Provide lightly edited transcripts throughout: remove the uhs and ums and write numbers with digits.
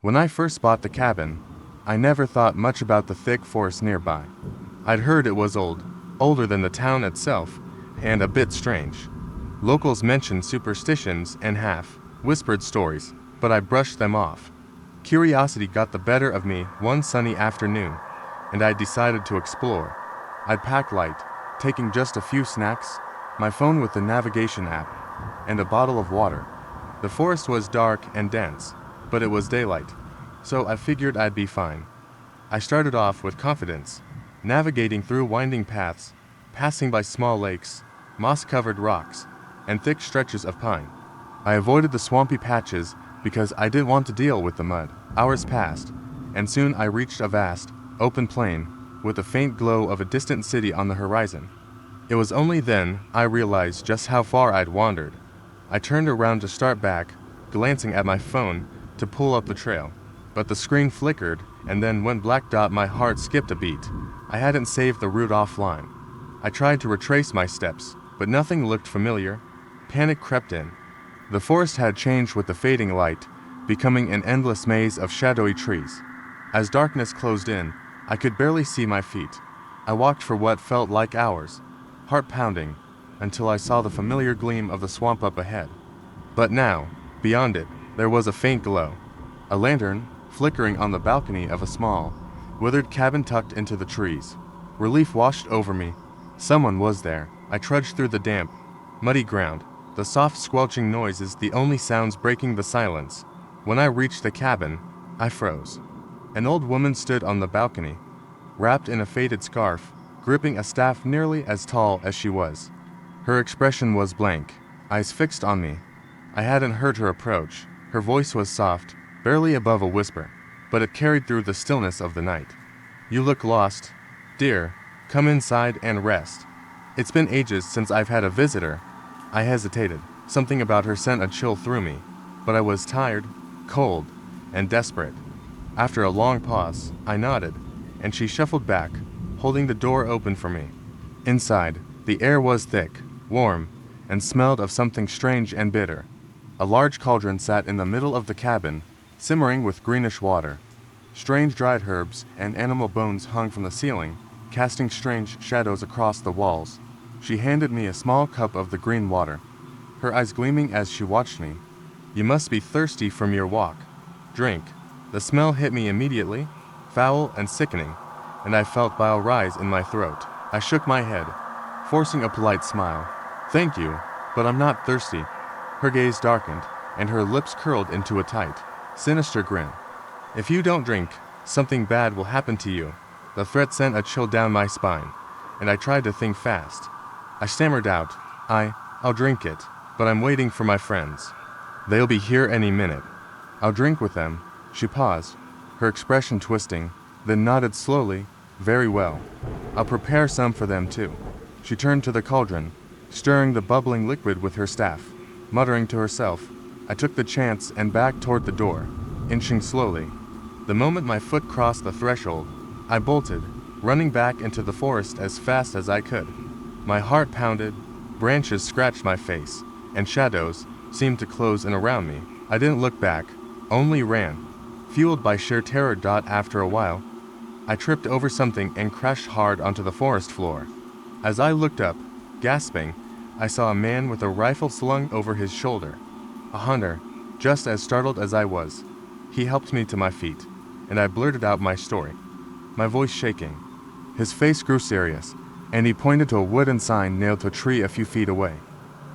When I first bought the cabin, I never thought much about the thick forest nearby. I'd heard it was old, older than the town itself, and a bit strange. Locals mentioned superstitions and half-whispered stories, but I brushed them off. Curiosity got the better of me one sunny afternoon, and I decided to explore. I'd packed light, taking just a few snacks, my phone with the navigation app, and a bottle of water. The forest was dark and dense, but it was daylight, so I figured I'd be fine. I started off with confidence, navigating through winding paths, passing by small lakes, moss-covered rocks, and thick stretches of pine. I avoided the swampy patches because I didn't want to deal with the mud. Hours passed, and soon I reached a vast, open plain, with the faint glow of a distant city on the horizon. It was only then I realized just how far I'd wandered. I turned around to start back, glancing at my phone to pull up the trail, but the screen flickered, and then when black dot my heart skipped a beat. I hadn't saved the route offline. I tried to retrace my steps, but nothing looked familiar. Panic crept in. The forest had changed with the fading light, becoming an endless maze of shadowy trees. As darkness closed in, I could barely see my feet. I walked for what felt like hours, heart pounding, until I saw the familiar gleam of the swamp up ahead. But now, beyond it, there was a faint glow. A lantern, flickering on the balcony of a small, withered cabin tucked into the trees. Relief washed over me. Someone was there. I trudged through the damp, muddy ground, the soft squelching noises the only sounds breaking the silence. When I reached the cabin, I froze. An old woman stood on the balcony, wrapped in a faded scarf, gripping a staff nearly as tall as she was. Her expression was blank, eyes fixed on me. I hadn't heard her approach. Her voice was soft, barely above a whisper, but it carried through the stillness of the night. "You look lost. Dear, come inside and rest. It's been ages since I've had a visitor." I hesitated. Something about her sent a chill through me, but I was tired, cold, and desperate. After a long pause, I nodded, and she shuffled back, holding the door open for me. Inside, the air was thick, warm, and smelled of something strange and bitter. A large cauldron sat in the middle of the cabin, simmering with greenish water. Strange dried herbs and animal bones hung from the ceiling, casting strange shadows across the walls. She handed me a small cup of the green water, her eyes gleaming as she watched me. "You must be thirsty from your walk. Drink." The smell hit me immediately, foul and sickening, and I felt bile rise in my throat. I shook my head, forcing a polite smile. "Thank you, but I'm not thirsty." Her gaze darkened, and her lips curled into a tight, sinister grin. "If you don't drink, something bad will happen to you." The threat sent a chill down my spine, and I tried to think fast. I stammered out, I'll drink it, but I'm waiting for my friends. They'll be here any minute. I'll drink with them." She paused, her expression twisting, then nodded slowly. "Very well. I'll prepare some for them too." She turned to the cauldron, stirring the bubbling liquid with her staff. Muttering to herself, I took the chance and backed toward the door, inching slowly. The moment my foot crossed the threshold, I bolted, running back into the forest as fast as I could. My heart pounded, branches scratched my face, and shadows seemed to close in around me. I didn't look back, only ran, fueled by sheer terror. After a while, I tripped over something and crashed hard onto the forest floor. As I looked up, gasping, I saw a man with a rifle slung over his shoulder. A hunter, just as startled as I was. He helped me to my feet, and I blurted out my story, my voice shaking. His face grew serious, and he pointed to a wooden sign nailed to a tree a few feet away.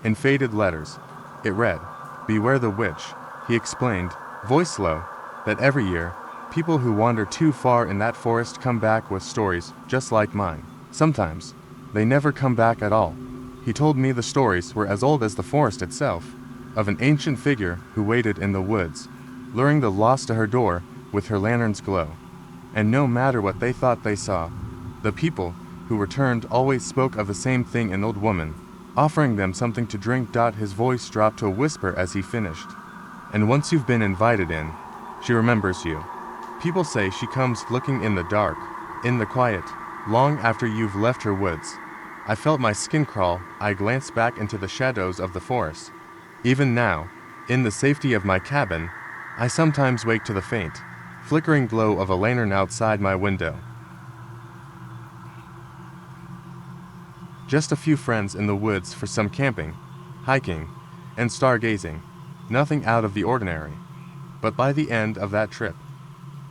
In faded letters, it read, "Beware the witch." He explained, voice low, that every year, people who wander too far in that forest come back with stories just like mine. Sometimes, they never come back at all. He told me the stories were as old as the forest itself, of an ancient figure who waited in the woods, luring the lost to her door with her lantern's glow. And no matter what they thought they saw, the people who returned always spoke of the same thing: an old woman, offering them something to drink. His voice dropped to a whisper as he finished. "And once you've been invited in, she remembers you. People say she comes looking in the dark, in the quiet, long after you've left her woods." I felt my skin crawl. I glanced back into the shadows of the forest. Even now, in the safety of my cabin, I sometimes wake to the faint, flickering glow of a lantern outside my window. Just a few friends in the woods for some camping, hiking, and stargazing. Nothing out of the ordinary. But by the end of that trip,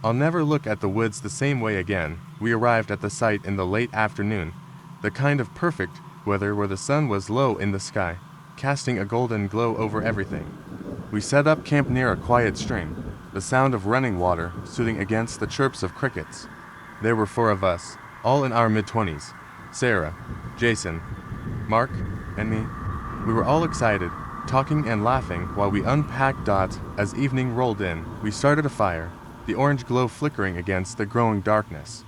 I'll never look at the woods the same way again. We arrived at the site in the late afternoon, the kind of perfect weather where the sun was low in the sky, casting a golden glow over everything. We set up camp near a quiet stream, the sound of running water soothing against the chirps of crickets. There were 4 of us, all in our mid-20s. Sarah, Jason, Mark, and me. We were all excited, talking and laughing while we unpacked. As evening rolled in, we started a fire, the orange glow flickering against the growing darkness.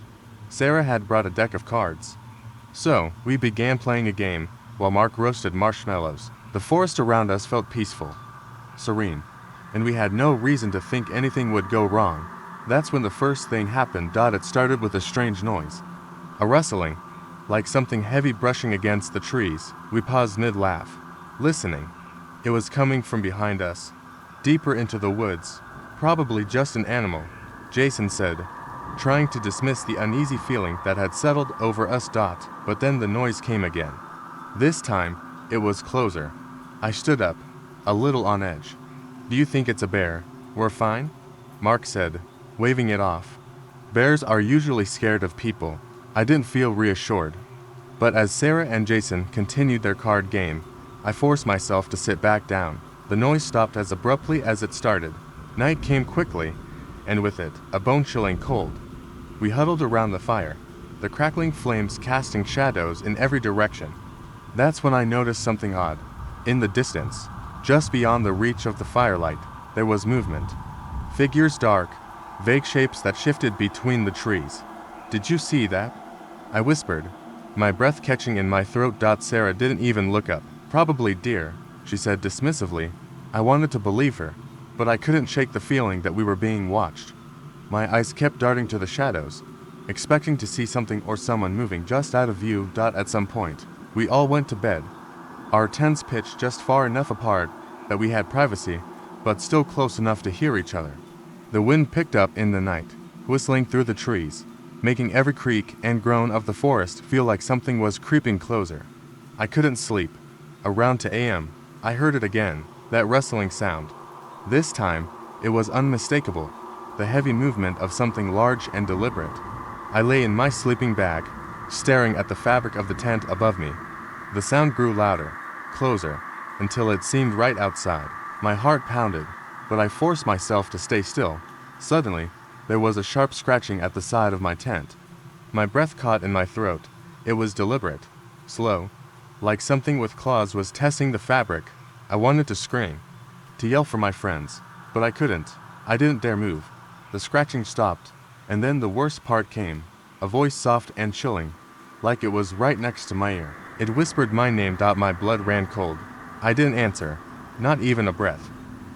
Sarah had brought a deck of cards. So, we began playing a game, while Mark roasted marshmallows. The forest around us felt peaceful, serene, and we had no reason to think anything would go wrong. That's when the first thing happened. It started with a strange noise. A rustling, like something heavy brushing against the trees. We paused mid-laugh, listening. It was coming from behind us, deeper into the woods. Probably just an animal, Jason said, trying to dismiss the uneasy feeling that had settled over us. But then the noise came again. This time, it was closer. I stood up, a little on edge. Do you think it's a bear? We're fine? Mark said, waving it off. Bears are usually scared of people. I didn't feel reassured. But as Sarah and Jason continued their card game, I forced myself to sit back down. The noise stopped as abruptly as it started. Night came quickly, and with it, a bone-chilling cold. We huddled around the fire, the crackling flames casting shadows in every direction. That's when I noticed something odd. In the distance, just beyond the reach of the firelight, there was movement. Figures dark, vague shapes that shifted between the trees. Did you see that? I whispered, my breath catching in my throat. Sarah didn't even look up. Probably deer, she said dismissively. I wanted to believe her, but I couldn't shake the feeling that we were being watched. My eyes kept darting to the shadows, expecting to see something or someone moving just out of view. At some point, we all went to bed. Our tents pitched just far enough apart that we had privacy, but still close enough to hear each other. The wind picked up in the night, whistling through the trees, making every creak and groan of the forest feel like something was creeping closer. I couldn't sleep. Around 2 a.m., I heard it again, that rustling sound. This time, it was unmistakable, the heavy movement of something large and deliberate. I lay in my sleeping bag, staring at the fabric of the tent above me. The sound grew louder, closer, until it seemed right outside. My heart pounded, but I forced myself to stay still. Suddenly, there was a sharp scratching at the side of my tent. My breath caught in my throat. It was deliberate, slow, like something with claws was testing the fabric. I wanted to scream, to yell for my friends, but I couldn't. I didn't dare move. The scratching stopped, and then the worst part came, a voice soft and chilling, like it was right next to my ear. It whispered my name. My blood ran cold. I didn't answer, not even a breath.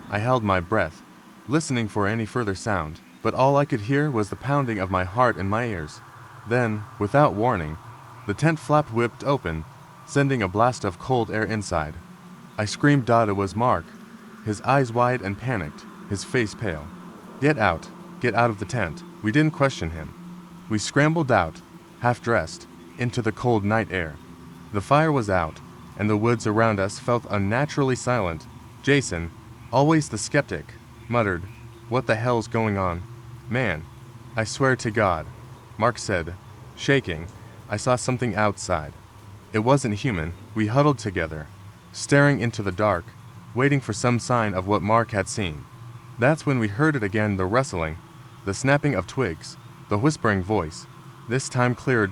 I held my breath, listening for any further sound, but all I could hear was the pounding of my heart in my ears. Then, without warning, the tent flap whipped open, sending a blast of cold air inside. I screamed. It was Mark, his eyes wide and panicked, his face pale. Get out of the tent. We didn't question him. We scrambled out, half-dressed, into the cold night air. The fire was out, and the woods around us felt unnaturally silent. Jason, always the skeptic, muttered, "What the hell's going on? Man, I swear to God," Mark said, shaking. I saw something outside. It wasn't human. We huddled together, staring into the dark, waiting for some sign of what Mark had seen. That's when we heard it again, the rustling, the snapping of twigs, the whispering voice. This time clearer.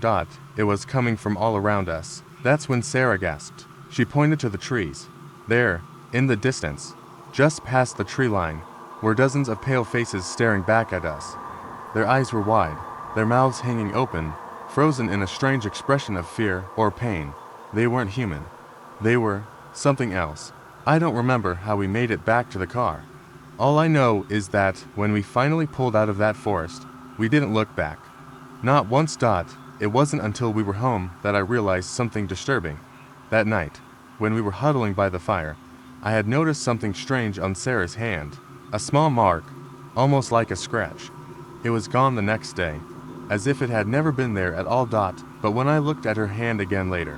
It was coming from all around us. That's when Sarah gasped. She pointed to the trees. There, in the distance, just past the tree line, were dozens of pale faces staring back at us. Their eyes were wide, their mouths hanging open, frozen in a strange expression of fear or pain. They weren't human. They were something else. I don't remember how we made it back to the car. All I know is that when we finally pulled out of that forest, we didn't look back. Not once. It wasn't until we were home that I realized something disturbing. That night, when we were huddling by the fire, I had noticed something strange on Sarah's hand. A small mark, almost like a scratch. It was gone the next day, as if it had never been there at all. But when I looked at her hand again later,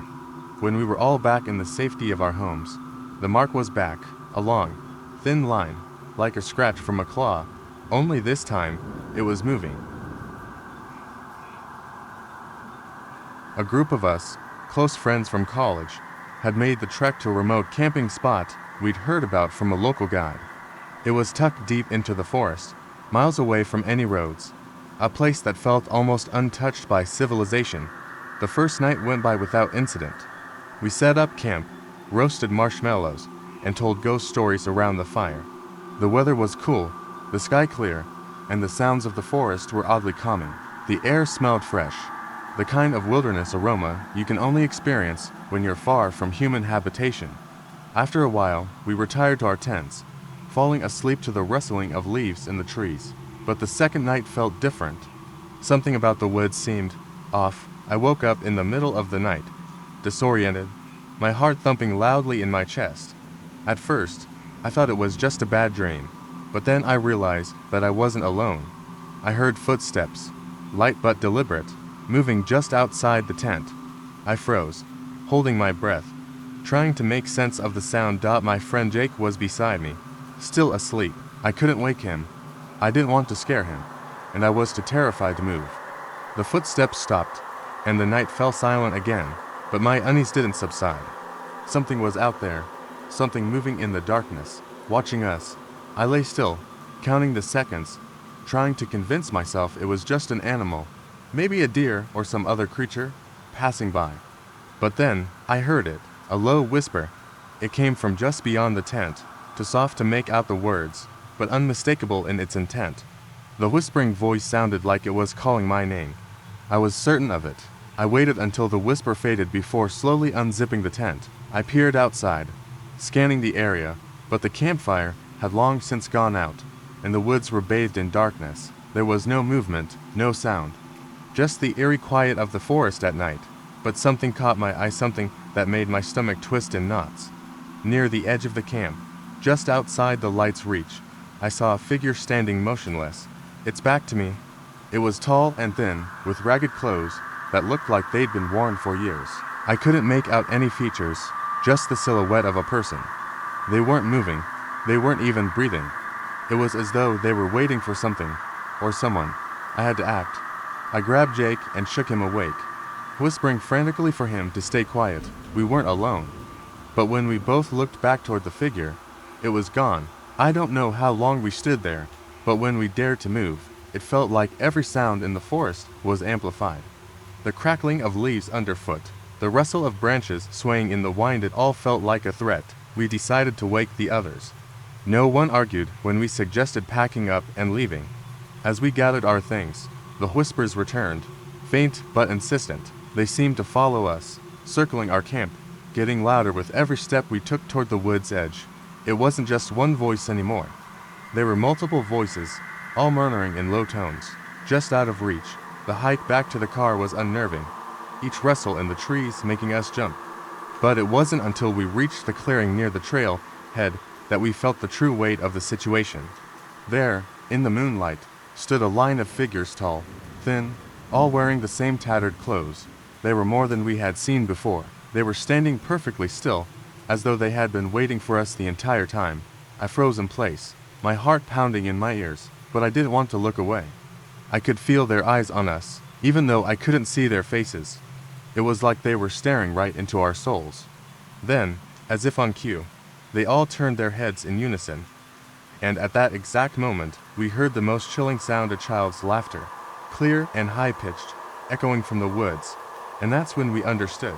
when we were all back in the safety of our homes, the mark was back, a long, thin line, like a scratch from a claw, only this time, it was moving. A group of us, close friends from college, had made the trek to a remote camping spot we'd heard about from a local guide. It was tucked deep into the forest, miles away from any roads, a place that felt almost untouched by civilization. The first night went by without incident. We set up camp, roasted marshmallows, and told ghost stories around the fire. The weather was cool, the sky clear, and the sounds of the forest were oddly calming. The air smelled fresh, the kind of wilderness aroma you can only experience when you're far from human habitation. After a while, we retired to our tents, falling asleep to the rustling of leaves in the trees. But the second night felt different. Something about the woods seemed off. I woke up in the middle of the night, disoriented, my heart thumping loudly in my chest. At first, I thought it was just a bad dream, but then I realized that I wasn't alone. I heard footsteps, light but deliberate, moving just outside the tent. I froze, holding my breath, trying to make sense of the sound. My friend Jake was beside me, still asleep. I couldn't wake him. I didn't want to scare him, and I was too terrified to move. The footsteps stopped, and the night fell silent again, but my unease didn't subside. Something was out there, something moving in the darkness, watching us. I lay still, counting the seconds, trying to convince myself it was just an animal, maybe a deer or some other creature, passing by. But then, I heard it, a low whisper. It came from just beyond the tent, too soft to make out the words, but unmistakable in its intent. The whispering voice sounded like it was calling my name. I was certain of it. I waited until the whisper faded before slowly unzipping the tent. I peered outside, scanning the area, but the campfire had long since gone out, and the woods were bathed in darkness. There was no movement, no sound, just the eerie quiet of the forest at night. But something caught my eye, something that made my stomach twist in knots. Near the edge of the camp, just outside the light's reach, I saw a figure standing motionless, its back to me. It was tall and thin, with ragged clothes that looked like they'd been worn for years. I couldn't make out any features, just the silhouette of a person. They weren't moving, they weren't even breathing. It was as though they were waiting for something, or someone. I had to act. I grabbed Jake and shook him awake, whispering frantically for him to stay quiet. We weren't alone. But when we both looked back toward the figure, it was gone. I don't know how long we stood there, but when we dared to move, it felt like every sound in the forest was amplified. The crackling of leaves underfoot, the rustle of branches swaying in the wind, it all felt like a threat. We decided to wake the others. No one argued when we suggested packing up and leaving. As we gathered our things, the whispers returned, faint but insistent. They seemed to follow us, circling our camp, getting louder with every step we took toward the wood's edge. It wasn't just one voice anymore. There were multiple voices, all murmuring in low tones, just out of reach. The hike back to the car was unnerving, each rustle in the trees making us jump. But it wasn't until we reached the clearing near the trail head that we felt the true weight of the situation. There, in the moonlight, stood a line of figures, tall, thin, all wearing the same tattered clothes. They were more than we had seen before. They were standing perfectly still, as though they had been waiting for us the entire time. I froze in place, my heart pounding in my ears, but I didn't want to look away. I could feel their eyes on us, even though I couldn't see their faces. It was like they were staring right into our souls. Then, as if on cue, they all turned their heads in unison. And at that exact moment, we heard the most chilling sound, a child's laughter, clear and high-pitched, echoing from the woods. And that's when we understood.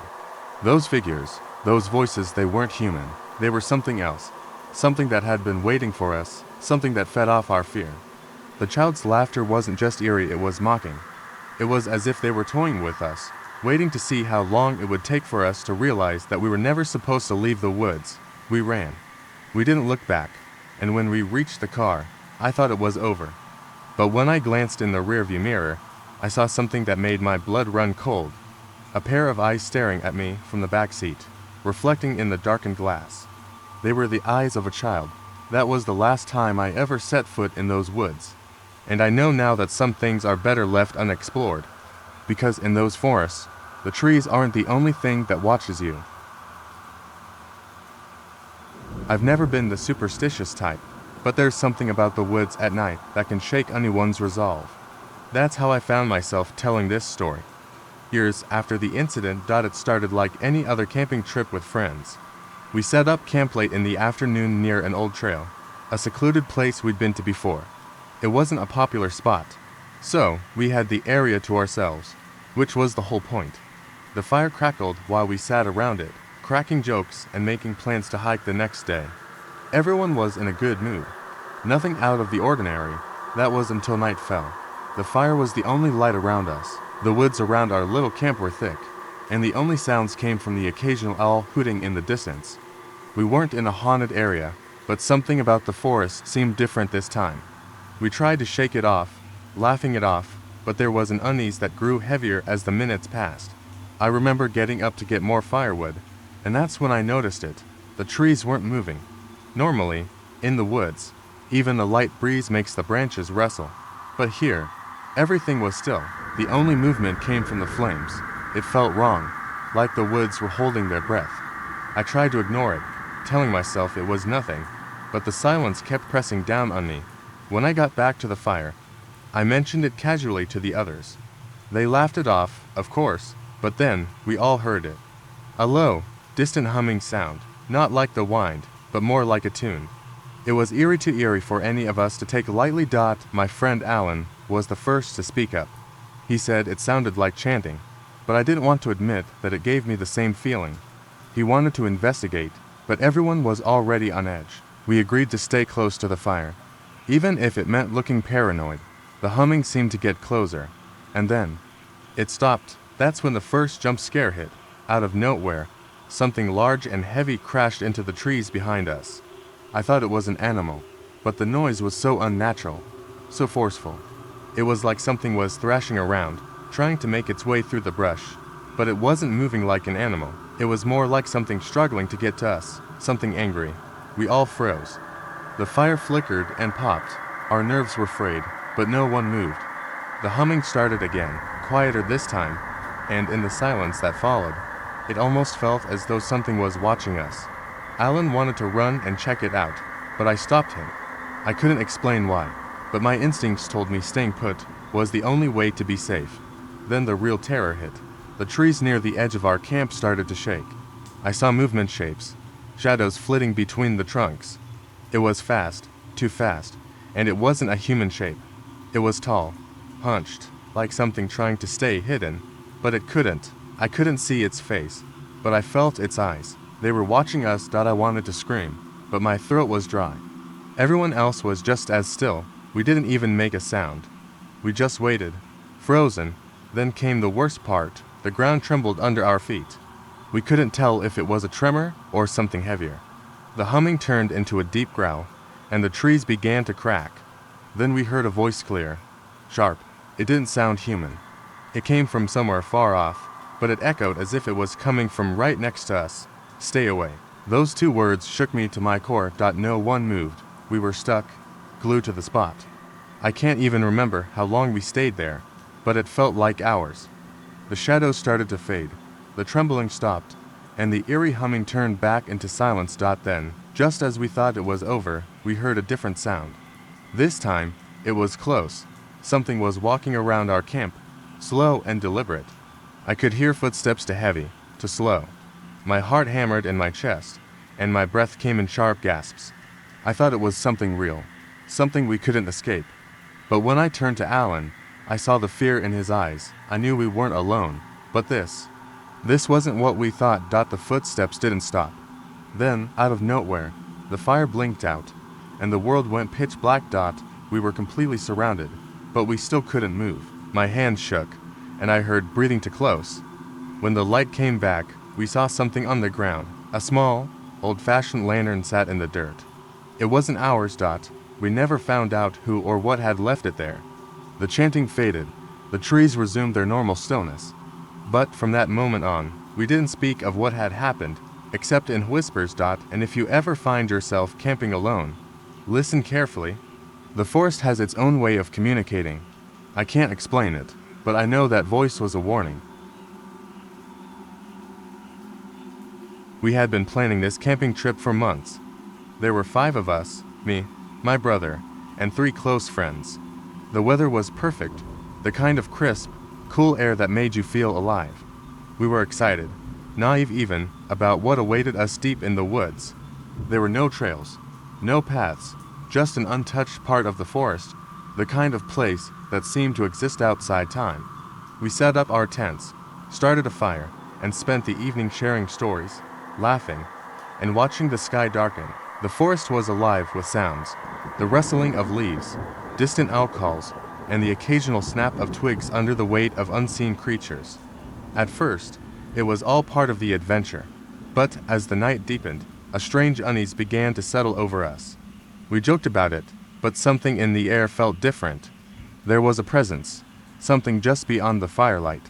Those figures, those voices, they weren't human. They were something else, something that had been waiting for us, something that fed off our fear. The child's laughter wasn't just eerie, it was mocking. It was as if they were toying with us, waiting to see how long it would take for us to realize that we were never supposed to leave the woods. We ran. We didn't look back, and when we reached the car, I thought it was over. But when I glanced in the rearview mirror, I saw something that made my blood run cold. A pair of eyes staring at me from the back seat, reflecting in the darkened glass. They were the eyes of a child, That was the last time I ever set foot in those woods. And I know now that some things are better left unexplored, because in those forests, the trees aren't the only thing that watches you. I've never been the superstitious type, but there's something about the woods at night that can shake anyone's resolve. That's how I found myself telling this story. Years after the incident, it started like any other camping trip with friends. We set up camp late in the afternoon near an old trail, a secluded place we'd been to before. It wasn't a popular spot, so we had the area to ourselves, which was the whole point. The fire crackled while we sat around it, cracking jokes and making plans to hike the next day. Everyone was in a good mood. Nothing out of the ordinary. That was until night fell. The fire was the only light around us. The woods around our little camp were thick, and the only sounds came from the occasional owl hooting in the distance. We weren't in a haunted area, but something about the forest seemed different this time. We tried to shake it off, laughing it off, but there was an unease that grew heavier as the minutes passed. I remember getting up to get more firewood, and that's when I noticed it. The trees weren't moving. Normally, in the woods, even a light breeze makes the branches rustle. But here, everything was still. The only movement came from the flames. It felt wrong, like the woods were holding their breath. I tried to ignore it, telling myself it was nothing, but the silence kept pressing down on me. When I got back to the fire, I mentioned it casually to the others. They laughed it off, of course, but then we all heard it. A low, distant humming sound, not like the wind, but more like a tune. It was eerie too eerie for any of us to take lightly. My friend Alan was the first to speak up. He said it sounded like chanting, but I didn't want to admit that it gave me the same feeling. He wanted to investigate, but everyone was already on edge. We agreed to stay close to the fire, even if it meant looking paranoid. The humming seemed to get closer, and then it stopped. That's when the first jump scare hit. Out of nowhere, something large and heavy crashed into the trees behind us. I thought it was an animal, but the noise was so unnatural, so forceful. It was like something was thrashing around, trying to make its way through the brush, but it wasn't moving like an animal. It was more like something struggling to get to us, something angry. We all froze. The fire flickered and popped. Our nerves were frayed, but no one moved. The humming started again, quieter this time, and in the silence that followed, it almost felt as though something was watching us. Alan wanted to run and check it out, but I stopped him. I couldn't explain why, but my instincts told me staying put was the only way to be safe. Then the real terror hit. The trees near the edge of our camp started to shake. I saw movement shapes, shadows flitting between the trunks. It was fast, too fast, and it wasn't a human shape. It was tall, hunched, like something trying to stay hidden, but it couldn't. I couldn't see its face, but I felt its eyes. They were watching us. I wanted to scream, but my throat was dry. Everyone else was just as still. We didn't even make a sound. We just waited, frozen. Then came the worst part. The ground trembled under our feet. We couldn't tell if it was a tremor or something heavier. The humming turned into a deep growl, and the trees began to crack. Then we heard a voice clear, sharp. It didn't sound human. It came from somewhere far off, but it echoed as if it was coming from right next to us. Stay away. Those two words shook me to my core. No one moved. We were stuck, glued to the spot. I can't even remember how long we stayed there, but it felt like hours. The shadows started to fade. The trembling stopped, and the eerie humming turned back into silence. Then, just as we thought it was over, we heard a different sound. This time, it was close. Something was walking around our camp, slow and deliberate. I could hear footsteps to heavy, to slow. My heart hammered in my chest, and my breath came in sharp gasps. I thought it was something real, something we couldn't escape. But when I turned to Alan, I saw the fear in his eyes. I knew we weren't alone, but this wasn't what we thought. The footsteps didn't stop. Then, out of nowhere, the fire blinked out, and the world went pitch black. We were completely surrounded, but we still couldn't move. My hands shook, and I heard breathing too close. When the light came back, we saw something on the ground. A small, old-fashioned lantern sat in the dirt. It wasn't ours. We never found out who or what had left it there. The chanting faded. The trees resumed their normal stillness. But from that moment on, we didn't speak of what had happened, except in whispers. And if you ever find yourself camping alone, Listen carefully. The forest has its own way of communicating. I can't explain it, but I know that voice was a warning. We had been planning this camping trip for months. There were 5 of us, me, my brother, and 3 close friends. The weather was perfect, the kind of crisp, cool air that made you feel alive. We were excited, naive even, about what awaited us deep in the woods. There were no trails, no paths, just an untouched part of the forest, the kind of place that seemed to exist outside time. We set up our tents, started a fire, and spent the evening sharing stories, laughing, and watching the sky darken. The forest was alive with sounds, the rustling of leaves, distant owl calls, and the occasional snap of twigs under the weight of unseen creatures. At first, it was all part of the adventure, but as the night deepened, a strange unease began to settle over us. We joked about it, but something in the air felt different. There was a presence, something just beyond the firelight.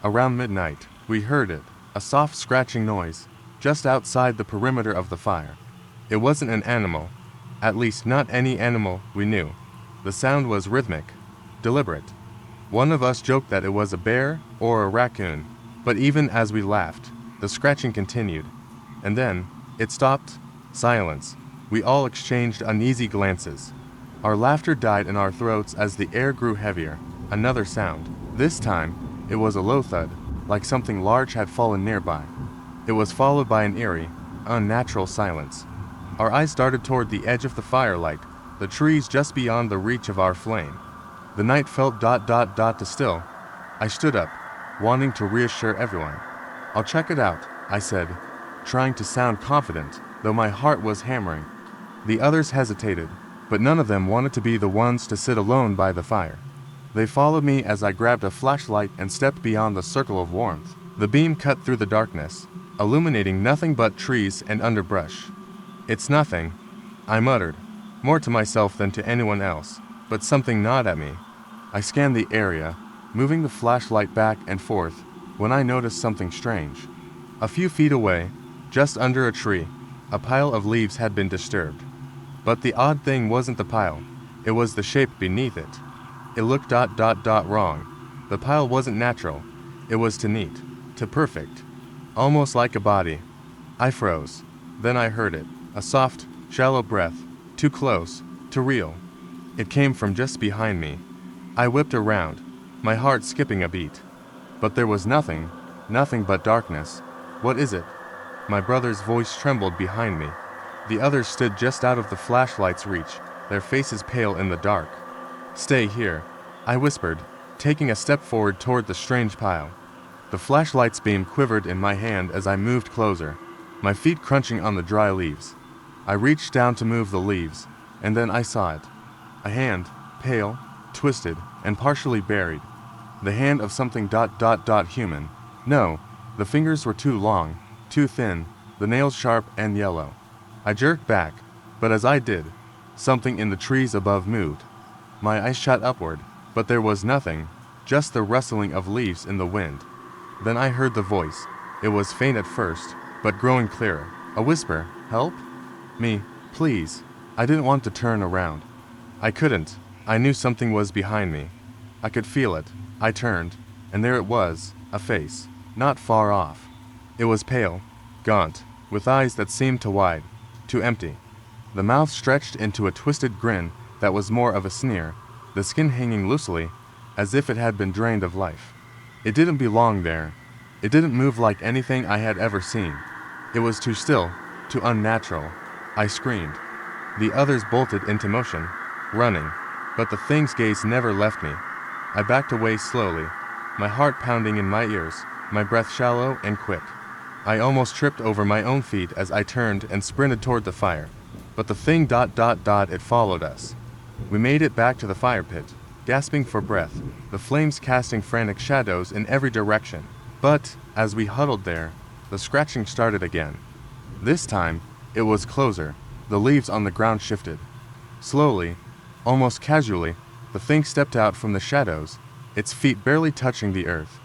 Around midnight, we heard it, a soft scratching noise, just outside the perimeter of the fire. It wasn't an animal, at least not any animal we knew. The sound was rhythmic, deliberate. One of us joked that it was a bear or a raccoon, but even as we laughed, the scratching continued. And then, it stopped. Silence. We all exchanged uneasy glances. Our laughter died in our throats as the air grew heavier. Another sound. This time, it was a low thud, like something large had fallen nearby. It was followed by an eerie, unnatural silence. Our eyes darted toward the edge of the firelight, the trees just beyond the reach of our flame. The night felt to still. I stood up, wanting to reassure everyone. "I'll check it out," I said, trying to sound confident, though my heart was hammering. The others hesitated, but none of them wanted to be the ones to sit alone by the fire. They followed me as I grabbed a flashlight and stepped beyond the circle of warmth. The beam cut through the darkness, illuminating nothing but trees and underbrush. "It's nothing," I muttered, more to myself than to anyone else, but something gnawed at me. I scanned the area, moving the flashlight back and forth, when I noticed something strange. A few feet away, just under a tree, a pile of leaves had been disturbed. But the odd thing wasn't the pile, it was the shape beneath it. It looked wrong. The pile wasn't natural, it was too neat, too perfect, almost like a body. I froze. Then I heard it, a soft, shallow breath, too close, too real. It came from just behind me. I whipped around, my heart skipping a beat. But there was nothing but darkness. "What is it?" My brother's voice trembled behind me. The others stood just out of the flashlight's reach, their faces pale in the dark. "Stay here," I whispered, taking a step forward toward the strange pile. The flashlight's beam quivered in my hand as I moved closer, my feet crunching on the dry leaves. I reached down to move the leaves, and then I saw it. A hand, pale, twisted, and partially buried. The hand of something human. No, the fingers were too long, too thin, the nails sharp and yellow. I jerked back, but as I did, something in the trees above moved. My eyes shot upward, but there was nothing, just the rustling of leaves in the wind. Then I heard the voice. It was faint at first, but growing clearer. A whisper, "Help? Me, please." I didn't want to turn around. I couldn't. I knew something was behind me. I could feel it. I turned, and there it was, a face, not far off. It was pale, gaunt, with eyes that seemed too wide, too empty. The mouth stretched into a twisted grin that was more of a sneer, the skin hanging loosely, as if it had been drained of life. It didn't belong there. It didn't move like anything I had ever seen. It was too still, too unnatural. I screamed. The others bolted into motion, running, but the thing's gaze never left me. I backed away slowly, my heart pounding in my ears, my breath shallow and quick. I almost tripped over my own feet as I turned and sprinted toward the fire, but the thing it followed us. We made it back to the fire pit, gasping for breath, the flames casting frantic shadows in every direction. But, as we huddled there, the scratching started again. This time, it was closer. The leaves on the ground shifted. Slowly, almost casually, the thing stepped out from the shadows, its feet barely touching the earth.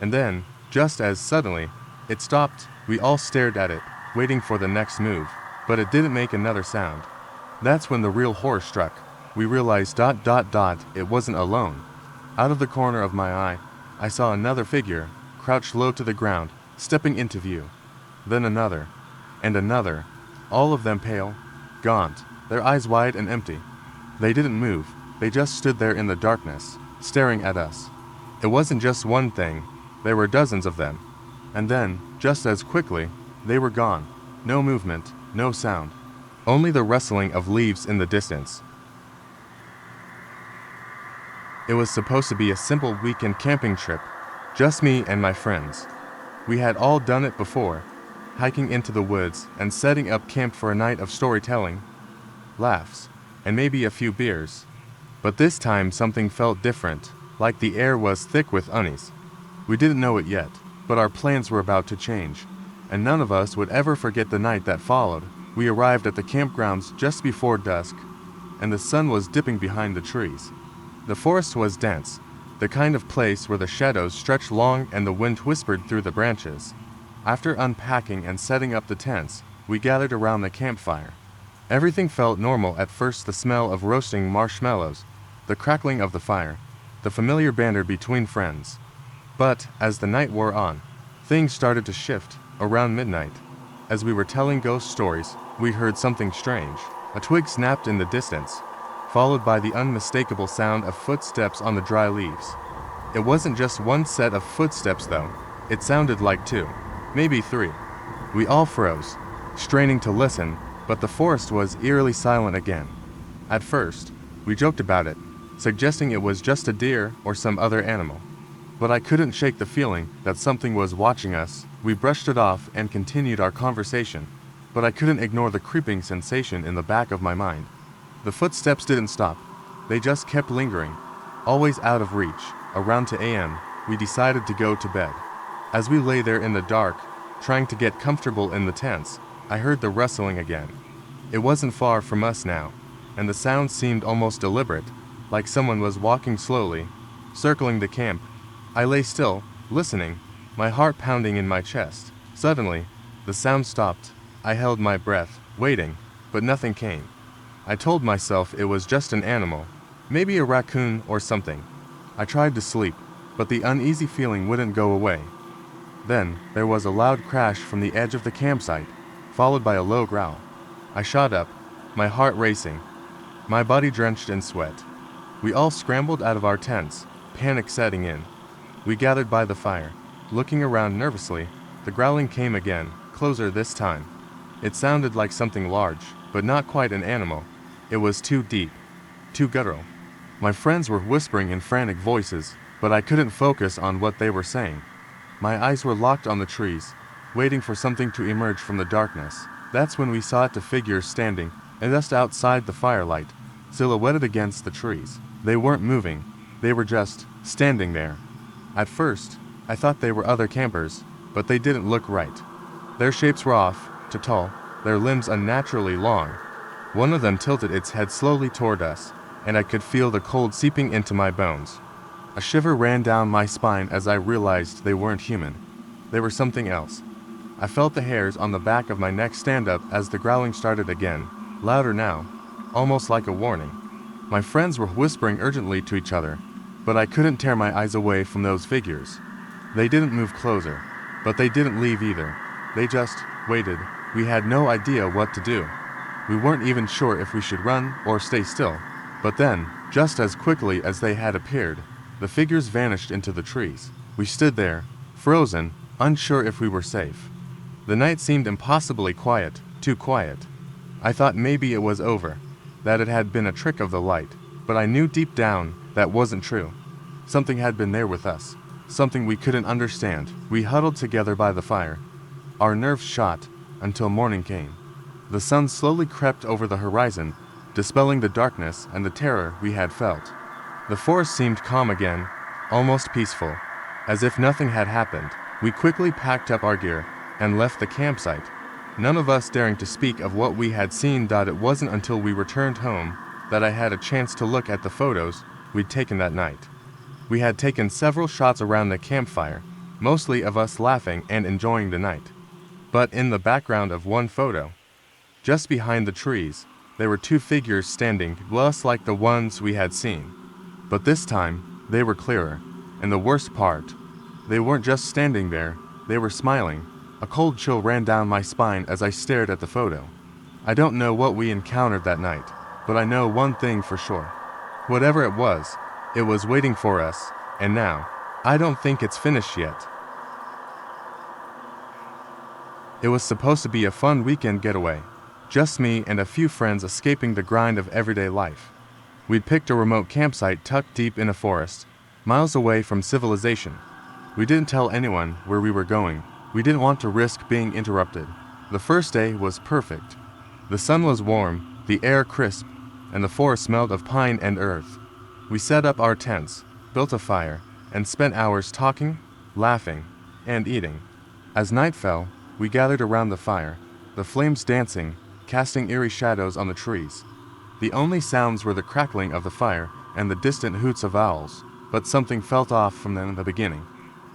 And then, just as suddenly, it stopped. We all stared at it, waiting for the next move, but it didn't make another sound. That's when the real horror struck. We realized ... it wasn't alone. Out of the corner of my eye, I saw another figure, crouched low to the ground, stepping into view. Then another, and another, all of them pale, gaunt, their eyes wide and empty. They didn't move, they just stood there in the darkness, staring at us. It wasn't just one thing, there were dozens of them. And then, just as quickly, they were gone. No movement, no sound. Only the rustling of leaves in the distance. It was supposed to be a simple weekend camping trip, just me and my friends. We had all done it before, hiking into the woods and setting up camp for a night of storytelling, laughs, and maybe a few beers. But this time something felt different, like the air was thick with unease. We didn't know it yet, but our plans were about to change, and none of us would ever forget the night that followed. We arrived at the campgrounds just before dusk, and the sun was dipping behind the trees. The forest was dense, the kind of place where the shadows stretched long and the wind whispered through the branches. After unpacking and setting up the tents, we gathered around the campfire. Everything felt normal at first: the smell of roasting marshmallows, the crackling of the fire, the familiar banter between friends. But, as the night wore on, things started to shift. Around midnight, as we were telling ghost stories, we heard something strange. A twig snapped in the distance, followed by the unmistakable sound of footsteps on the dry leaves. It wasn't just one set of footsteps though, it sounded like two, maybe three. We all froze, straining to listen, but the forest was eerily silent again. At first, we joked about it, suggesting it was just a deer or some other animal. But I couldn't shake the feeling that something was watching us. We brushed it off and continued our conversation, but I couldn't ignore the creeping sensation in the back of my mind. The footsteps didn't stop. They just kept lingering, always out of reach. Around 2 a.m., we decided to go to bed. As we lay there in the dark, trying to get comfortable in the tents, I heard the rustling again. It wasn't far from us now, and the sound seemed almost deliberate, like someone was walking slowly, circling the camp. I lay still, listening, my heart pounding in my chest. Suddenly, the sound stopped. I held my breath, waiting, but nothing came. I told myself it was just an animal, maybe a raccoon or something. I tried to sleep, but the uneasy feeling wouldn't go away. Then, there was a loud crash from the edge of the campsite, followed by a low growl. I shot up, my heart racing, my body drenched in sweat. We all scrambled out of our tents, panic setting in. We gathered by the fire, looking around nervously. The growling came again, closer this time. It sounded like something large, but not quite an animal. It was too deep, too guttural. My friends were whispering in frantic voices, but I couldn't focus on what they were saying. My eyes were locked on the trees, waiting for something to emerge from the darkness. That's when we saw the figures standing, just outside the firelight, silhouetted against the trees. They weren't moving, they were just standing there. At first, I thought they were other campers, but they didn't look right. Their shapes were off, too tall, their limbs unnaturally long. One of them tilted its head slowly toward us, and I could feel the cold seeping into my bones. A shiver ran down my spine as I realized they weren't human. They were something else. I felt the hairs on the back of my neck stand up as the growling started again, louder now, almost like a warning. My friends were whispering urgently to each other, but I couldn't tear my eyes away from those figures. They didn't move closer, but they didn't leave either. They just waited. We had no idea what to do. We weren't even sure if we should run or stay still. But then, just as quickly as they had appeared, the figures vanished into the trees. We stood there, frozen, unsure if we were safe. The night seemed impossibly quiet, too quiet. I thought maybe it was over, that it had been a trick of the light, but I knew deep down that wasn't true. Something had been there with us, something we couldn't understand. We huddled together by the fire, our nerves shot, until morning came. The sun slowly crept over the horizon, dispelling the darkness and the terror we had felt. The forest seemed calm again, almost peaceful, as if nothing had happened. We quickly packed up our gear and left the campsite, none of us daring to speak of what we had seen. It wasn't until we returned home that I had a chance to look at the photos we'd taken that night. We had taken several shots around the campfire, mostly of us laughing and enjoying the night. But in the background of one photo, just behind the trees, there were two figures standing just like the ones we had seen. But this time, they were clearer. And the worst part, they weren't just standing there, they were smiling. A cold chill ran down my spine as I stared at the photo. I don't know what we encountered that night, but I know one thing for sure. Whatever it was waiting for us, and now, I don't think it's finished yet. It was supposed to be a fun weekend getaway. Just me and a few friends escaping the grind of everyday life. We'd picked a remote campsite tucked deep in a forest, miles away from civilization. We didn't tell anyone where we were going. We didn't want to risk being interrupted. The first day was perfect. The sun was warm, the air crisp, and the forest smelled of pine and earth. We set up our tents, built a fire, and spent hours talking, laughing, and eating. As night fell, we gathered around the fire, the flames dancing, casting eerie shadows on the trees. The only sounds were the crackling of the fire and the distant hoots of owls, but something felt off from them in the beginning.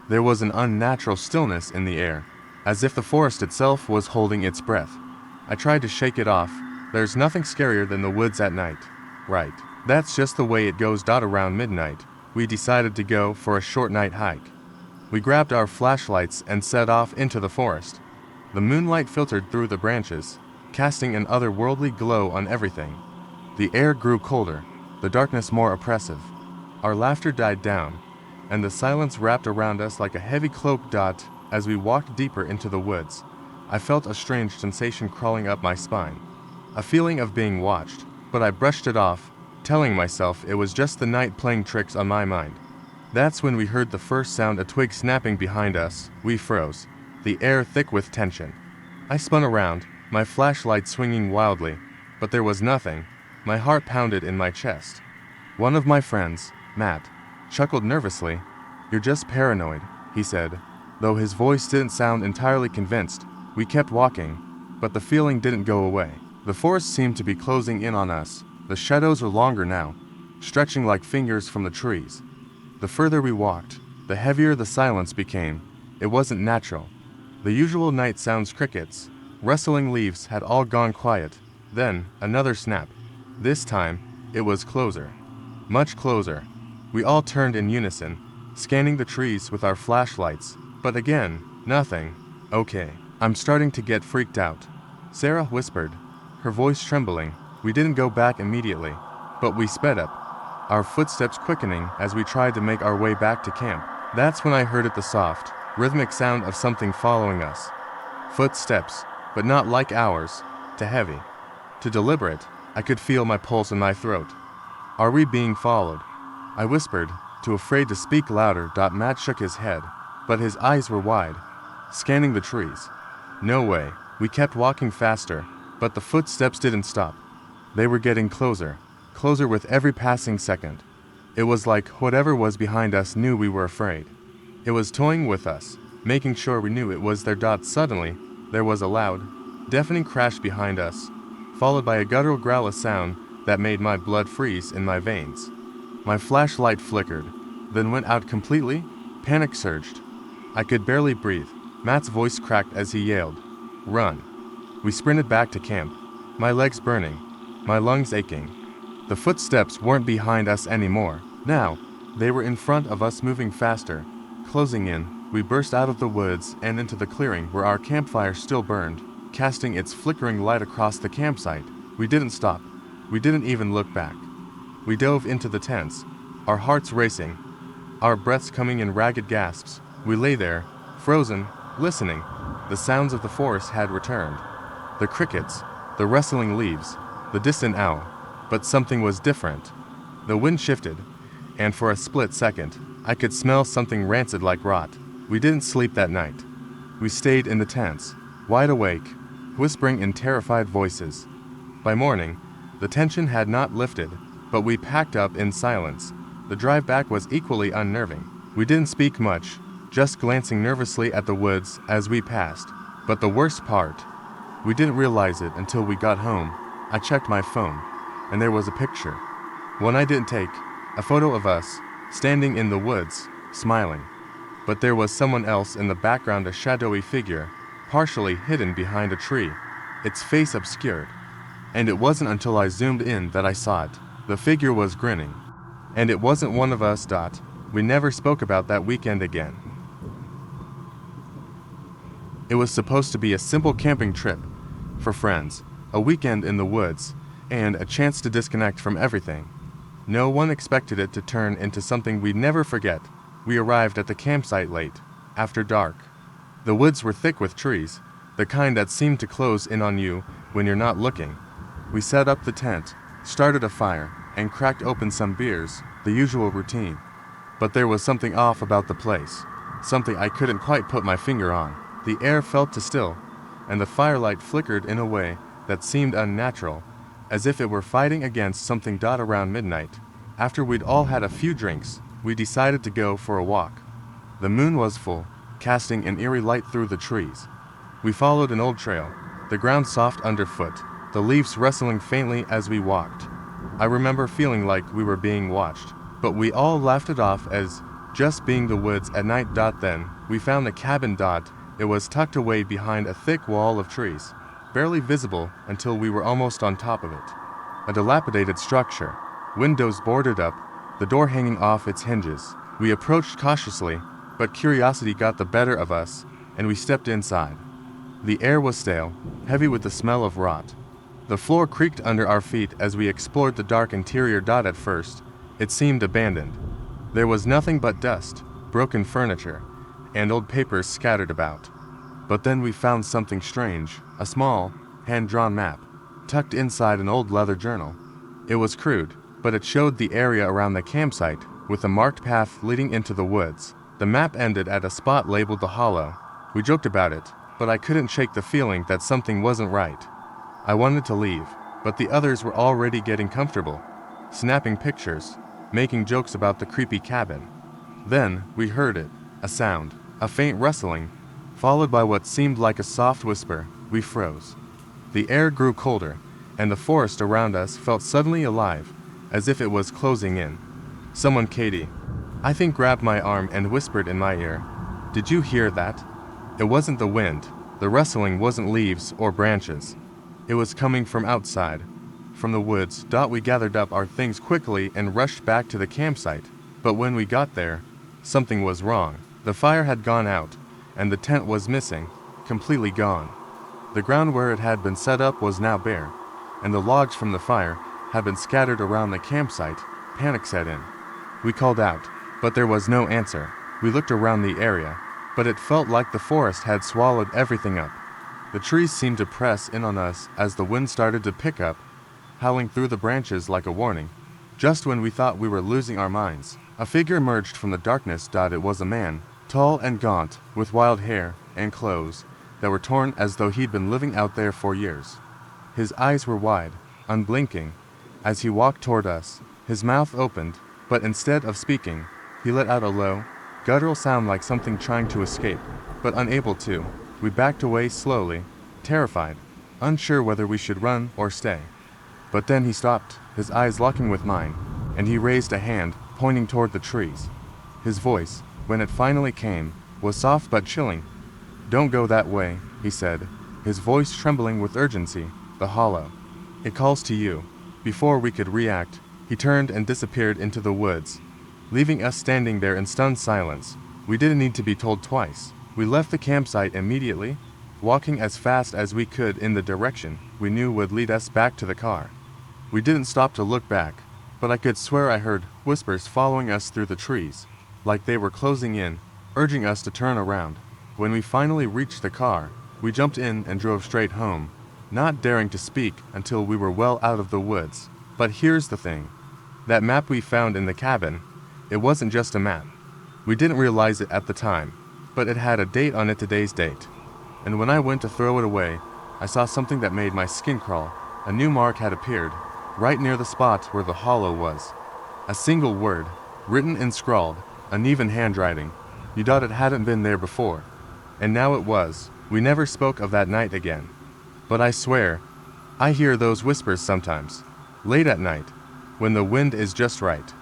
There was an unnatural stillness in the air, as if the forest itself was holding its breath. I tried to shake it off. There's nothing scarier than the woods at night. Right. That's just the way it goes. Around midnight, we decided to go for a short night hike. We grabbed our flashlights and set off into the forest. The moonlight filtered through the branches, casting an otherworldly glow on everything. The air grew colder, the darkness more oppressive. Our laughter died down, and the silence wrapped around us like a heavy cloak. As we walked deeper into the woods, I felt a strange sensation crawling up my spine. A feeling of being watched, but I brushed it off, telling myself it was just the night playing tricks on my mind. That's when we heard the first sound, a twig snapping behind us. We froze, the air thick with tension. I spun around, my flashlight swinging wildly, but there was nothing. My heart pounded in my chest. One of my friends, Matt, chuckled nervously. "You're just paranoid," he said, though his voice didn't sound entirely convinced. We kept walking, but the feeling didn't go away. The forest seemed to be closing in on us. The shadows were longer now, stretching like fingers from the trees. The further we walked, the heavier the silence became. It wasn't natural. The usual night sounds, crickets, rustling leaves, had all gone quiet. Then, another snap. This time, it was closer. Much closer. We all turned in unison, scanning the trees with our flashlights. But again, nothing. "Okay, I'm starting to get freaked out," Sarah whispered, her voice trembling. We didn't go back immediately, but we sped up, our footsteps quickening as we tried to make our way back to camp. That's when I heard it, the soft, rhythmic sound of something following us. Footsteps, but not like ours, too heavy, too deliberate. I could feel my pulse in my throat. "Are we being followed?" I whispered, too afraid to speak louder. Matt shook his head, but his eyes were wide, scanning the trees. No way. We kept walking faster, but the footsteps didn't stop. They were getting closer, closer with every passing second. It was like whatever was behind us knew we were afraid. It was toying with us, making sure we knew it was there. Suddenly, there was a loud, deafening crash behind us, followed by a guttural growl, a sound that made my blood freeze in my veins. My flashlight flickered, then went out completely. Panic surged. I could barely breathe. Matt's voice cracked as he yelled, "Run!" We sprinted back to camp, my legs burning, my lungs aching. The footsteps weren't behind us anymore. Now, they were in front of us, moving faster, closing in. We burst out of the woods and into the clearing where our campfire still burned, casting its flickering light across the campsite. We didn't stop. We didn't even look back. We dove into the tents, our hearts racing, our breaths coming in ragged gasps. We lay there, frozen, listening. The sounds of the forest had returned. The crickets, the rustling leaves, the distant owl. But something was different. The wind shifted, and for a split second, I could smell something rancid like rot. We didn't sleep that night. We stayed in the tents, wide awake, whispering in terrified voices. By morning, the tension had not lifted, but we packed up in silence. The drive back was equally unnerving. We didn't speak much, just glancing nervously at the woods as we passed. But the worst part, we didn't realize it until we got home. I checked my phone, and there was a picture. One I didn't take, a photo of us, standing in the woods, smiling. But there was someone else in the background, a shadowy figure, partially hidden behind a tree, its face obscured. and it wasn't until I zoomed in that I saw it. The figure was grinning. And it wasn't one of us. We never spoke about that weekend again. It was supposed to be a simple camping trip for friends, a weekend in the woods, and a chance to disconnect from everything. No one expected it to turn into something we'd never forget. We arrived at the campsite late, after dark. The woods were thick with trees, the kind that seem to close in on you when you're not looking. We set up the tent, started a fire, and cracked open some beers, the usual routine. But there was something off about the place, something I couldn't quite put my finger on. The air felt too still, and the firelight flickered in a way that seemed unnatural, as if it were fighting against something. Around midnight, after we'd all had a few drinks, we decided to go for a walk. The moon was full, casting an eerie light through the trees. We followed an old trail, the ground soft underfoot, the leaves rustling faintly as we walked. I remember feeling like we were being watched, but we all laughed it off as just being the woods at night. Then, we found the cabin. It was tucked away behind a thick wall of trees, barely visible until we were almost on top of it. A dilapidated structure, windows boarded up, the door hanging off its hinges. We approached cautiously, but curiosity got the better of us, and we stepped inside. The air was stale, heavy with the smell of rot. The floor creaked under our feet as we explored the dark interior. At first, it seemed abandoned. There was nothing but dust, broken furniture, and old papers scattered about. But then we found something strange, a small, hand-drawn map, tucked inside an old leather journal. It was crude, but it showed the area around the campsite, with a marked path leading into the woods. The map ended at a spot labeled the Hollow. We joked about it, but I couldn't shake the feeling that something wasn't right. I wanted to leave, but the others were already getting comfortable, snapping pictures, making jokes about the creepy cabin. Then, we heard it, a sound, a faint rustling, followed by what seemed like a soft whisper. We froze. The air grew colder, and the forest around us felt suddenly alive, as if it was closing in. Someone, Katie, I think, grabbed my arm and whispered in my ear, "Did you hear that?" It wasn't the wind. The rustling wasn't leaves or branches. It was coming from outside, from the woods. We gathered up our things quickly and rushed back to the campsite. But when we got there, something was wrong. The fire had gone out, and the tent was missing, completely gone. The ground where it had been set up was now bare, and the logs from the fire had been scattered around the campsite. Panic set in. We called out, but there was no answer. We looked around the area, but it felt like the forest had swallowed everything up. The trees seemed to press in on us as the wind started to pick up, howling through the branches like a warning. Just when we thought we were losing our minds, a figure emerged from the darkness. It was a man, tall and gaunt, with wild hair and clothes that were torn as though he'd been living out there for years. His eyes were wide, unblinking. As he walked toward us, his mouth opened, but instead of speaking, he let out a low, guttural sound like something trying to escape, but unable to. We backed away slowly, terrified, unsure whether we should run or stay. But then he stopped, his eyes locking with mine, and he raised a hand, pointing toward the trees. His voice, when it finally came, was soft but chilling. "Don't go that way," he said, his voice trembling with urgency. "The Hollow. It calls to you." Before we could react, he turned and disappeared into the woods, leaving us standing there in stunned silence. We didn't need to be told twice. We left the campsite immediately, walking as fast as we could in the direction we knew would lead us back to the car. We didn't stop to look back, but I could swear I heard whispers following us through the trees, like they were closing in, urging us to turn around. When we finally reached the car, we jumped in and drove straight home, not daring to speak until we were well out of the woods. But here's the thing. That map we found in the cabin, it wasn't just a map. We didn't realize it at the time, but it had a date on it, today's date. And when I went to throw it away, I saw something that made my skin crawl. A new mark had appeared, right near the spot where the hollow was. A single word, written and scrawled, uneven handwriting. You thought it hadn't been there before. And now it was. We never spoke of that night again. But I swear, I hear those whispers sometimes, late at night, when the wind is just right.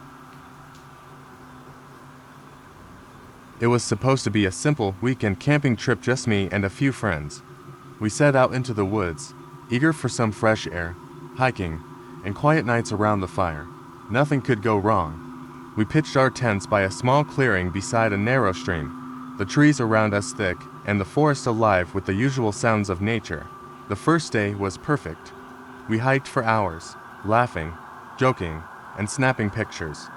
It was supposed to be a simple weekend camping trip, just me and a few friends. We set out into the woods, eager for some fresh air, hiking, and quiet nights around the fire. Nothing could go wrong. We pitched our tents by a small clearing beside a narrow stream, the trees around us thick, and the forest alive with the usual sounds of nature. The first day was perfect. We hiked for hours, laughing, joking, and snapping pictures.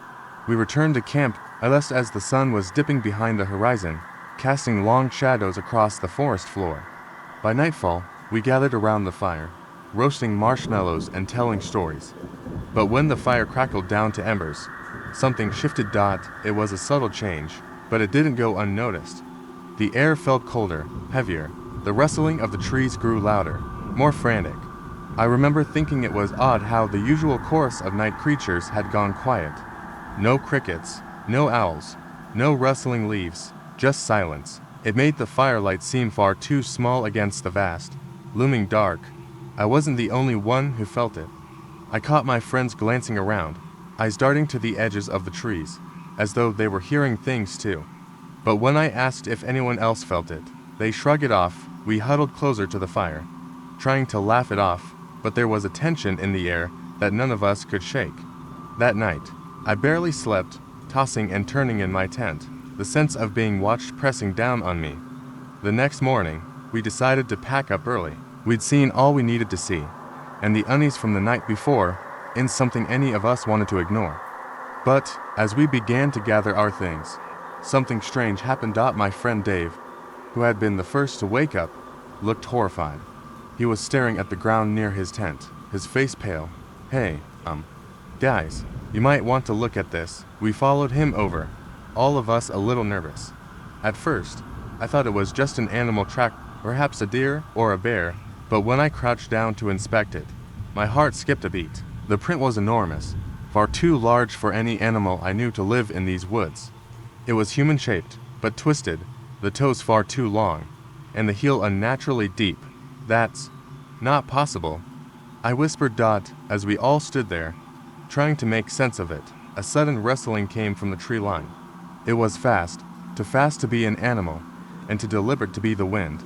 We returned to camp just as the sun was dipping behind the horizon, casting long shadows across the forest floor. By nightfall, we gathered around the fire, roasting marshmallows and telling stories. But when the fire crackled down to embers, something shifted. It was a subtle change, but it didn't go unnoticed. The air felt colder, heavier. The rustling of the trees grew louder, more frantic. I remember thinking it was odd how the usual chorus of night creatures had gone quiet. No crickets, no owls, no rustling leaves, just silence. It made the firelight seem far too small against the vast, looming dark. I wasn't the only one who felt it. I caught my friends glancing around, eyes darting to the edges of the trees, as though they were hearing things too. But when I asked if anyone else felt it, they shrugged it off. We huddled closer to the fire, trying to laugh it off, but there was a tension in the air that none of us could shake. That night, I barely slept, tossing and turning in my tent, the sense of being watched pressing down on me. The next morning, we decided to pack up early. We'd seen all we needed to see, and the unease from the night before isn't something any of us wanted to ignore. But, as we began to gather our things, something strange happened. My friend Dave, who had been the first to wake up, looked horrified. He was staring at the ground near his tent, his face pale. "Hey, guys, you might want to look at this." We followed him over, all of us a little nervous. At first, I thought it was just an animal track, perhaps a deer or a bear, but when I crouched down to inspect it, my heart skipped a beat. The print was enormous, far too large for any animal I knew to live in these woods. It was human-shaped, but twisted, the toes far too long, and the heel unnaturally deep. "That's not possible," I whispered. As we all stood there, trying to make sense of it, a sudden rustling came from the tree line. It was fast to be an animal, and too deliberate to be the wind.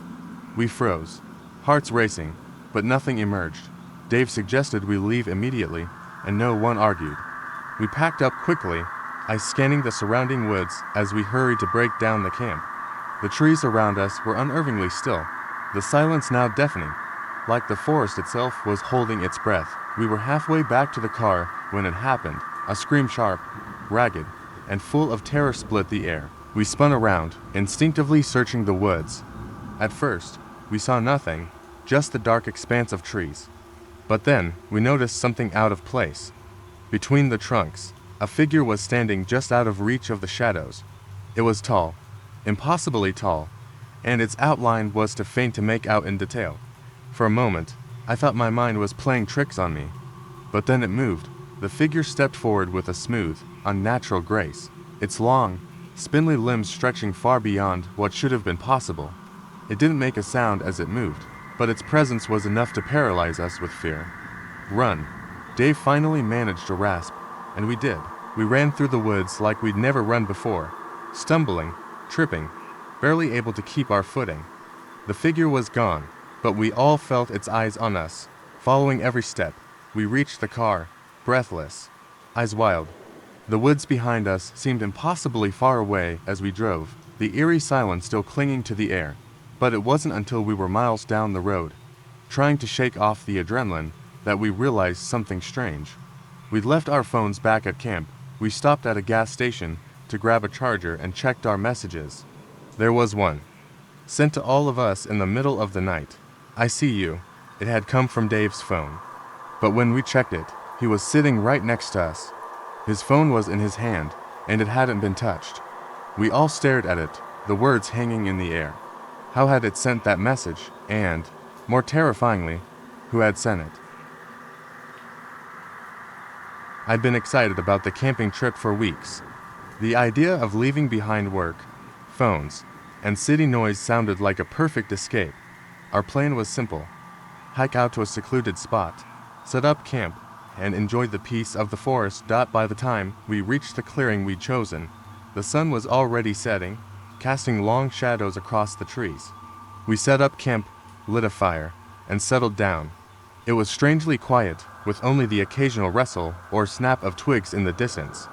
We froze, hearts racing, but nothing emerged. Dave suggested we leave immediately, and no one argued. We packed up quickly, I scanning the surrounding woods as we hurried to break down the camp. The trees around us were unnervingly still, the silence now deafening, like the forest itself was holding its breath. We were halfway back to the car when it happened. A scream, sharp, ragged, and full of terror, split the air. We spun around, instinctively searching the woods. At first, we saw nothing, just the dark expanse of trees. But then, we noticed something out of place. Between the trunks, a figure was standing just out of reach of the shadows. It was tall, impossibly tall, and its outline was too faint to make out in detail. For a moment, I thought my mind was playing tricks on me. But then it moved. The figure stepped forward with a smooth, unnatural grace, its long, spindly limbs stretching far beyond what should have been possible. It didn't make a sound as it moved, but its presence was enough to paralyze us with fear. "Run," Dave finally managed to rasp, and we did. We ran through the woods like we'd never run before, stumbling, tripping, barely able to keep our footing. The figure was gone, but we all felt its eyes on us. Following every step, we reached the car, breathless, eyes wild. The woods behind us seemed impossibly far away as we drove, the eerie silence still clinging to the air. But it wasn't until we were miles down the road, trying to shake off the adrenaline, that we realized something strange. We'd left our phones back at camp. We stopped at a gas station to grab a charger and checked our messages. There was one, sent to all of us in the middle of the night. "I see you." It had come from Dave's phone. But when we checked it, he was sitting right next to us. His phone was in his hand, and it hadn't been touched. We all stared at it, the words hanging in the air. How had it sent that message, and, more terrifyingly, who had sent it? I'd been excited about the camping trip for weeks. The idea of leaving behind work, phones, and city noise sounded like a perfect escape. Our plan was simple: hike out to a secluded spot, set up camp, and enjoy the peace of the forest. By the time we reached the clearing we'd chosen, the sun was already setting, casting long shadows across the trees. We set up camp, lit a fire, and settled down. It was strangely quiet, with only the occasional rustle or snap of twigs in the distance.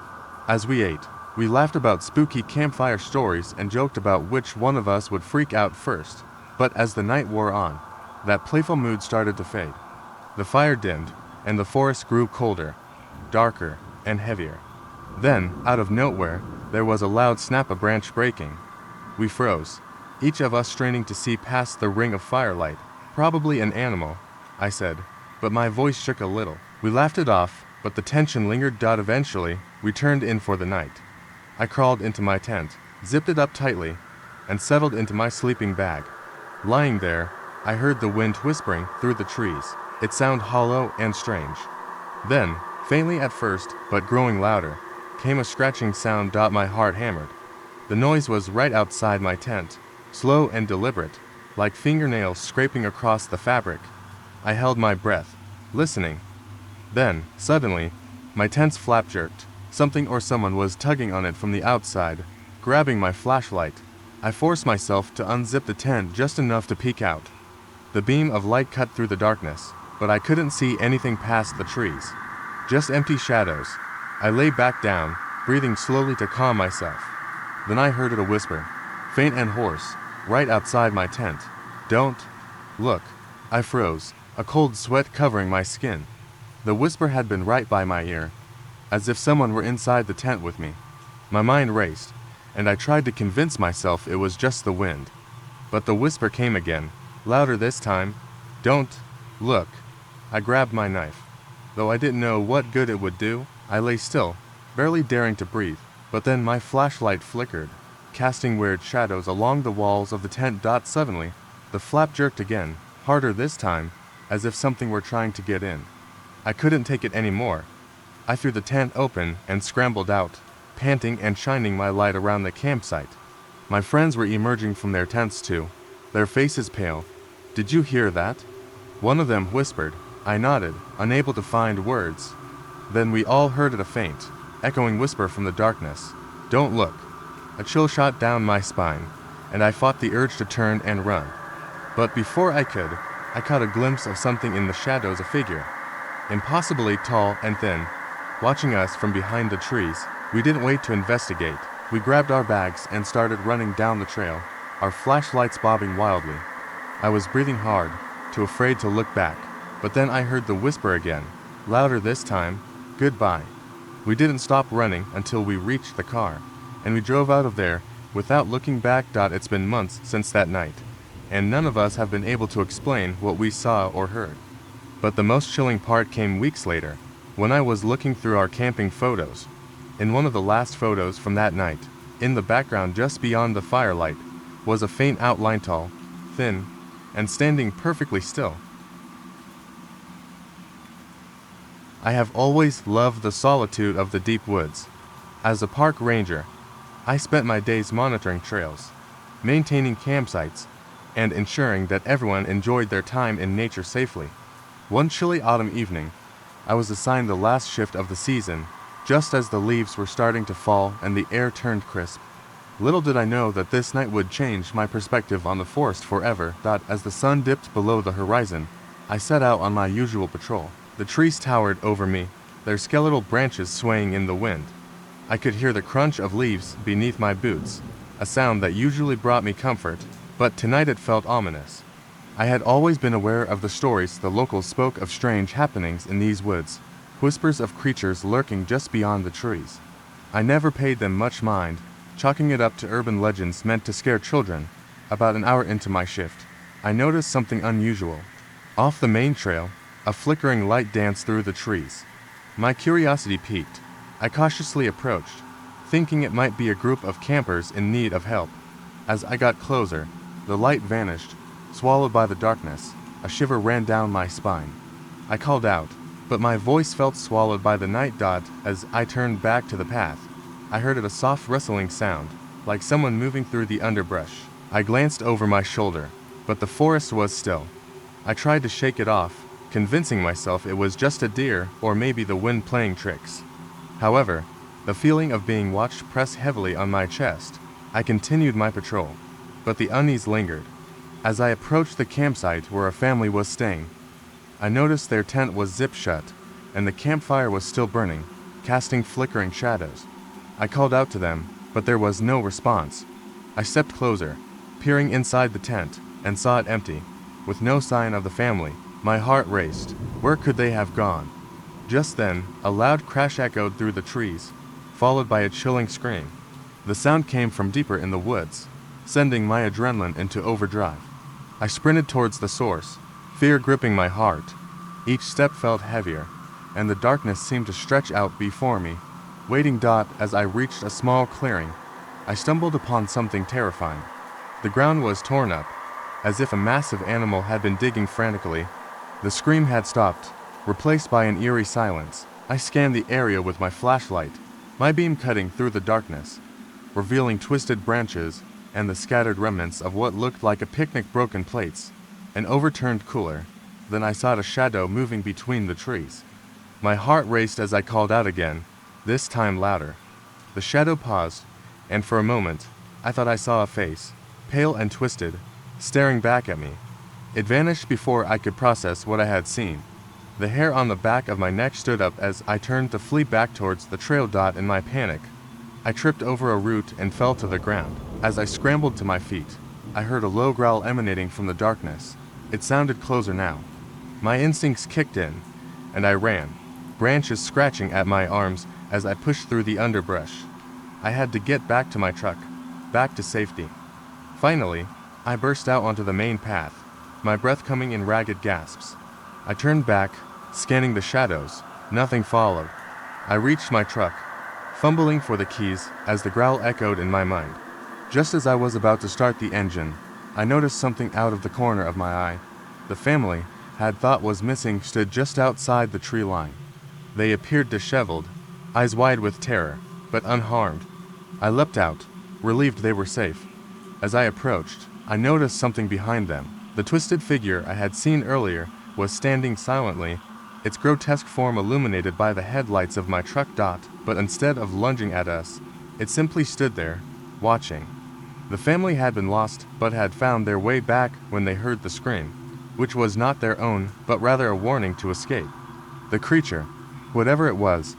As we ate, we laughed about spooky campfire stories and joked about which one of us would freak out first. But as the night wore on, that playful mood started to fade. The fire dimmed, and the forest grew colder, darker, and heavier. Then, out of nowhere, there was a loud snap, a branch breaking. We froze, each of us straining to see past the ring of firelight. "Probably an animal," I said, but my voice shook a little. We laughed it off, but the tension lingered. Eventually, we turned in for the night. I crawled into my tent, zipped it up tightly, and settled into my sleeping bag. Lying there, I heard the wind whispering through the trees. It sounded hollow and strange. Then, faintly at first, but growing louder, came a scratching sound. My heart hammered. The noise was right outside my tent, slow and deliberate, like fingernails scraping across the fabric. I held my breath, listening. Then, suddenly, my tent's flap jerked. Something or someone was tugging on it from the outside, grabbing my flashlight. I forced myself to unzip the tent just enough to peek out. The beam of light cut through the darkness, but I couldn't see anything past the trees. Just empty shadows. I lay back down, breathing slowly to calm myself. Then I heard a whisper, faint and hoarse, right outside my tent. "Don't look." I froze, a cold sweat covering my skin. The whisper had been right by my ear, as if someone were inside the tent with me. My mind raced, and I tried to convince myself it was just the wind. But the whisper came again, louder this time. "Don't look." I grabbed my knife. Though I didn't know what good it would do, I lay still, barely daring to breathe. But then my flashlight flickered, casting weird shadows along the walls of the tent. Suddenly, the flap jerked again, harder this time, as if something were trying to get in. I couldn't take it anymore. I threw the tent open and scrambled out, panting and shining my light around the campsite. My friends were emerging from their tents too, their faces pale. "Did you hear that?" one of them whispered. I nodded, unable to find words. Then we all heard a faint, echoing whisper from the darkness. "Don't look." A chill shot down my spine, and I fought the urge to turn and run. But before I could, I caught a glimpse of something in the shadows, a figure, impossibly tall and thin, watching us from behind the trees. We didn't wait to investigate. We grabbed our bags and started running down the trail, our flashlights bobbing wildly. I was breathing hard, too afraid to look back. But then I heard the whisper again, louder this time. "Goodbye." We didn't stop running until we reached the car, and we drove out of there without looking back. It's been months since that night, and none of us have been able to explain what we saw or heard. But the most chilling part came weeks later, when I was looking through our camping photos. In one of the last photos from that night, in the background just beyond the firelight, was a faint outline, tall, thin, and standing perfectly still. I have always loved the solitude of the deep woods. As a park ranger, I spent my days monitoring trails, maintaining campsites, and ensuring that everyone enjoyed their time in nature safely. One chilly autumn evening, I was assigned the last shift of the season, just as the leaves were starting to fall and the air turned crisp. Little did I know that this night would change my perspective on the forest forever. As the sun dipped below the horizon, I set out on my usual patrol. The trees towered over me, their skeletal branches swaying in the wind. I could hear the crunch of leaves beneath my boots, a sound that usually brought me comfort, but tonight it felt ominous. I had always been aware of the stories the locals spoke of, strange happenings in these woods, whispers of creatures lurking just beyond the trees. I never paid them much mind, chalking it up to urban legends meant to scare children. About an hour into my shift, I noticed something unusual. Off the main trail, a flickering light danced through the trees. My curiosity piqued. I cautiously approached, thinking it might be a group of campers in need of help. As I got closer, the light vanished, swallowed by the darkness. A shiver ran down my spine. I called out, but my voice felt swallowed by the night. As I turned back to the path, I heard a soft rustling sound, like someone moving through the underbrush. I glanced over my shoulder, but the forest was still. I tried to shake it off, convincing myself it was just a deer or maybe the wind playing tricks. However, the feeling of being watched pressed heavily on my chest. I continued my patrol, but the unease lingered. As I approached the campsite where a family was staying, I noticed their tent was zipped shut, and the campfire was still burning, casting flickering shadows. I called out to them, but there was no response. I stepped closer, peering inside the tent, and saw it empty, with no sign of the family. My heart raced. Where could they have gone? Just then, a loud crash echoed through the trees, followed by a chilling scream. The sound came from deeper in the woods, sending my adrenaline into overdrive. I sprinted towards the source, fear gripping my heart. Each step felt heavier, and the darkness seemed to stretch out before me. Waiting. As I reached a small clearing, I stumbled upon something terrifying. The ground was torn up, as if a massive animal had been digging frantically. The scream had stopped, replaced by an eerie silence. I scanned the area with my flashlight, my beam cutting through the darkness, revealing twisted branches and the scattered remnants of what looked like a picnic, broken plates, an overturned cooler. Then I saw a shadow moving between the trees. My heart raced as I called out again, this time louder. The shadow paused, and for a moment, I thought I saw a face, pale and twisted, staring back at me. It vanished before I could process what I had seen. The hair on the back of my neck stood up as I turned to flee back towards the trail. In my panic, I tripped over a root and fell to the ground. As I scrambled to my feet, I heard a low growl emanating from the darkness. It sounded closer now. My instincts kicked in, and I ran, branches scratching at my arms as I pushed through the underbrush. I had to get back to my truck, back to safety. Finally, I burst out onto the main path, my breath coming in ragged gasps. I turned back, scanning the shadows. Nothing followed. I reached my truck, fumbling for the keys as the growl echoed in my mind. Just as I was about to start the engine, I noticed something out of the corner of my eye. The family had thought was missing stood just outside the tree line. They appeared disheveled, eyes wide with terror, but unharmed. I leapt out, relieved they were safe. As I approached, I noticed something behind them. The twisted figure I had seen earlier was standing silently, its grotesque form illuminated by the headlights of my truck. But instead of lunging at us, it simply stood there, watching. The family had been lost, but had found their way back when they heard the scream, which was not their own, but rather a warning to escape. The creature, whatever it was,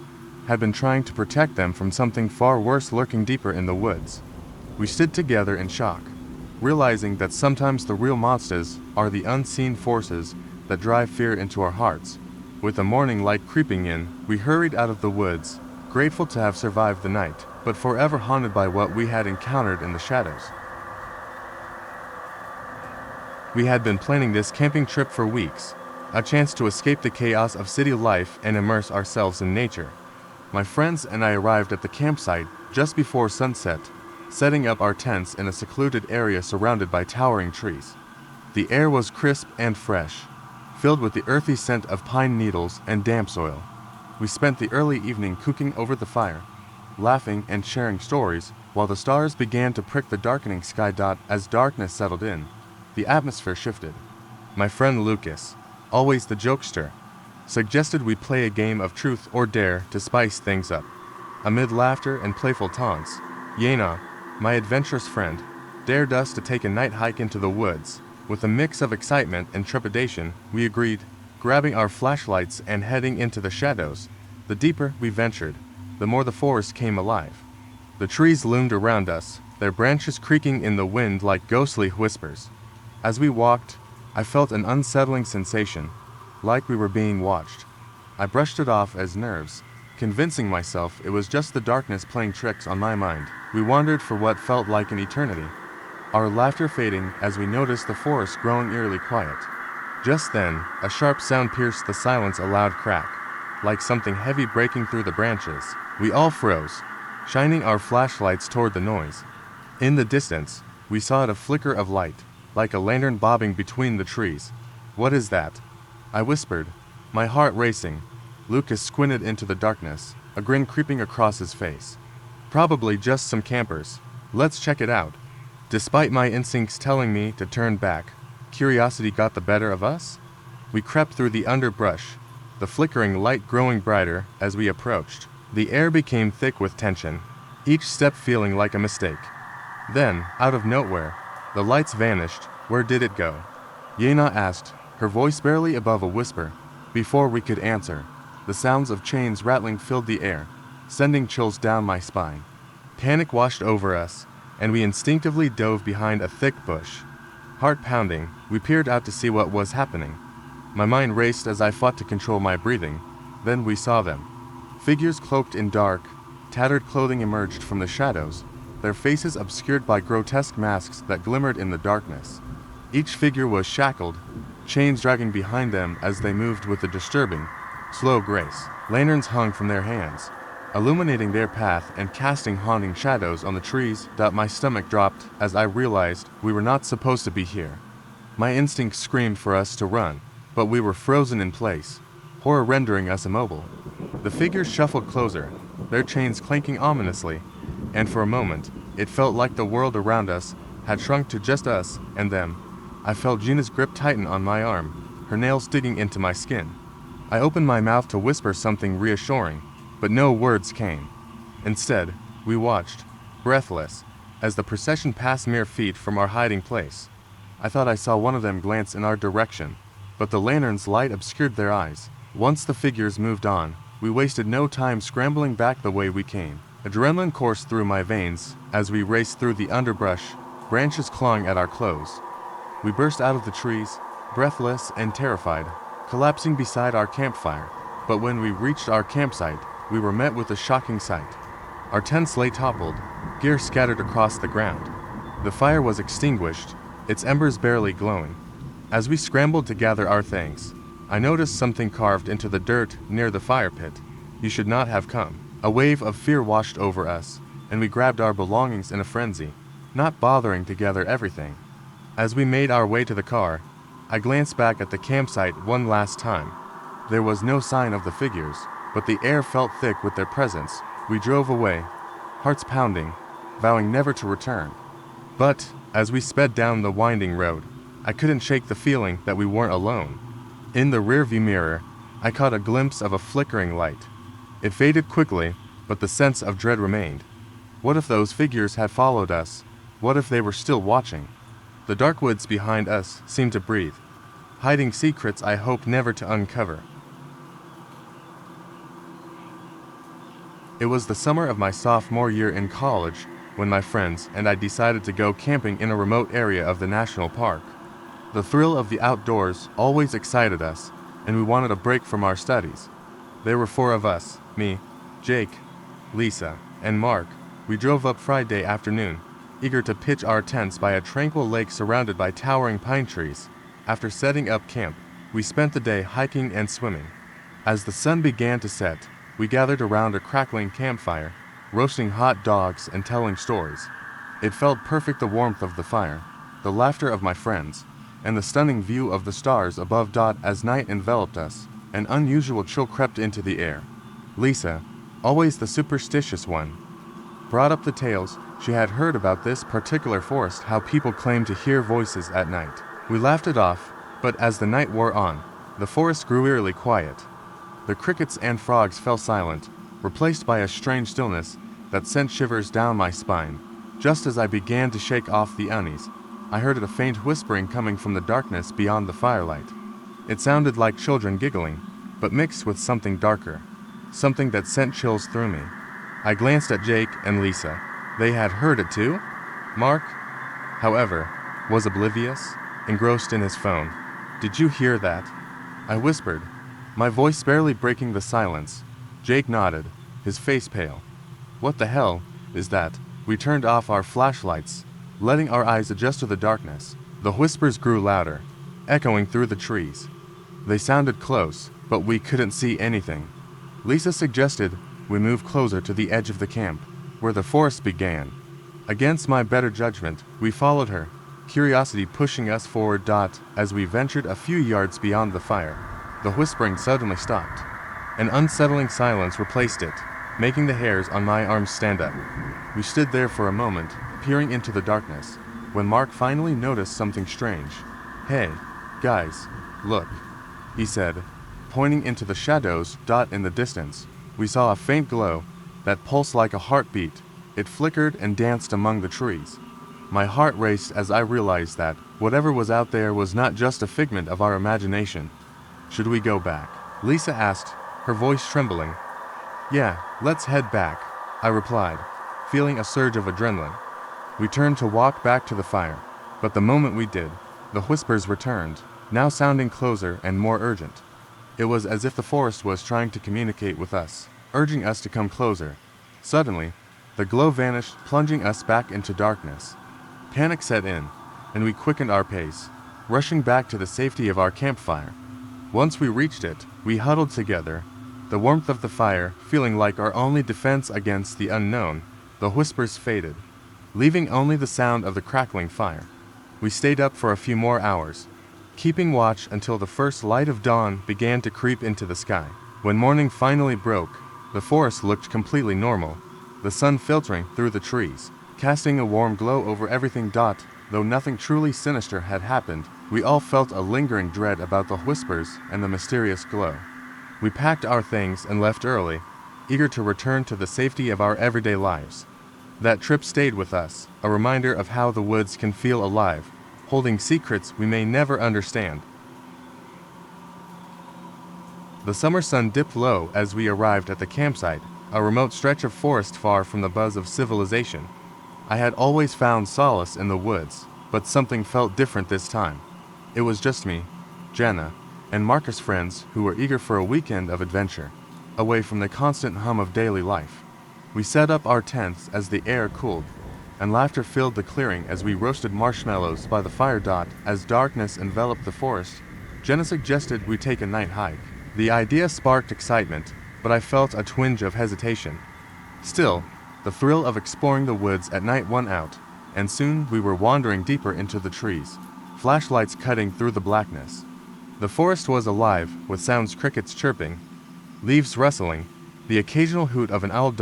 had been trying to protect them from something far worse lurking deeper in the woods. We stood together in shock, realizing that sometimes the real monsters are the unseen forces that drive fear into our hearts. With the morning light creeping in, we hurried out of the woods, grateful to have survived the night, but forever haunted by what we had encountered in the shadows. We had been planning this camping trip for weeks, a chance to escape the chaos of city life and immerse ourselves in nature. My friends and I arrived at the campsite just before sunset, setting up our tents in a secluded area surrounded by towering trees. The air was crisp and fresh, filled with the earthy scent of pine needles and damp soil. We spent the early evening cooking over the fire, laughing and sharing stories, while the stars began to prick the darkening sky. As darkness settled in, the atmosphere shifted. My friend Lucas, always the jokester, suggested we play a game of truth or dare to spice things up. Amid laughter and playful taunts, Yena, my adventurous friend, dared us to take a night hike into the woods. With a mix of excitement and trepidation, we agreed, grabbing our flashlights and heading into the shadows. The deeper we ventured, the more the forest came alive. The trees loomed around us, their branches creaking in the wind like ghostly whispers. As we walked, I felt an unsettling sensation, like we were being watched. I brushed it off as nerves, convincing myself it was just the darkness playing tricks on my mind. We wandered for what felt like an eternity, our laughter fading as we noticed the forest growing eerily quiet. Just then, a sharp sound pierced the silence, a loud crack, like something heavy breaking through the branches. We all froze, shining our flashlights toward the noise. In the distance, we saw a flicker of light, like a lantern bobbing between the trees. "What is that?" I whispered, my heart racing. Lucas squinted into the darkness, a grin creeping across his face. "Probably just some campers. Let's check it out." Despite my instincts telling me to turn back, curiosity got the better of us. We crept through the underbrush, the flickering light growing brighter as we approached. The air became thick with tension, each step feeling like a mistake. Then, out of nowhere, the lights vanished. "Where did it go?" Yena asked, her voice barely above a whisper. Before we could answer, The sounds of chains rattling filled the air, sending chills down my spine. Panic washed over us, and we instinctively dove behind a thick bush. Heart pounding, we peered out to see what was happening. My mind raced as I fought to control my breathing. Then we saw them. Figures cloaked in dark, tattered clothing emerged from the shadows, their faces obscured by grotesque masks that glimmered in the darkness. Each figure was shackled, chains dragging behind them as they moved with a disturbing, slow grace. Lanterns hung from their hands, illuminating their path and casting haunting shadows on the trees. My stomach dropped as I realized we were not supposed to be here. My instinct screamed for us to run, but we were frozen in place, horror rendering us immobile. The figures shuffled closer, their chains clanking ominously, and for a moment, it felt like the world around us had shrunk to just us and them. I felt Gina's grip tighten on my arm, her nails digging into my skin. I opened my mouth to whisper something reassuring, but no words came. Instead, we watched, breathless, as the procession passed mere feet from our hiding place. I thought I saw one of them glance in our direction, but the lantern's light obscured their eyes. Once the figures moved on, we wasted no time scrambling back the way we came. Adrenaline coursed through my veins as we raced through the underbrush, branches clawing at our clothes. We burst out of the trees, breathless and terrified, collapsing beside our campfire. But when we reached our campsite, we were met with a shocking sight. Our tents lay toppled, gear scattered across the ground. The fire was extinguished, its embers barely glowing. As we scrambled to gather our things, I noticed something carved into the dirt near the fire pit. "You should not have come." A wave of fear washed over us, and we grabbed our belongings in a frenzy, not bothering to gather everything. As we made our way to the car, I glanced back at the campsite one last time. There was no sign of the figures, but the air felt thick with their presence. We drove away, hearts pounding, vowing never to return. But, as we sped down the winding road, I couldn't shake the feeling that we weren't alone. In the rearview mirror, I caught a glimpse of a flickering light. It faded quickly, but the sense of dread remained. What if those figures had followed us? What if they were still watching? The dark woods behind us seemed to breathe, hiding secrets I hoped never to uncover. It was the summer of my sophomore year in college when my friends and I decided to go camping in a remote area of the national park. The thrill of the outdoors always excited us, and we wanted a break from our studies. There were 4 of us, me, Jake, Lisa, and Mark. We drove up Friday afternoon, eager to pitch our tents by a tranquil lake surrounded by towering pine trees. After setting up camp, we spent the day hiking and swimming. As the sun began to set, we gathered around a crackling campfire, roasting hot dogs and telling stories. It felt perfect, the warmth of the fire, the laughter of my friends, and the stunning view of the stars above. As night enveloped us, an unusual chill crept into the air. Lisa, always the superstitious one, brought up the tales she had heard about this particular forest, how people claimed to hear voices at night. We laughed it off, but as the night wore on, the forest grew eerily quiet. The crickets and frogs fell silent, replaced by a strange stillness that sent shivers down my spine. Just as I began to shake off the unease, I heard a faint whispering coming from the darkness beyond the firelight. It sounded like children giggling, but mixed with something darker, something that sent chills through me. I glanced at Jake and Lisa. They had heard it too? Mark, however, was oblivious, engrossed in his phone. "Did you hear that?" I whispered, my voice barely breaking the silence. Jake nodded, his face pale. "What the hell is that?" We turned off our flashlights, letting our eyes adjust to the darkness. The whispers grew louder, echoing through the trees. They sounded close, but we couldn't see anything. Lisa suggested we move closer to the edge of the camp, where the forest began. Against my better judgment, we followed her, curiosity pushing us forward. As we ventured a few yards beyond the fire, the whispering suddenly stopped. An unsettling silence replaced it, making the hairs on my arms stand up. We stood there for a moment, peering into the darkness, when Mark finally noticed something strange. "Hey, guys, look," he said, pointing into the shadows. In the distance, we saw a faint glow that pulsed like a heartbeat. It flickered and danced among the trees. My heart raced as I realized that whatever was out there was not just a figment of our imagination. "Should we go back?" Lisa asked, her voice trembling. "Yeah, let's head back," I replied, feeling a surge of adrenaline. We turned to walk back to the fire, but the moment we did, the whispers returned, now sounding closer and more urgent. It was as if the forest was trying to communicate with us, urging us to come closer. Suddenly, the glow vanished, plunging us back into darkness. Panic set in, and we quickened our pace, rushing back to the safety of our campfire. Once we reached it, we huddled together, the warmth of the fire feeling like our only defense against the unknown. The whispers faded, leaving only the sound of the crackling fire. We stayed up for a few more hours, keeping watch until the first light of dawn began to creep into the sky. When morning finally broke, the forest looked completely normal, the sun filtering through the trees, casting a warm glow over everything. Though nothing truly sinister had happened, we all felt a lingering dread about the whispers and the mysterious glow. We packed our things and left early, eager to return to the safety of our everyday lives. That trip stayed with us, a reminder of how the woods can feel alive, holding secrets we may never understand. The summer sun dipped low as we arrived at the campsite, a remote stretch of forest far from the buzz of civilization. I had always found solace in the woods, but something felt different this time. It was just me, Jenna, and Marcus' friends who were eager for a weekend of adventure, away from the constant hum of daily life. We set up our tents as the air cooled, and laughter filled the clearing as we roasted marshmallows by the fire. As darkness enveloped the forest, Jenna suggested we take a night hike. The idea sparked excitement, but I felt a twinge of hesitation. Still, the thrill of exploring the woods at night won out, and soon we were wandering deeper into the trees, flashlights cutting through the blackness. The forest was alive with sounds: crickets chirping, leaves rustling, the occasional hoot of an owl.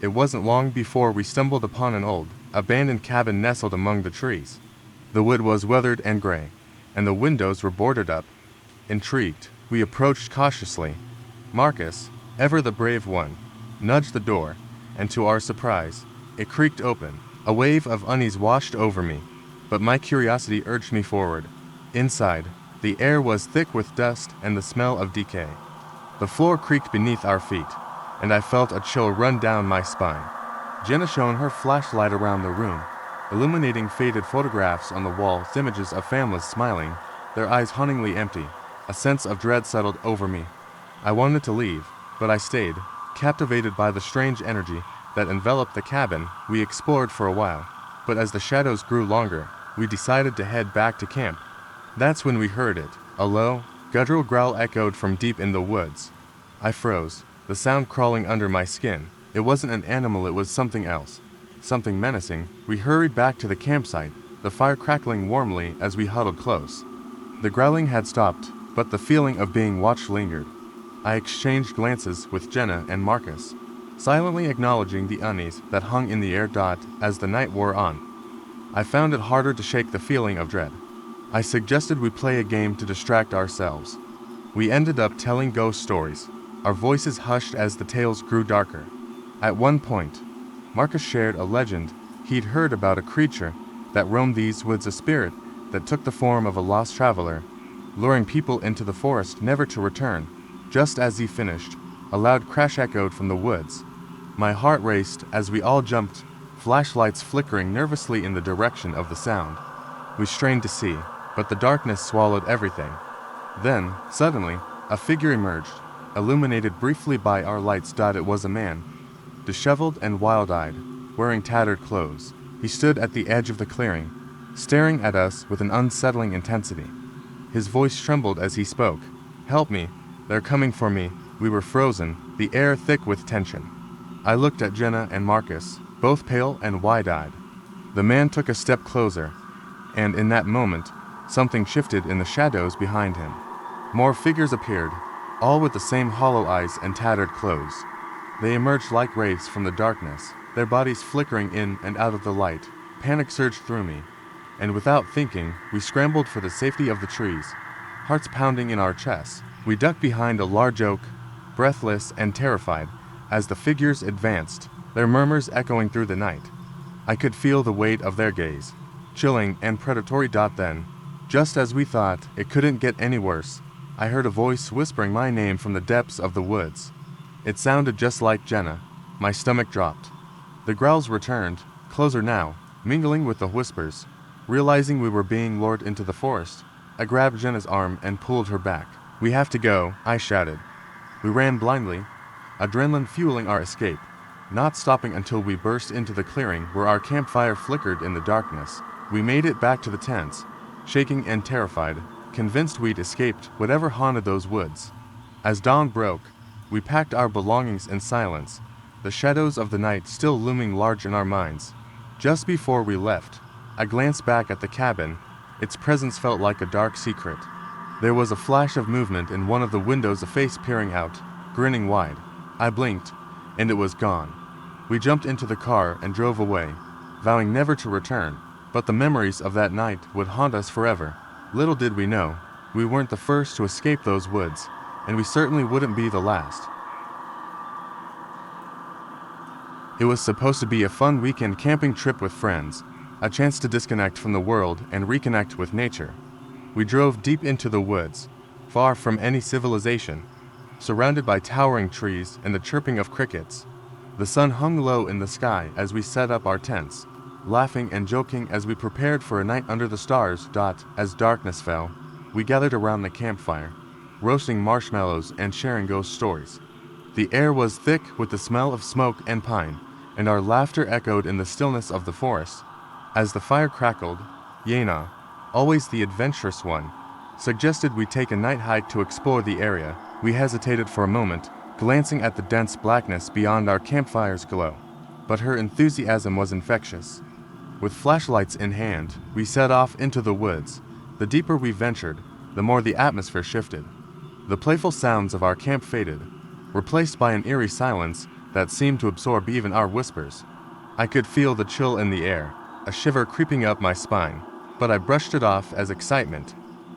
It wasn't long before we stumbled upon an old, abandoned cabin nestled among the trees. The wood was weathered and gray, and the windows were boarded up. Intrigued, we approached cautiously. Marcus, ever the brave one, nudged the door, and to our surprise, it creaked open. A wave of unease washed over me, but my curiosity urged me forward. Inside, the air was thick with dust and the smell of decay. The floor creaked beneath our feet, and I felt a chill run down my spine. Jenna shone her flashlight around the room, illuminating faded photographs on the walls, images of families smiling, their eyes hauntingly empty. A sense of dread settled over me. I wanted to leave, but I stayed, captivated by the strange energy that enveloped the cabin. We explored for a while, but as the shadows grew longer, we decided to head back to camp. That's when we heard it. A low, guttural growl echoed from deep in the woods. I froze, the sound crawling under my skin. It wasn't an animal, it was something else. Something menacing. We hurried back to the campsite, the fire crackling warmly as we huddled close. The growling had stopped, but the feeling of being watched lingered. I exchanged glances with Jenna and Marcus, silently acknowledging the unease that hung in the air. As the night wore on, I found it harder to shake the feeling of dread. I suggested we play a game to distract ourselves. We ended up telling ghost stories, our voices hushed as the tales grew darker. At one point, Marcus shared a legend he'd heard about a creature that roamed these woods, a spirit that took the form of a lost traveler, luring people into the forest never to return. Just as he finished, a loud crash echoed from the woods. My heart raced as we all jumped, flashlights flickering nervously in the direction of the sound. We strained to see, but the darkness swallowed everything. Then, suddenly, a figure emerged, illuminated briefly by our lights. It was a man, disheveled and wild-eyed, wearing tattered clothes. He stood at the edge of the clearing, staring at us with an unsettling intensity. His voice trembled as he spoke. "Help me, they're coming for me." We were frozen, the air thick with tension. I looked at Jenna and Marcus, both pale and wide-eyed. The man took a step closer, and in that moment, something shifted in the shadows behind him. More figures appeared, all with the same hollow eyes and tattered clothes. They emerged like wraiths from the darkness, their bodies flickering in and out of the light. Panic surged through me, and without thinking, we scrambled for the safety of the trees, hearts pounding in our chests. We ducked behind a large oak, breathless and terrified, as the figures advanced, their murmurs echoing through the night. I could feel the weight of their gaze, chilling and predatory. Then, just as we thought it couldn't get any worse, I heard a voice whispering my name from the depths of the woods. It sounded just like Jenna. My stomach dropped. The growls returned, closer now, mingling with the whispers. Realizing we were being lured into the forest, I grabbed Jenna's arm and pulled her back. "We have to go," I shouted. We ran blindly, adrenaline fueling our escape, not stopping until we burst into the clearing where our campfire flickered in the darkness. We made it back to the tents, shaking and terrified, convinced we'd escaped whatever haunted those woods. As dawn broke, we packed our belongings in silence, the shadows of the night still looming large in our minds. Just before we left, I glanced back at the cabin. Its presence felt like a dark secret. There was a flash of movement in one of the windows, a face peering out, grinning wide. I blinked, and it was gone. We jumped into the car and drove away, vowing never to return, but the memories of that night would haunt us forever. Little did we know, we weren't the first to escape those woods, and we certainly wouldn't be the last. It was supposed to be a fun weekend camping trip with friends, a chance to disconnect from the world and reconnect with nature. We drove deep into the woods, far from any civilization, surrounded by towering trees and the chirping of crickets. The sun hung low in the sky as we set up our tents, laughing and joking as we prepared for a night under the stars. As darkness fell, we gathered around the campfire, roasting marshmallows and sharing ghost stories. The air was thick with the smell of smoke and pine, and our laughter echoed in the stillness of the forest. As the fire crackled, Yena, always the adventurous one, suggested we take a night hike to explore the area. We hesitated for a moment, glancing at the dense blackness beyond our campfire's glow. But her enthusiasm was infectious. With flashlights in hand, we set off into the woods. The deeper we ventured, the more the atmosphere shifted. The playful sounds of our camp faded, replaced by an eerie silence that seemed to absorb even our whispers. I could feel the chill in the air, a shiver creeping up my spine, but I brushed it off as excitement.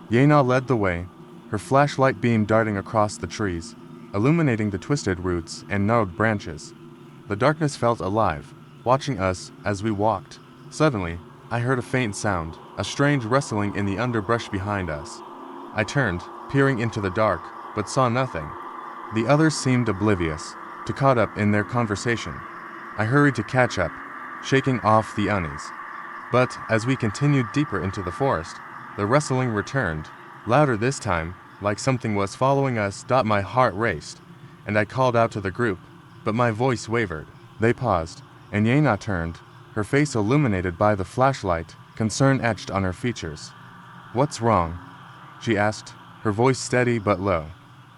Yena led the way, her flashlight beam darting across the trees, illuminating the twisted roots and gnarled branches. The darkness felt alive, watching us as we walked. Suddenly, I heard a faint sound, a strange rustling in the underbrush behind us. I turned, peering into the dark, but saw nothing. The others seemed oblivious, too caught up in their conversation. I hurried to catch up, shaking off the unease. But as we continued deeper into the forest, the rustling returned, louder this time, like something was following us. My heart raced, and I called out to the group, but my voice wavered. They paused, and Yena turned, her face illuminated by the flashlight, concern etched on her features. "What's wrong?" she asked, her voice steady but low.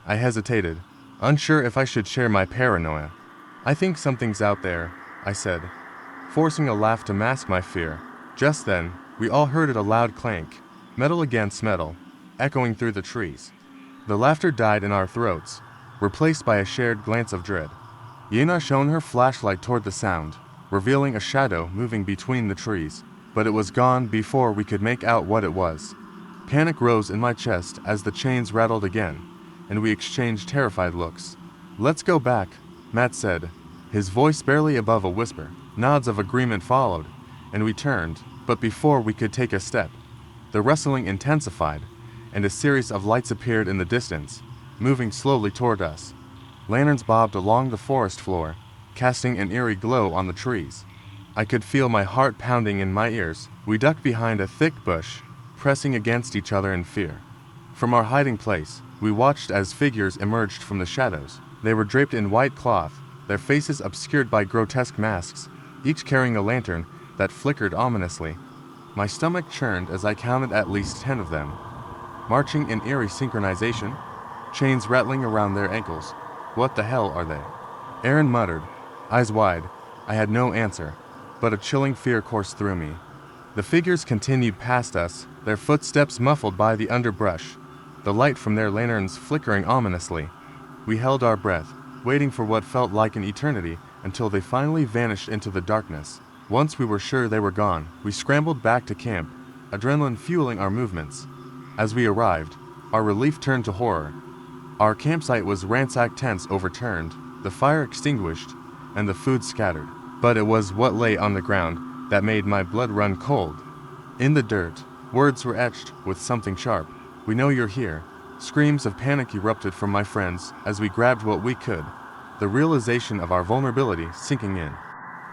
I hesitated, unsure if I should share my paranoia. "I think something's out there," I said, forcing a laugh to mask my fear. Just then, we all heard a loud clank, metal against metal, echoing through the trees. The laughter died in our throats, replaced by a shared glance of dread. Yena shone her flashlight toward the sound, revealing a shadow moving between the trees, but it was gone before we could make out what it was. Panic rose in my chest as the chains rattled again, and we exchanged terrified looks. "Let's go back," Matt said, his voice barely above a whisper. Nods of agreement followed, and we turned, but before we could take a step, the rustling intensified, and a series of lights appeared in the distance, moving slowly toward us. Lanterns bobbed along the forest floor, casting an eerie glow on the trees. I could feel my heart pounding in my ears. We ducked behind a thick bush, pressing against each other in fear. From our hiding place, we watched as figures emerged from the shadows. They were draped in white cloth, their faces obscured by grotesque masks, each carrying a lantern that flickered ominously. My stomach churned as I counted at least 10 of them, marching in eerie synchronization, chains rattling around their ankles. "What the hell are they?" Aaron muttered, eyes wide. I had no answer, but a chilling fear coursed through me. The figures continued past us, their footsteps muffled by the underbrush, the light from their lanterns flickering ominously. We held our breath, waiting for what felt like an eternity, until they finally vanished into the darkness. Once we were sure they were gone, we scrambled back to camp, adrenaline fueling our movements. As we arrived, our relief turned to horror. Our campsite was ransacked, tents overturned, the fire extinguished, and the food scattered. But it was what lay on the ground that made my blood run cold. In the dirt, words were etched with something sharp. "We know you're here. Screams of panic erupted from my friends as we grabbed what we could, the realization of our vulnerability sinking in.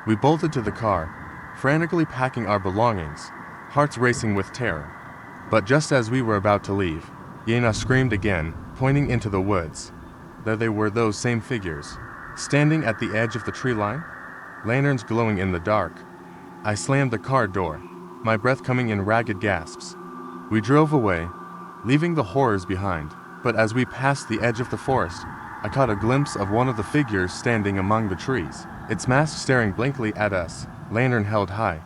We bolted to the car, frantically packing our belongings, hearts racing with terror. But just as we were about to leave, Yena screamed again, pointing into the woods. There they were, those same figures, standing at the edge of the tree line, lanterns glowing in the dark. I slammed the car door, my breath coming in ragged gasps. We drove away, leaving the horrors behind, but as we passed the edge of the forest, I caught a glimpse of one of the figures standing among the trees, its mask staring blankly at us, lantern held high,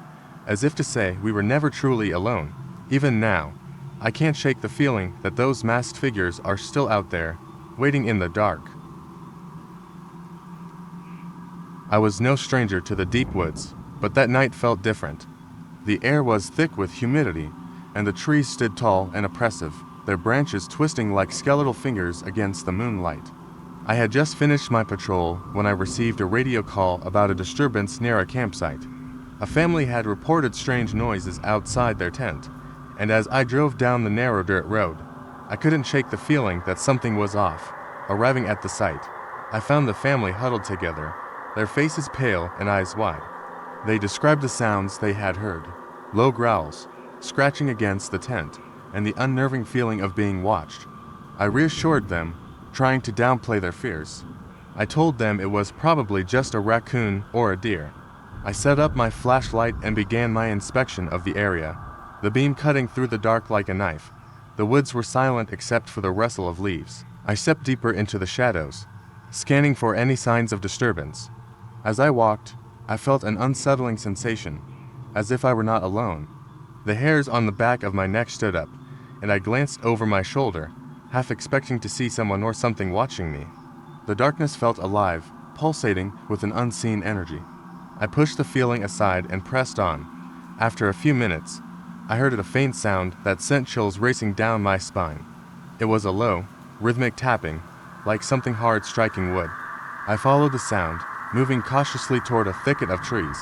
as if to say we were never truly alone. Even now, I can't shake the feeling that those masked figures are still out there, waiting in the dark. I was no stranger to the deep woods, but that night felt different. The air was thick with humidity, and the trees stood tall and oppressive, their branches twisting like skeletal fingers against the moonlight. I had just finished my patrol when I received a radio call about a disturbance near a campsite. A family had reported strange noises outside their tent, and as I drove down the narrow dirt road, I couldn't shake the feeling that something was off. Arriving at the site, I found the family huddled together, their faces pale and eyes wide. They described the sounds they had heard: low growls, scratching against the tent, and the unnerving feeling of being watched. I reassured them, trying to downplay their fears. I told them it was probably just a raccoon or a deer. I set up my flashlight and began my inspection of the area, the beam cutting through the dark like a knife. The woods were silent except for the rustle of leaves. I stepped deeper into the shadows, scanning for any signs of disturbance. As I walked, I felt an unsettling sensation, as if I were not alone. The hairs on the back of my neck stood up, and I glanced over my shoulder, half expecting to see someone or something watching me. The darkness felt alive, pulsating with an unseen energy. I pushed the feeling aside and pressed on. After a few minutes, I heard a faint sound that sent chills racing down my spine. It was a low, rhythmic tapping, like something hard striking wood. I followed the sound, moving cautiously toward a thicket of trees.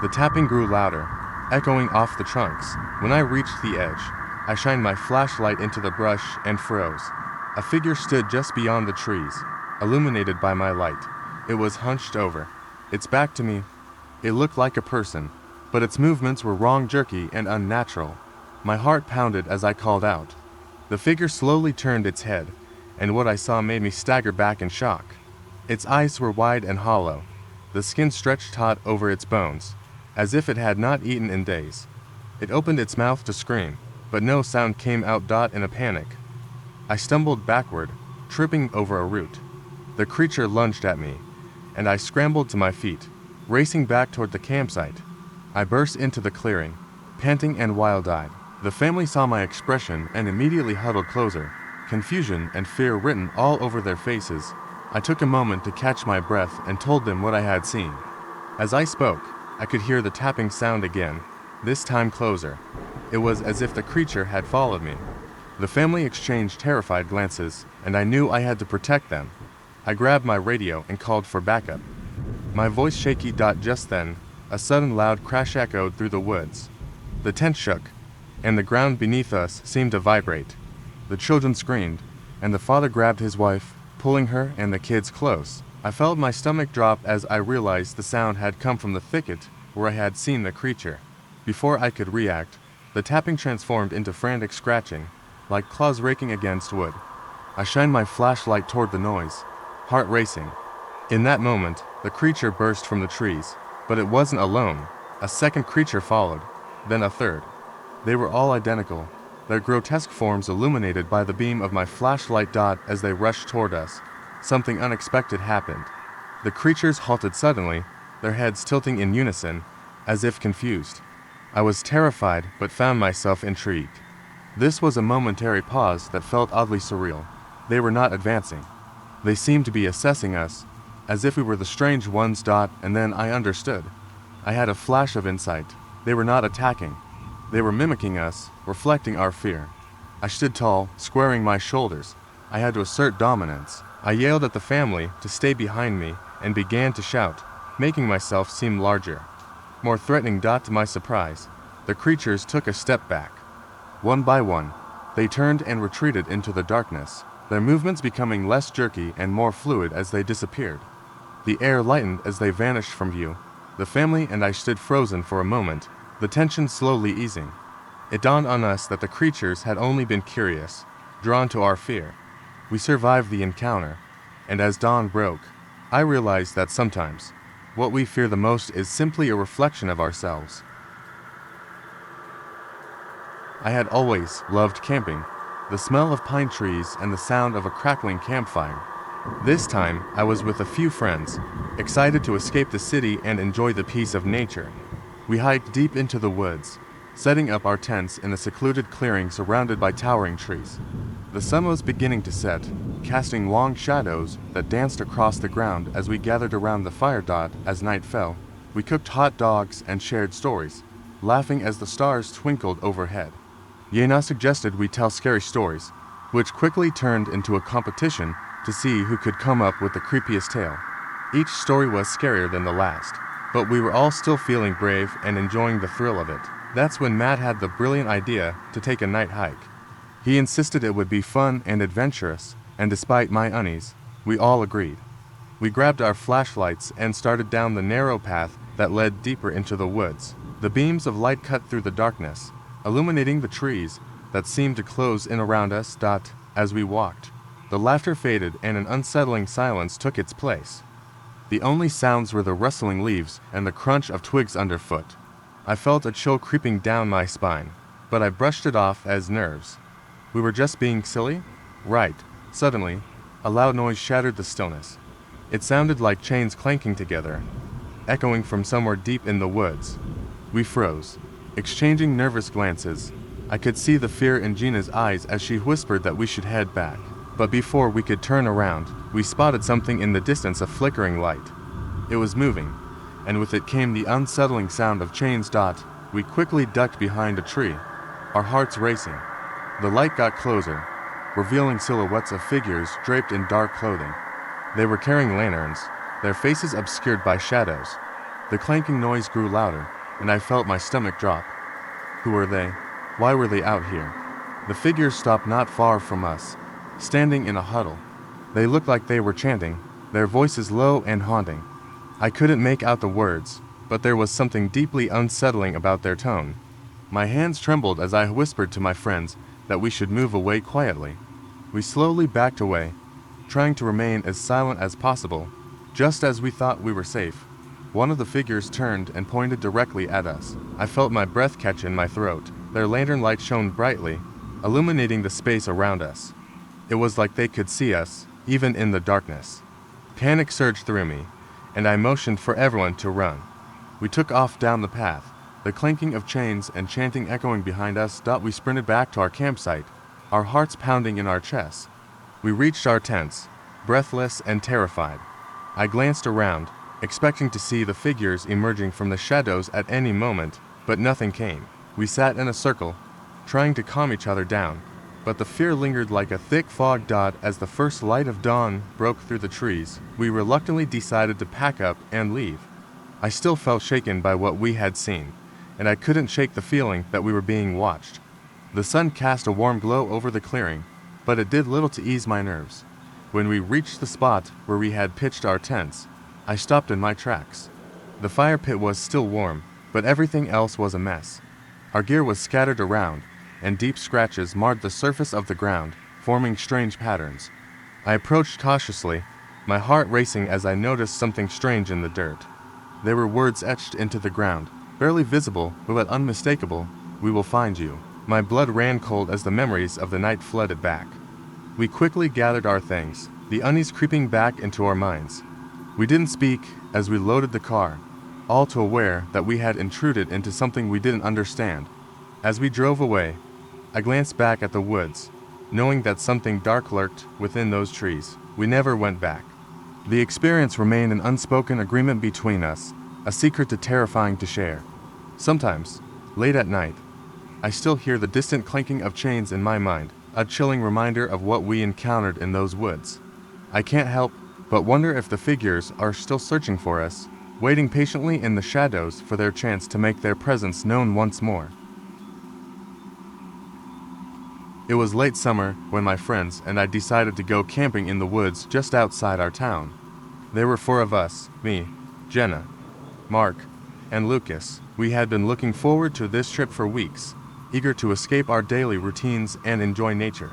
The tapping grew louder, echoing off the trunks. When I reached the edge, I shined my flashlight into the brush and froze. A figure stood just beyond the trees, illuminated by my light. It was hunched over, its back to me. It looked like a person, but its movements were wrong, jerky, and unnatural. My heart pounded as I called out. The figure slowly turned its head, and what I saw made me stagger back in shock. Its eyes were wide and hollow, the skin stretched taut over its bones, as if it had not eaten in days. It opened its mouth to scream, but no sound came out. In a panic, I stumbled backward, tripping over a root. The creature lunged at me, and I scrambled to my feet, racing back toward the campsite. I burst into the clearing, panting and wild-eyed. The family saw my expression and immediately huddled closer, confusion and fear written all over their faces. I took a moment to catch my breath and told them what I had seen. As I spoke, I could hear the tapping sound again, this time closer. It was as if the creature had followed me. The family exchanged terrified glances, and I knew I had to protect them. I grabbed my radio and called for backup. My voice shaky. Just then, a sudden loud crash echoed through the woods. The tent shook, and the ground beneath us seemed to vibrate. The children screamed, and the father grabbed his wife, pulling her and the kids close. I felt my stomach drop as I realized the sound had come from the thicket where I had seen the creature. Before I could react, the tapping transformed into frantic scratching, like claws raking against wood. I shined my flashlight toward the noise, heart racing. In that moment, the creature burst from the trees, but it wasn't alone. A second creature followed, then a third. They were all identical, their grotesque forms illuminated by the beam of my flashlight. As they rushed toward us, something unexpected happened. The creatures halted suddenly, their heads tilting in unison, as if confused. I was terrified, but found myself intrigued. This was a momentary pause that felt oddly surreal. They were not advancing. They seemed to be assessing us, as if we were the strange ones. And then I understood. I had a flash of insight. They were not attacking. They were mimicking us, reflecting our fear. I stood tall, squaring my shoulders. I had to assert dominance. I yelled at the family to stay behind me and began to shout, making myself seem larger, more threatening. To my surprise, the creatures took a step back. One by one, They turned and retreated into the darkness, their movements becoming less jerky and more fluid as they disappeared. The air lightened as they vanished from view. The family and I stood frozen for a moment, the tension slowly easing. It dawned on us that the creatures had only been curious, drawn to our fear. We survived the encounter, and as dawn broke, I realized that sometimes, what we fear the most is simply a reflection of ourselves. I had always loved camping, the smell of pine trees and the sound of a crackling campfire. This time, I was with a few friends, excited to escape the city and enjoy the peace of nature. We hiked deep into the woods, setting up our tents in a secluded clearing surrounded by towering trees. The sun was beginning to set, casting long shadows that danced across the ground as we gathered around the fire. As night fell, we cooked hot dogs and shared stories, laughing as the stars twinkled overhead. Yena suggested we tell scary stories, which quickly turned into a competition to see who could come up with the creepiest tale. Each story was scarier than the last, but we were all still feeling brave and enjoying the thrill of it. That's when Matt had the brilliant idea to take a night hike. He insisted it would be fun and adventurous, and despite my unease, we all agreed. We grabbed our flashlights and started down the narrow path that led deeper into the woods. The beams of light cut through the darkness, illuminating the trees that seemed to close in around us. As we walked, the laughter faded and an unsettling silence took its place. The only sounds were the rustling leaves and the crunch of twigs underfoot. I felt a chill creeping down my spine, but I brushed it off as nerves. We were just being silly? Right. Suddenly, a loud noise shattered the stillness. It sounded like chains clanking together, echoing from somewhere deep in the woods. We froze, exchanging nervous glances. I could see the fear in Gina's eyes as she whispered that we should head back. But before we could turn around, we spotted something in the distance, a flickering light. It was moving, and with it came the unsettling sound of chains. We quickly ducked behind a tree, our hearts racing. The light got closer, revealing silhouettes of figures draped in dark clothing. They were carrying lanterns, their faces obscured by shadows. The clanking noise grew louder, and I felt my stomach drop. Who were they? Why were they out here? The figures stopped not far from us, standing in a huddle. They looked like they were chanting, their voices low and haunting. I couldn't make out the words, but there was something deeply unsettling about their tone. My hands trembled as I whispered to my friends that we should move away quietly. We slowly backed away, trying to remain as silent as possible. Just as we thought we were safe, one of the figures turned and pointed directly at us. I felt my breath catch in my throat. Their lantern light shone brightly, illuminating the space around us. It was like they could see us, even in the darkness. Panic surged through me, and I motioned for everyone to run. We took off down the path, the clanking of chains and chanting echoing behind us. We sprinted back to our campsite, our hearts pounding in our chests. We reached our tents, breathless and terrified. I glanced around, expecting to see the figures emerging from the shadows at any moment, but nothing came. We sat in a circle, trying to calm each other down, but the fear lingered like a thick fog. As the first light of dawn broke through the trees, we reluctantly decided to pack up and leave. I still felt shaken by what we had seen, and I couldn't shake the feeling that we were being watched. The sun cast a warm glow over the clearing, but it did little to ease my nerves. When we reached the spot where we had pitched our tents, I stopped in my tracks. The fire pit was still warm, but everything else was a mess. Our gear was scattered around, and deep scratches marred the surface of the ground, forming strange patterns. I approached cautiously, my heart racing as I noticed something strange in the dirt. There were words etched into the ground, barely visible, but unmistakable. "We will find you." My blood ran cold as the memories of the night flooded back. We quickly gathered our things, the unease creeping back into our minds. We didn't speak as we loaded the car, all too aware that we had intruded into something we didn't understand. As we drove away, I glanced back at the woods, knowing that something dark lurked within those trees. We never went back. The experience remained an unspoken agreement between us, a secret too terrifying to share. Sometimes, late at night, I still hear the distant clanking of chains in my mind, a chilling reminder of what we encountered in those woods. I can't help but wonder if the figures are still searching for us, waiting patiently in the shadows for their chance to make their presence known once more. It was late summer when my friends and I decided to go camping in the woods just outside our town. There were 4 of us, me, Jenna, Mark, and Lucas. We had been looking forward to this trip for weeks, eager to escape our daily routines and enjoy nature.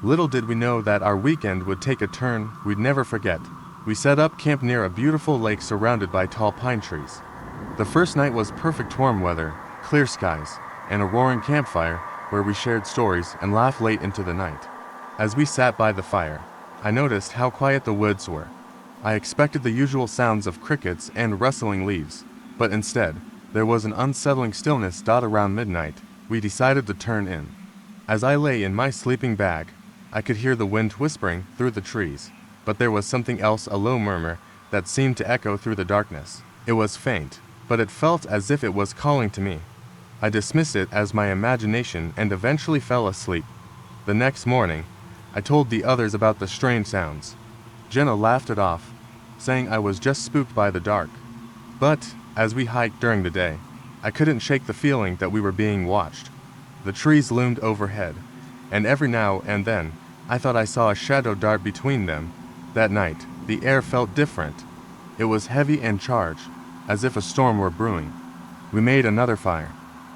Little did we know that our weekend would take a turn we'd never forget. We set up camp near a beautiful lake surrounded by tall pine trees. The first night was perfect warm weather, clear skies, and a roaring campfire where we shared stories and laughed late into the night. As we sat by the fire, I noticed how quiet the woods were. I expected the usual sounds of crickets and rustling leaves, but instead, there was an unsettling stillness. Around midnight, we decided to turn in. As I lay in my sleeping bag, I could hear the wind whispering through the trees, but there was something else, a low murmur that seemed to echo through the darkness. It was faint, but it felt as if it was calling to me. I dismissed it as my imagination and eventually fell asleep. The next morning, I told the others about the strange sounds. Jenna laughed it off, saying I was just spooked by the dark. But, as we hiked during the day, I couldn't shake the feeling that we were being watched. The trees loomed overhead, and every now and then, I thought I saw a shadow dart between them. That night, the air felt different. It was heavy and charged, as if a storm were brewing. We made another fire,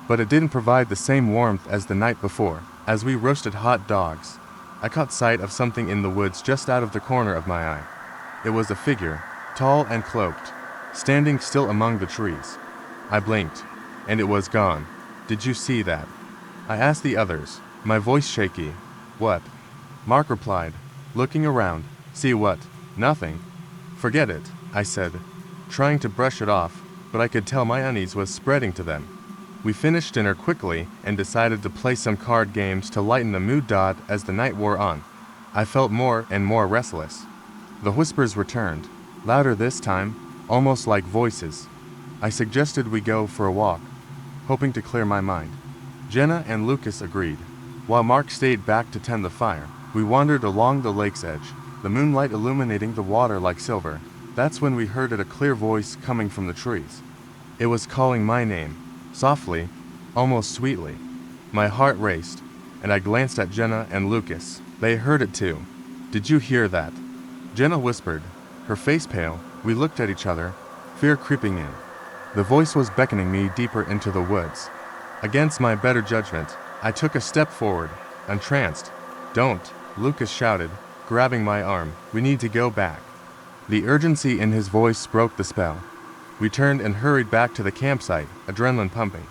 but it didn't provide the same warmth as the night before. As we roasted hot dogs, I caught sight of something in the woods just out of the corner of my eye. It was a figure, tall and cloaked, standing still among the trees. I blinked, and it was gone. Did you see that? I asked the others, my voice shaky. What? Mark replied, looking around. See what? Nothing. Forget it, I said, trying to brush it off, but I could tell my unease was spreading to them. We finished dinner quickly and decided to play some card games to lighten the mood. As the night wore on, I felt more and more restless. The whispers returned, louder this time, almost like voices. I suggested we go for a walk, hoping to clear my mind. Jenna and Lucas agreed, while Mark stayed back to tend the fire. We wandered along the lake's edge, the moonlight illuminating the water like silver. That's when we heard a clear voice coming from the trees. It was calling my name, softly, almost sweetly. My heart raced, and I glanced at Jenna and Lucas. They heard it too. Did you hear that? Jenna whispered, her face pale. We looked at each other, fear creeping in. The voice was beckoning me deeper into the woods. Against my better judgment, I took a step forward, entranced. Don't, Lucas shouted, grabbing my arm. We need to go back. The urgency in his voice broke the spell. We turned and hurried back to the campsite, adrenaline pumping.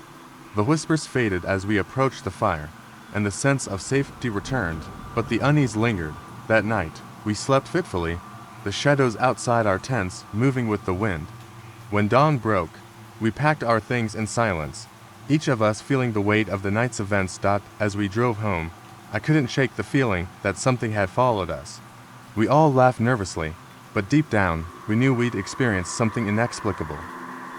The whispers faded as we approached the fire, and the sense of safety returned, but the unease lingered. That night, we slept fitfully, the shadows outside our tents moving with the wind. When dawn broke, we packed our things in silence, each of us feeling the weight of the night's events. As we drove home, I couldn't shake the feeling that something had followed us. We all laughed nervously, but deep down, we knew we'd experienced something inexplicable.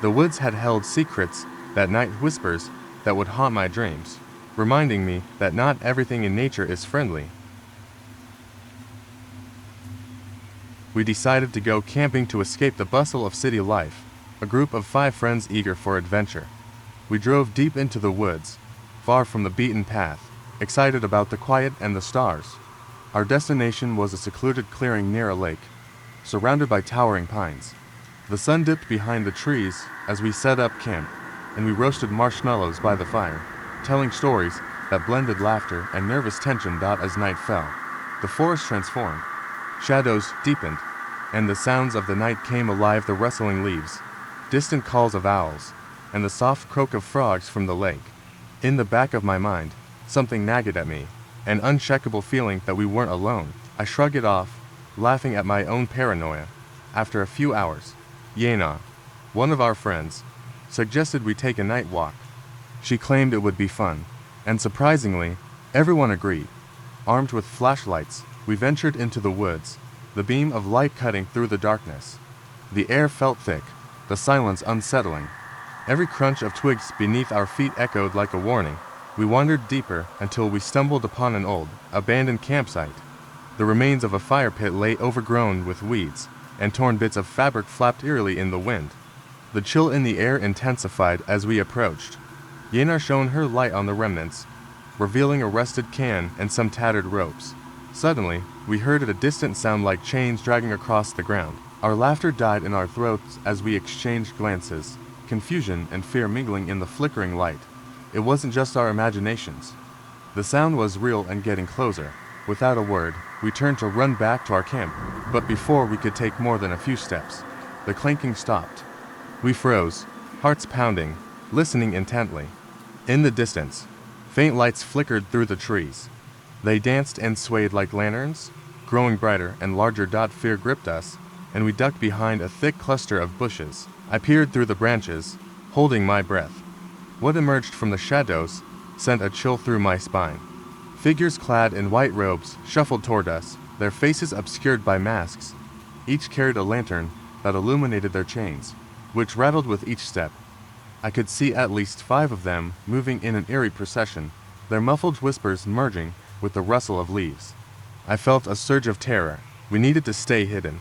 The woods had held secrets, that night whispers, that would haunt my dreams, reminding me that not everything in nature is friendly. We decided to go camping to escape the bustle of city life, a group of 5 friends eager for adventure. We drove deep into the woods, far from the beaten path, excited about the quiet and the stars. Our destination was a secluded clearing near a lake, surrounded by towering pines. The sun dipped behind the trees as we set up camp, and we roasted marshmallows by the fire, telling stories that blended laughter and nervous tension. As night fell, the forest transformed. Shadows deepened, and the sounds of the night came alive, the rustling leaves, distant calls of owls, and the soft croak of frogs from the lake. In the back of my mind, something nagged at me, an unshakable feeling that we weren't alone. I shrugged it off, laughing at my own paranoia. After a few hours, Yena, one of our friends, suggested we take a night walk. She claimed it would be fun, and surprisingly, everyone agreed. Armed with flashlights, we ventured into the woods, the beam of light cutting through the darkness. The air felt thick, the silence unsettling. Every crunch of twigs beneath our feet echoed like a warning. We wandered deeper until we stumbled upon an old, abandoned campsite. The remains of a fire pit lay overgrown with weeds, and torn bits of fabric flapped eerily in the wind. The chill in the air intensified as we approached. Yena shone her light on the remnants, revealing a rusted can and some tattered ropes. Suddenly, we heard a distant sound like chains dragging across the ground. Our laughter died in our throats as we exchanged glances, confusion and fear mingling in the flickering light. It wasn't just our imaginations. The sound was real and getting closer. Without a word, we turned to run back to our camp, but before we could take more than a few steps, the clanking stopped. We froze, hearts pounding, listening intently. In the distance, faint lights flickered through the trees. They danced and swayed like lanterns, growing brighter and larger. Fear gripped us, and we ducked behind a thick cluster of bushes. I peered through the branches, holding my breath. What emerged from the shadows sent a chill through my spine. Figures clad in white robes shuffled toward us, their faces obscured by masks. Each carried a lantern that illuminated their chains, which rattled with each step. I could see at least 5 of them moving in an eerie procession, their muffled whispers merging with the rustle of leaves. I felt a surge of terror. We needed to stay hidden.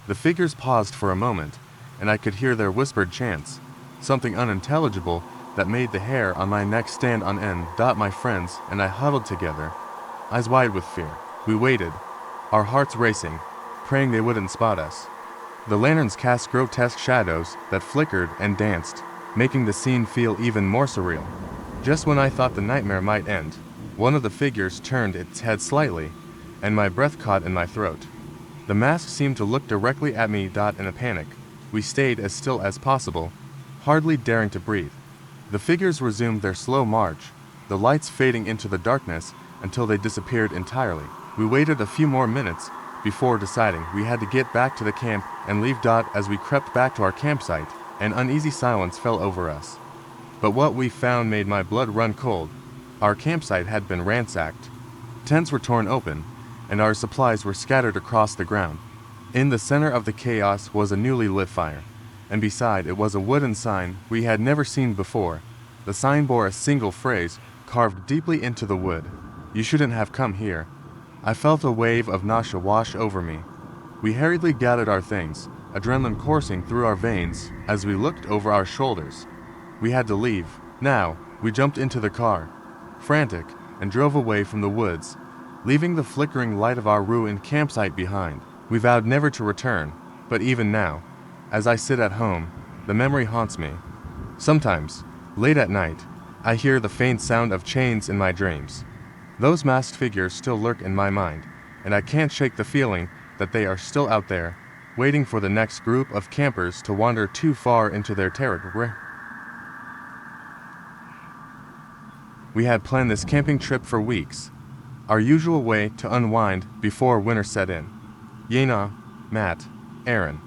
The figures paused for a moment, and I could hear their whispered chants, something unintelligible that made the hair on my neck stand on end. My friends and I huddled together, eyes wide with fear. We waited, our hearts racing, praying they wouldn't spot us. The lanterns cast grotesque shadows that flickered and danced, making the scene feel even more surreal. Just when I thought the nightmare might end, one of the figures turned its head slightly, and my breath caught in my throat. The mask seemed to look directly at me. In a panic, we stayed as still as possible, hardly daring to breathe. The figures resumed their slow march, the lights fading into the darkness until they disappeared entirely. We waited a few more minutes before deciding we had to get back to the camp and leave. As we crept back to our campsite, an uneasy silence fell over us. But what we found made my blood run cold. Our campsite had been ransacked. Tents were torn open, and our supplies were scattered across the ground. In the center of the chaos was a newly lit fire, and beside it was a wooden sign we had never seen before. The sign bore a single phrase carved deeply into the wood: "You shouldn't have come here." I felt a wave of nausea wash over me. We hurriedly gathered our things, adrenaline coursing through our veins as we looked over our shoulders. We had to leave. Now, we jumped into the car, frantic, and drove away from the woods, leaving the flickering light of our ruined campsite behind. We vowed never to return, but even now, as I sit at home, the memory haunts me. Sometimes, late at night, I hear the faint sound of chains in my dreams. Those masked figures still lurk in my mind, and I can't shake the feeling that they are still out there, waiting for the next group of campers to wander too far into their territory. We had planned this camping trip for weeks, our usual way to unwind before winter set in. Yena, Matt, Aaron,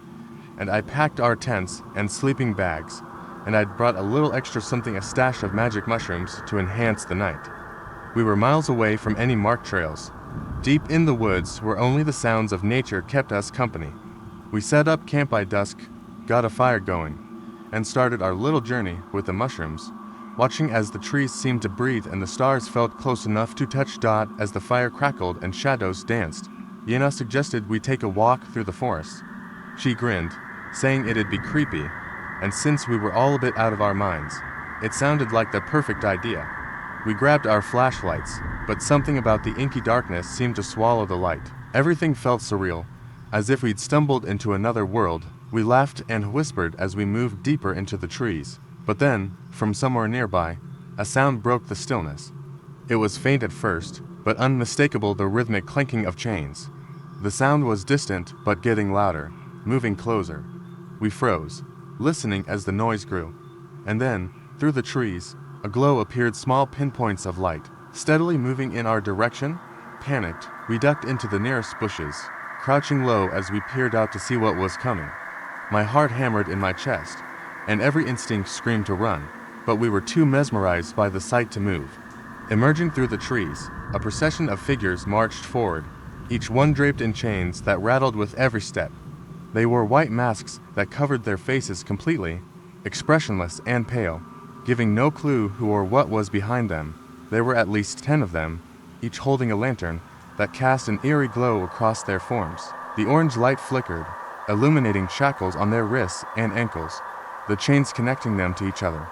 and I packed our tents and sleeping bags, and I'd brought a little extra something, a stash of magic mushrooms to enhance the night. We were miles away from any marked trails, deep in the woods where only the sounds of nature kept us company. We set up camp by dusk, got a fire going, and started our little journey with the mushrooms, watching as the trees seemed to breathe and the stars felt close enough to touch. As the fire crackled and shadows danced, Yena suggested we take a walk through the forest. She grinned, saying it'd be creepy, and since we were all a bit out of our minds, it sounded like the perfect idea. We grabbed our flashlights, but something about the inky darkness seemed to swallow the light. Everything felt surreal, as if we'd stumbled into another world. We laughed and whispered as we moved deeper into the trees. But then, from somewhere nearby, a sound broke the stillness. It was faint at first, but unmistakable, the rhythmic clanking of chains. The sound was distant but getting louder, moving closer. We froze, listening as the noise grew. And then, through the trees, a glow appeared, small pinpoints of light, steadily moving in our direction. Panicked, we ducked into the nearest bushes, crouching low as we peered out to see what was coming. My heart hammered in my chest, and every instinct screamed to run, but we were too mesmerized by the sight to move. Emerging through the trees, a procession of figures marched forward, each one draped in chains that rattled with every step. They wore white masks that covered their faces completely, expressionless and pale, giving no clue who or what was behind them. There were at least 10 of them, each holding a lantern that cast an eerie glow across their forms. The orange light flickered, illuminating shackles on their wrists and ankles, the chains connecting them to each other.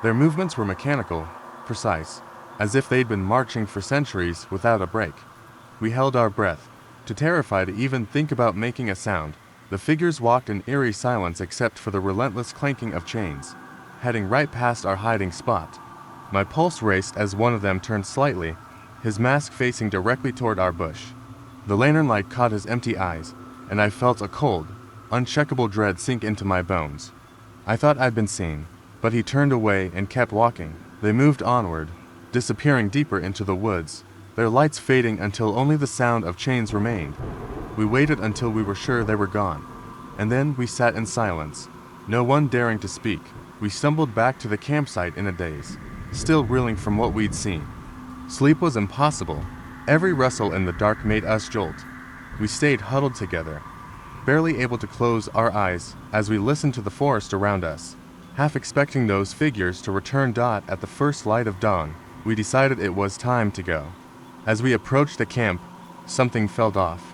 Their movements were mechanical, precise, as if they'd been marching for centuries without a break. We held our breath, too terrified to even think about making a sound. The figures walked in eerie silence except for the relentless clanking of chains, heading right past our hiding spot. My pulse raced as one of them turned slightly, his mask facing directly toward our bush. The lantern light caught his empty eyes, and I felt a cold, uncheckable dread sink into my bones. I thought I'd been seen, but he turned away and kept walking. They moved onward, disappearing deeper into the woods, their lights fading until only the sound of chains remained. We waited until we were sure they were gone, and then we sat in silence, no one daring to speak. We stumbled back to the campsite in a daze, still reeling from what we'd seen. Sleep was impossible. Every rustle in the dark made us jolt. We stayed huddled together, barely able to close our eyes as we listened to the forest around us, half expecting those figures to return. At the first light of dawn, we decided it was time to go. As we approached the camp, something felt off.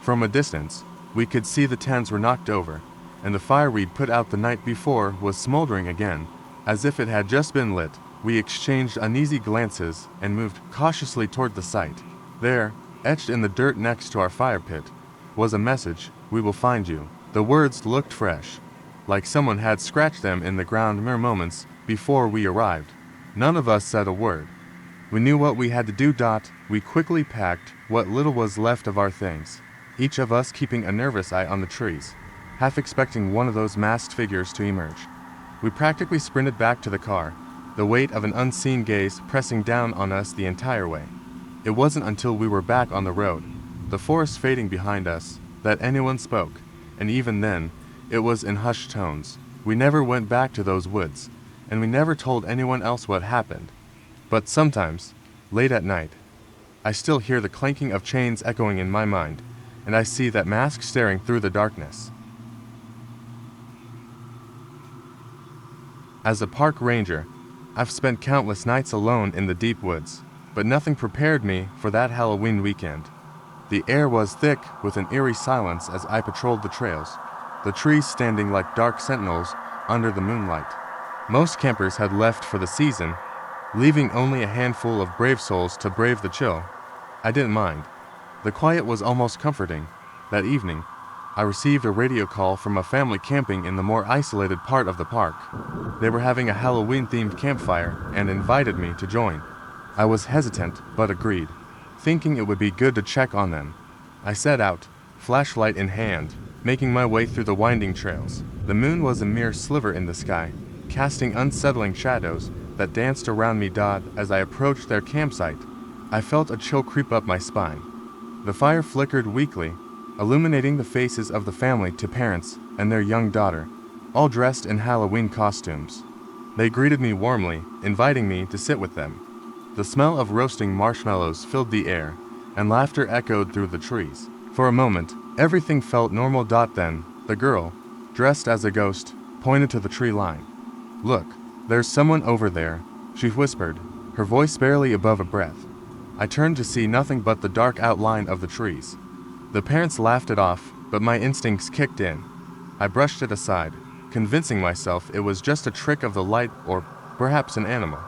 From a distance, we could see the tents were knocked over, and the fire we'd put out the night before was smoldering again, as if it had just been lit. We exchanged uneasy glances and moved cautiously toward the site. There, etched in the dirt next to our fire pit, was a message: "We will find you." The words looked fresh, like someone had scratched them in the ground mere moments before we arrived. None of us said a word. We knew what we had to do. We quickly packed what little was left of our things, each of us keeping a nervous eye on the trees, half expecting one of those masked figures to emerge. We practically sprinted back to the car, the weight of an unseen gaze pressing down on us the entire way. It wasn't until we were back on the road, the forest fading behind us, that anyone spoke, and even then, it was in hushed tones. We never went back to those woods, and we never told anyone else what happened. But sometimes, late at night, I still hear the clanking of chains echoing in my mind, and I see that mask staring through the darkness. As a park ranger, I've spent countless nights alone in the deep woods, but nothing prepared me for that Halloween weekend. The air was thick with an eerie silence as I patrolled the trails, the trees standing like dark sentinels under the moonlight. Most campers had left for the season, leaving only a handful of brave souls to brave the chill. I didn't mind. The quiet was almost comforting. That evening, I received a radio call from a family camping in the more isolated part of the park. They were having a Halloween-themed campfire and invited me to join. I was hesitant, but agreed, thinking it would be good to check on them. I set out, flashlight in hand, making my way through the winding trails. The moon was a mere sliver in the sky, casting unsettling shadows that danced around me. As I approached their campsite, I felt a chill creep up my spine. The fire flickered weakly, illuminating the faces of the family, two parents and their young daughter, all dressed in Halloween costumes. They greeted me warmly, inviting me to sit with them. The smell of roasting marshmallows filled the air, and laughter echoed through the trees. For a moment, everything felt normal. Then, the girl, dressed as a ghost, pointed to the tree line. "Look, there's someone over there," she whispered, her voice barely above a breath. I turned to see nothing but the dark outline of the trees. The parents laughed it off, but my instincts kicked in. I brushed it aside, convincing myself it was just a trick of the light or perhaps an animal.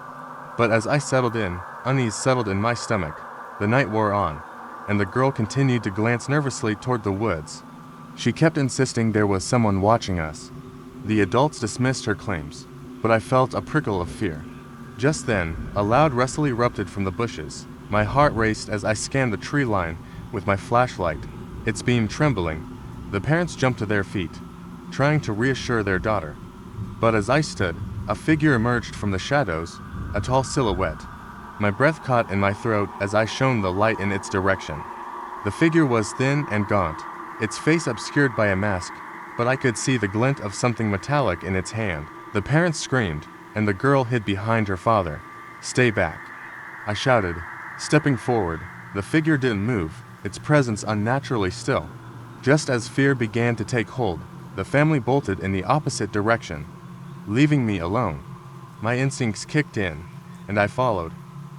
But as I settled in, unease settled in my stomach. The night wore on, and the girl continued to glance nervously toward the woods. She kept insisting there was someone watching us. The adults dismissed her claims, but I felt a prickle of fear. Just then, a loud rustle erupted from the bushes. My heart raced as I scanned the tree line with my flashlight, its beam trembling. The parents jumped to their feet, trying to reassure their daughter. But as I stood, a figure emerged from the shadows, a tall silhouette. My breath caught in my throat as I shone the light in its direction. The figure was thin and gaunt, its face obscured by a mask, but I could see the glint of something metallic in its hand. The parents screamed, and the girl hid behind her father. "Stay back," I shouted, stepping forward. The figure didn't move, its presence unnaturally still. Just as fear began to take hold, the family bolted in the opposite direction, leaving me alone. My instincts kicked in, and I followed,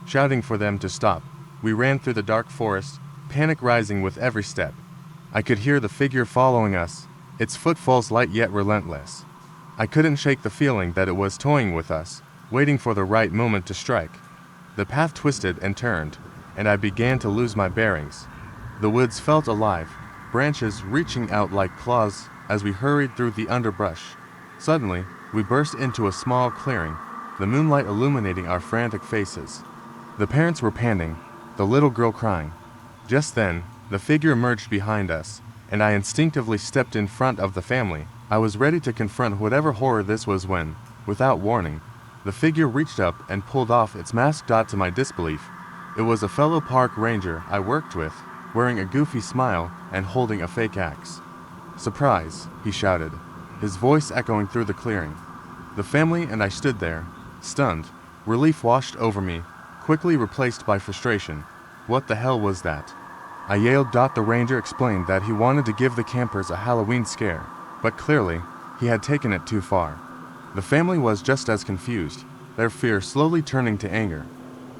shouting for them to stop. We ran through the dark forest, panic rising with every step. I could hear the figure following us, its footfalls light yet relentless. I couldn't shake the feeling that it was toying with us, waiting for the right moment to strike. The path twisted and turned, and I began to lose my bearings. The woods felt alive, branches reaching out like claws as we hurried through the underbrush. Suddenly, we burst into a small clearing, the moonlight illuminating our frantic faces. The parents were panting, the little girl crying. Just then, the figure emerged behind us, and I instinctively stepped in front of the family. I was ready to confront whatever horror this was when, without warning, the figure reached up and pulled off its mask. To my disbelief, it was a fellow park ranger I worked with, wearing a goofy smile and holding a fake axe. "Surprise!" he shouted, his voice echoing through the clearing. The family and I stood there, stunned. Relief washed over me, quickly replaced by frustration. What the hell was that? I yelled. The ranger explained that he wanted to give the campers a Halloween scare, but clearly, he had taken it too far. The family was just as confused, their fear slowly turning to anger.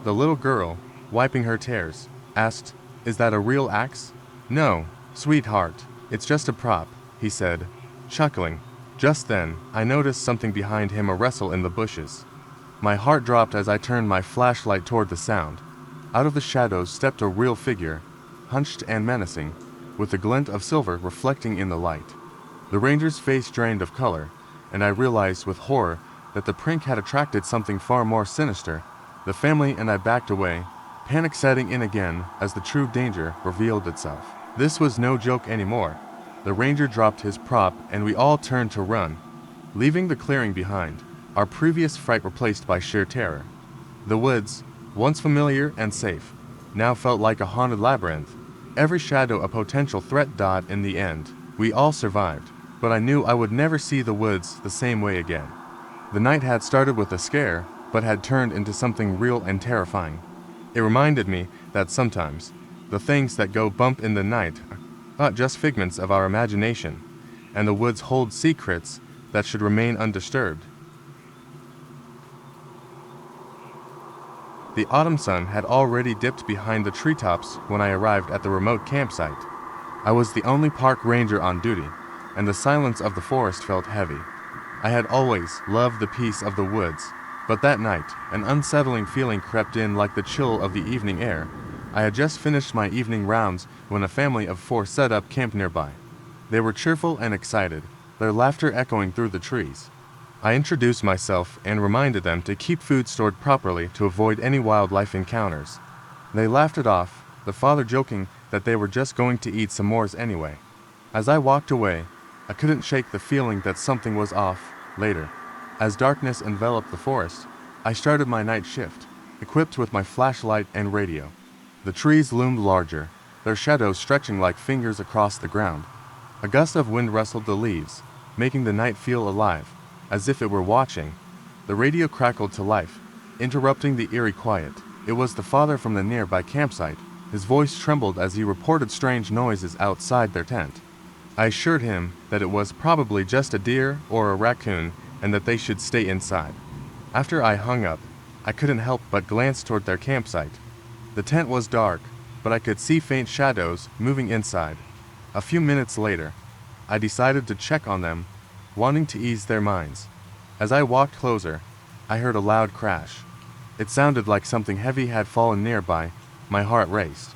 The little girl, wiping her tears, asked, "Is that a real axe?" "No, sweetheart, it's just a prop," he said, chuckling. Just then, I noticed something behind him, a rustle in the bushes. My heart dropped as I turned my flashlight toward the sound. Out of the shadows stepped a real figure, hunched and menacing, with a glint of silver reflecting in the light. The ranger's face drained of color, and I realized with horror that the prank had attracted something far more sinister. The family and I backed away, panic setting in again as the true danger revealed itself. This was no joke anymore. The ranger dropped his prop and we all turned to run, leaving the clearing behind, our previous fright replaced by sheer terror. The woods, once familiar and safe, now felt like a haunted labyrinth, every shadow a potential threat. In the end, we all survived, but I knew I would never see the woods the same way again. The night had started with a scare, but had turned into something real and terrifying. It reminded me that sometimes, the things that go bump in the night are not just figments of our imagination, and the woods hold secrets that should remain undisturbed. The autumn sun had already dipped behind the treetops when I arrived at the remote campsite. I was the only park ranger on duty, and the silence of the forest felt heavy. I had always loved the peace of the woods, but that night, an unsettling feeling crept in like the chill of the evening air. I had just finished my evening rounds when a family of 4 set up camp nearby. They were cheerful and excited, their laughter echoing through the trees. I introduced myself and reminded them to keep food stored properly to avoid any wildlife encounters. They laughed it off, the father joking that they were just going to eat s'mores anyway. As I walked away, I couldn't shake the feeling that something was off. Later, as darkness enveloped the forest, I started my night shift, equipped with my flashlight and radio. The trees loomed larger, their shadows stretching like fingers across the ground. A gust of wind rustled the leaves, making the night feel alive, as if it were watching. The radio crackled to life, interrupting the eerie quiet. It was the father from the nearby campsite. His voice trembled as he reported strange noises outside their tent. I assured him that it was probably just a deer or a raccoon and that they should stay inside. After I hung up, I couldn't help but glance toward their campsite. The tent was dark, but I could see faint shadows moving inside. A few minutes later, I decided to check on them, wanting to ease their minds. As I walked closer, I heard a loud crash. It sounded like something heavy had fallen nearby. My heart raced.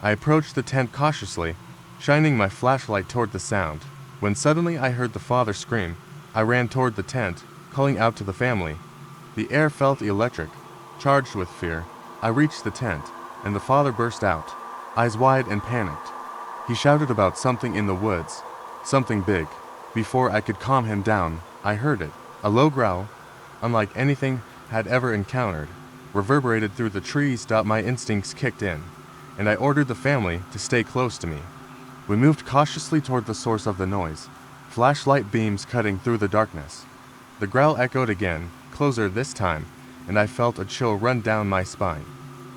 I approached the tent cautiously, shining my flashlight toward the sound. When suddenly I heard the father scream, I ran toward the tent, calling out to the family. The air felt electric, charged with fear. I reached the tent, and the father burst out, eyes wide and panicked. He shouted about something in the woods, something big. Before I could calm him down, I heard it. A low growl, unlike anything had ever encountered, reverberated through the trees. My instincts kicked in, and I ordered the family to stay close to me. We moved cautiously toward the source of the noise, flashlight beams cutting through the darkness. The growl echoed again, closer this time, and I felt a chill run down my spine.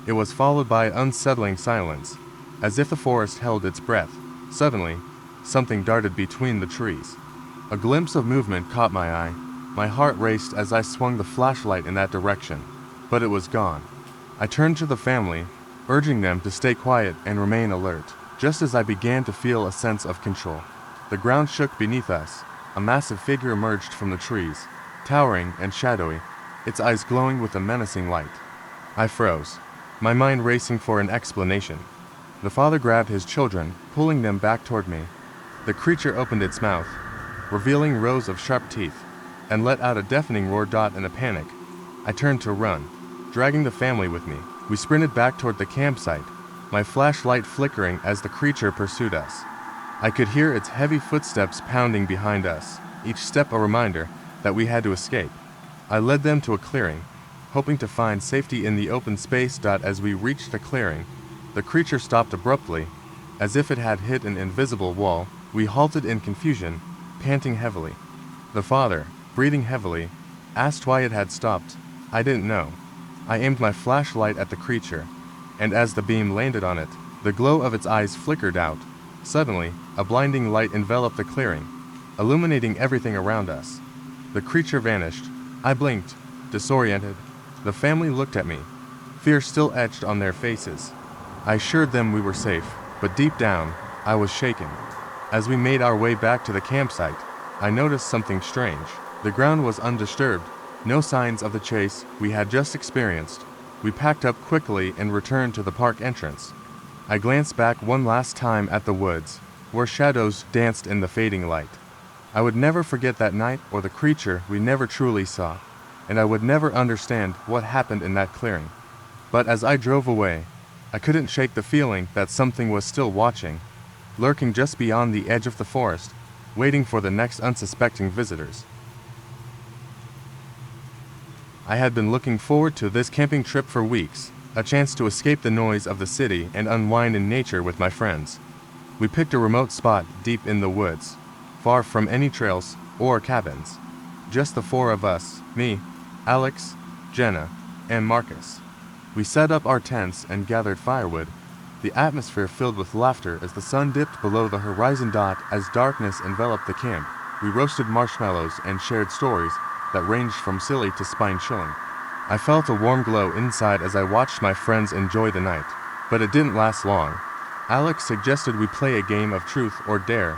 It was followed by unsettling silence, as if the forest held its breath. Suddenly, something darted between the trees. A glimpse of movement caught my eye. My heart raced as I swung the flashlight in that direction, but it was gone. I turned to the family, urging them to stay quiet and remain alert. Just as I began to feel a sense of control, the ground shook beneath us. A massive figure emerged from the trees, towering and shadowy, its eyes glowing with a menacing light. I froze, my mind racing for an explanation. The father grabbed his children, pulling them back toward me. The creature opened its mouth, revealing rows of sharp teeth, and let out a deafening roar. In a panic, I turned to run, dragging the family with me. We sprinted back toward the campsite, my flashlight flickering as the creature pursued us. I could hear its heavy footsteps pounding behind us, each step a reminder that we had to escape. I led them to a clearing, hoping to find safety in the open space. As we reached the clearing, the creature stopped abruptly, as if it had hit an invisible wall. We halted in confusion, panting heavily. The father, breathing heavily, asked why it had stopped. I didn't know. I aimed my flashlight at the creature, and as the beam landed on it, the glow of its eyes flickered out. Suddenly, a blinding light enveloped the clearing, illuminating everything around us. The creature vanished. I blinked, disoriented. The family looked at me, fear still etched on their faces. I assured them we were safe, but deep down, I was shaken. As we made our way back to the campsite, I noticed something strange. The ground was undisturbed, no signs of the chase we had just experienced. We packed up quickly and returned to the park entrance. I glanced back one last time at the woods, where shadows danced in the fading light. I would never forget that night or the creature we never truly saw, and I would never understand what happened in that clearing. But as I drove away, I couldn't shake the feeling that something was still watching, lurking just beyond the edge of the forest, waiting for the next unsuspecting visitors. I had been looking forward to this camping trip for weeks, a chance to escape the noise of the city and unwind in nature with my friends. We picked a remote spot deep in the woods, far from any trails or cabins. Just the four of us, me, Alex, Jenna, and Marcus. We set up our tents and gathered firewood, the atmosphere filled with laughter as the sun dipped below the horizon. As darkness enveloped the camp, we roasted marshmallows and shared stories that ranged from silly to spine-chilling. I felt a warm glow inside as I watched my friends enjoy the night, but it didn't last long. Alex suggested we play a game of truth or dare.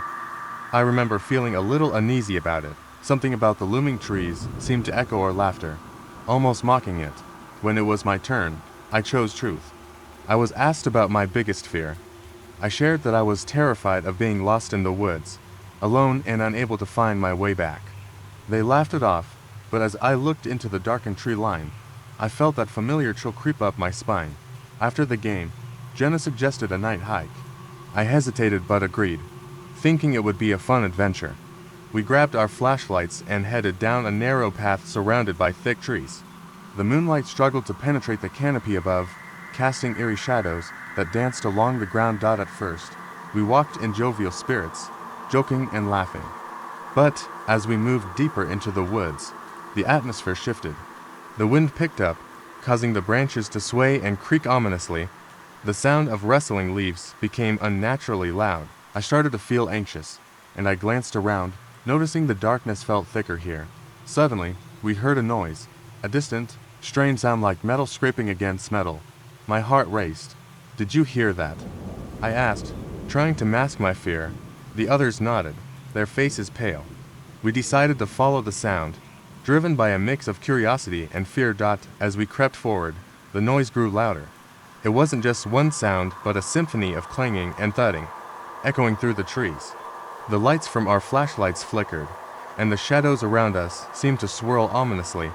I remember feeling a little uneasy about it. Something about the looming trees seemed to echo our laughter, almost mocking it. When it was my turn, I chose truth. I was asked about my biggest fear. I shared that I was terrified of being lost in the woods, alone and unable to find my way back. They laughed it off, but as I looked into the darkened tree line, I felt that familiar chill creep up my spine. After the game, Jenna suggested a night hike. I hesitated but agreed, thinking it would be a fun adventure. We grabbed our flashlights and headed down a narrow path surrounded by thick trees. The moonlight struggled to penetrate the canopy above, casting eerie shadows that danced along the ground. At first, we walked in jovial spirits, joking and laughing. But as we moved deeper into the woods, the atmosphere shifted. The wind picked up, causing the branches to sway and creak ominously. The sound of rustling leaves became unnaturally loud. I started to feel anxious, and I glanced around, noticing the darkness felt thicker here. Suddenly, we heard a noise, a distant, strange sound like metal scraping against metal. My heart raced. "Did you hear that?" I asked, trying to mask my fear. The others nodded, their faces pale. We decided to follow the sound, driven by a mix of curiosity and fear. As we crept forward, the noise grew louder. It wasn't just one sound, but a symphony of clanging and thudding, echoing through the trees. The lights from our flashlights flickered, and the shadows around us seemed to swirl ominously.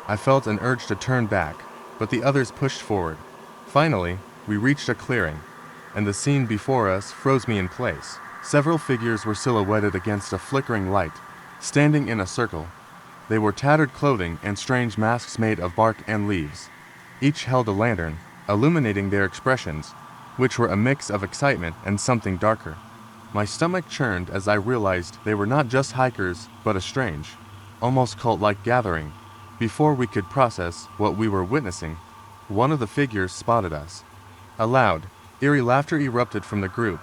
I felt an urge to turn back, but the others pushed forward. Finally, we reached a clearing, and the scene before us froze me in place. Several figures were silhouetted against a flickering light, standing in a circle. They wore tattered clothing and strange masks made of bark and leaves. Each held a lantern, illuminating their expressions, which were a mix of excitement and something darker. My stomach churned as I realized they were not just hikers, but a strange, almost cult-like gathering. Before we could process what we were witnessing, one of the figures spotted us. A loud, eerie laughter erupted from the group,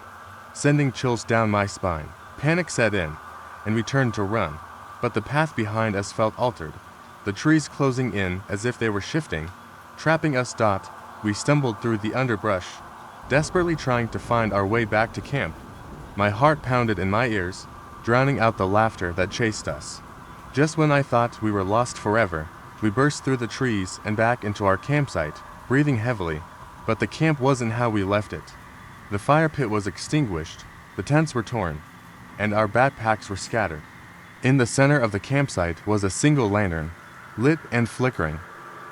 sending chills down my spine. Panic set in, and we turned to run, but the path behind us felt altered, the trees closing in as if they were shifting, trapping us. We stumbled through the underbrush, desperately trying to find our way back to camp. My heart pounded in my ears, drowning out the laughter that chased us. Just when I thought we were lost forever, we burst through the trees and back into our campsite, breathing heavily, but the camp wasn't how we left it. The fire pit was extinguished, the tents were torn, and our backpacks were scattered. In the center of the campsite was a single lantern, lit and flickering.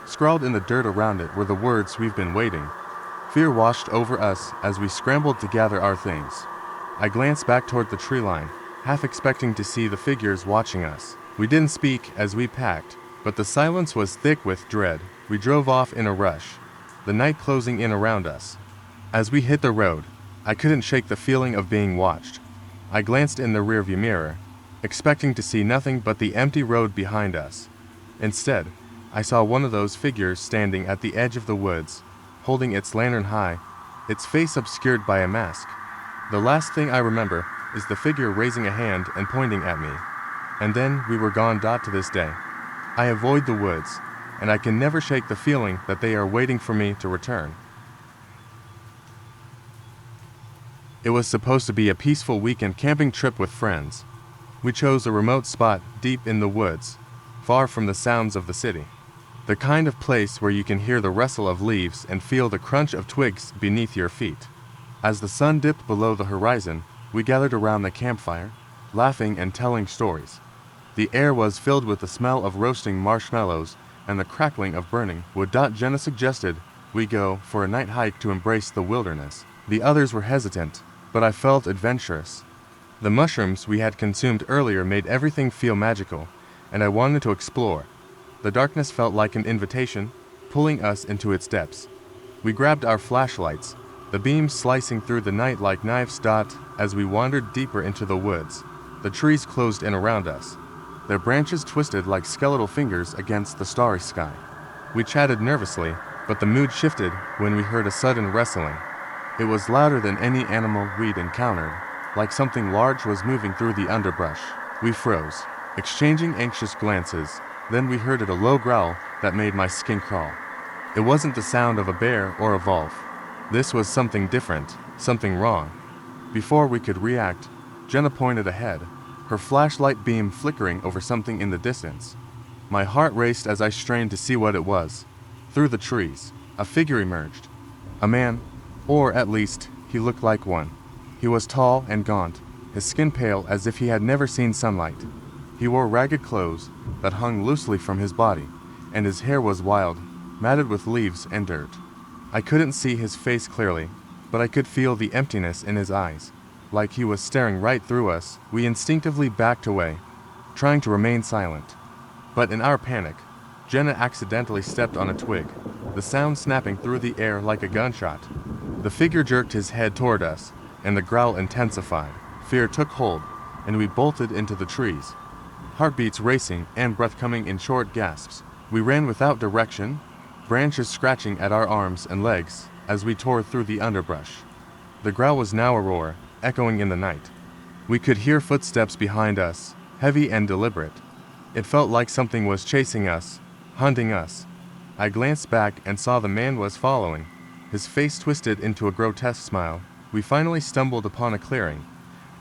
Scrawled in the dirt around it were the words, "We've been waiting." Fear washed over us as we scrambled to gather our things. I glanced back toward the tree line, half expecting to see the figures watching us. We didn't speak as we packed, but the silence was thick with dread. We drove off in a rush, the night closing in around us. As we hit the road, I couldn't shake the feeling of being watched. I glanced in the rearview mirror, expecting to see nothing but the empty road behind us. Instead, I saw one of those figures standing at the edge of the woods, holding its lantern high, its face obscured by a mask. The last thing I remember is the figure raising a hand and pointing at me. And then we were gone. To this day, I avoid the woods, and I can never shake the feeling that they are waiting for me to return. It was supposed to be a peaceful weekend camping trip with friends. We chose a remote spot deep in the woods, far from the sounds of the city. The kind of place where you can hear the rustle of leaves and feel the crunch of twigs beneath your feet. As the sun dipped below the horizon, we gathered around the campfire, laughing and telling stories. The air was filled with the smell of roasting marshmallows and the crackling of burning wood. Jenna suggested we go for a night hike to embrace the wilderness. The others were hesitant, but I felt adventurous. The mushrooms we had consumed earlier made everything feel magical, and I wanted to explore. The darkness felt like an invitation, pulling us into its depths. We grabbed our flashlights, the beams slicing through the night like knives. As we wandered deeper into the woods, the trees closed in around us, their branches twisted like skeletal fingers against the starry sky. We chatted nervously, but the mood shifted when we heard a sudden rustling. It was louder than any animal we'd encountered, like something large was moving through the underbrush. We froze, exchanging anxious glances. Then we heard a low growl that made my skin crawl. It wasn't the sound of a bear or a wolf. This was something different, something wrong. Before we could react, Jenna pointed ahead, her flashlight beam flickering over something in the distance. My heart raced as I strained to see what it was. Through the trees, a figure emerged. A man, or at least, he looked like one. He was tall and gaunt, his skin pale as if he had never seen sunlight. He wore ragged clothes that hung loosely from his body, and his hair was wild, matted with leaves and dirt. I couldn't see his face clearly, but I could feel the emptiness in his eyes, like he was staring right through us. We instinctively backed away, trying to remain silent. But in our panic, Jenna accidentally stepped on a twig, the sound snapping through the air like a gunshot. The figure jerked his head toward us, and the growl intensified. Fear took hold, and we bolted into the trees, heartbeats racing and breath coming in short gasps. We ran without direction, branches scratching at our arms and legs as we tore through the underbrush. The growl was now a roar, echoing in the night. We could hear footsteps behind us, heavy and deliberate. It felt like something was chasing us, hunting us. I glanced back and saw the man was following, his face twisted into a grotesque smile. We finally stumbled upon a clearing,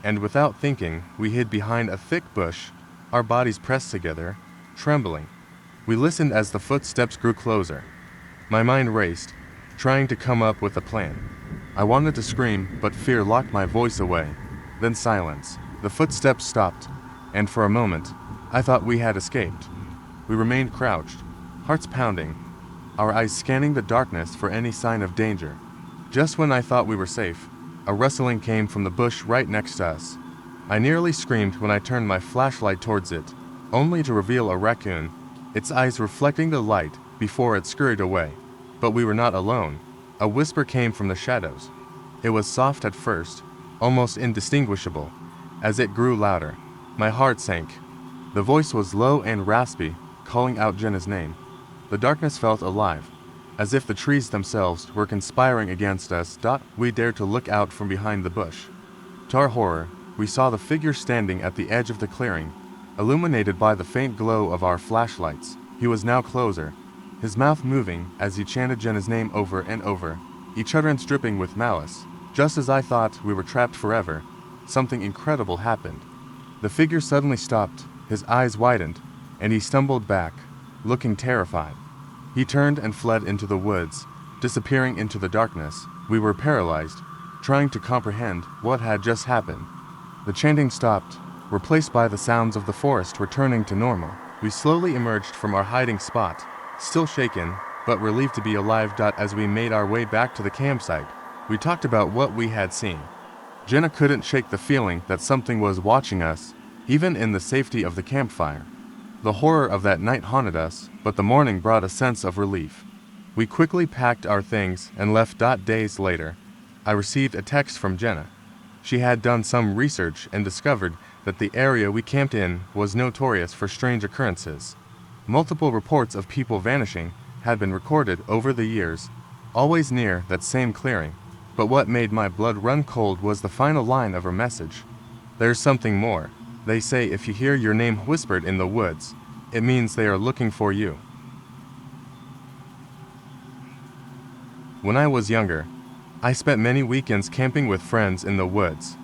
and without thinking, we hid behind a thick bush, our bodies pressed together, trembling. We listened as the footsteps grew closer. My mind raced, trying to come up with a plan. I wanted to scream, but fear locked my voice away. Then silence. The footsteps stopped, and for a moment, I thought we had escaped. We remained crouched, hearts pounding, our eyes scanning the darkness for any sign of danger. Just when I thought we were safe, a rustling came from the bush right next to us. I nearly screamed when I turned my flashlight towards it, only to reveal a raccoon, its eyes reflecting the light before it scurried away. But we were not alone. A whisper came from the shadows. It was soft at first, almost indistinguishable. As it grew louder, my heart sank. The voice was low and raspy, calling out Jenna's name. The darkness felt alive, as if the trees themselves were conspiring against us. We dared to look out from behind the bush. To our horror, we saw the figure standing at the edge of the clearing, illuminated by the faint glow of our flashlights. He was now closer, his mouth moving as he chanted Jenna's name over and over, each utterance dripping with malice. Just as I thought we were trapped forever, something incredible happened. The figure suddenly stopped, his eyes widened, and he stumbled back, looking terrified. He turned and fled into the woods, disappearing into the darkness. We were paralyzed, trying to comprehend what had just happened. The chanting stopped, replaced by the sounds of the forest returning to normal. We slowly emerged from our hiding spot, still shaken, but relieved to be alive. As we made our way back to the campsite, we talked about what we had seen. Jenna couldn't shake the feeling that something was watching us, even in the safety of the campfire. The horror of that night haunted us, but the morning brought a sense of relief. We quickly packed our things and left. Days later, I received a text from Jenna. She had done some research and discovered that the area we camped in was notorious for strange occurrences. Multiple reports of people vanishing had been recorded over the years, always near that same clearing. But what made my blood run cold was the final line of her message. There's something more. They say if you hear your name whispered in the woods, it means they are looking for you. When I was younger, I spent many weekends camping with friends in the woods.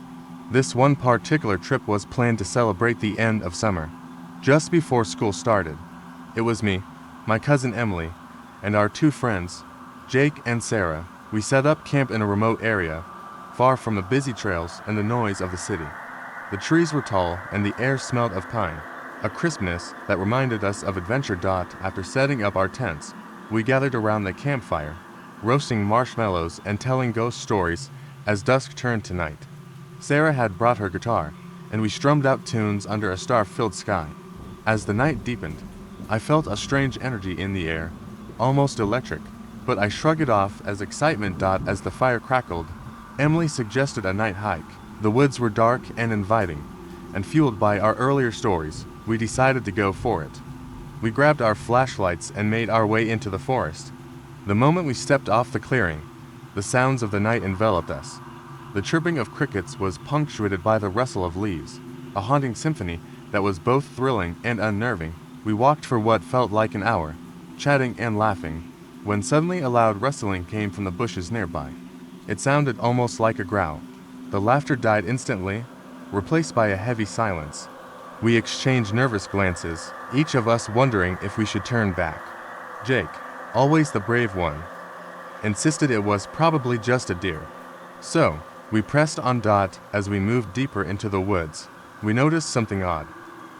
This one particular trip was planned to celebrate the end of summer, just before school started. It was me, my cousin Emily, and our two friends, Jake and Sarah. We set up camp in a remote area, far from the busy trails and the noise of the city. The trees were tall and the air smelled of pine, a crispness that reminded us of adventure. After setting up our tents, we gathered around the campfire, roasting marshmallows and telling ghost stories as dusk turned to night. Sarah had brought her guitar, and we strummed out tunes under a star-filled sky. As the night deepened, I felt a strange energy in the air, almost electric, but I shrugged it off as excitement. As the fire crackled, Emily suggested a night hike. The woods were dark and inviting, and fueled by our earlier stories, we decided to go for it. We grabbed our flashlights and made our way into the forest. The moment we stepped off the clearing, the sounds of the night enveloped us. The chirping of crickets was punctuated by the rustle of leaves, a haunting symphony that was both thrilling and unnerving. We walked for what felt like an hour, chatting and laughing, when suddenly a loud rustling came from the bushes nearby. It sounded almost like a growl. The laughter died instantly, replaced by a heavy silence. We exchanged nervous glances, each of us wondering if we should turn back. Jake, always the brave one, insisted it was probably just a deer. So, we pressed on. As we moved deeper into the woods, we noticed something odd.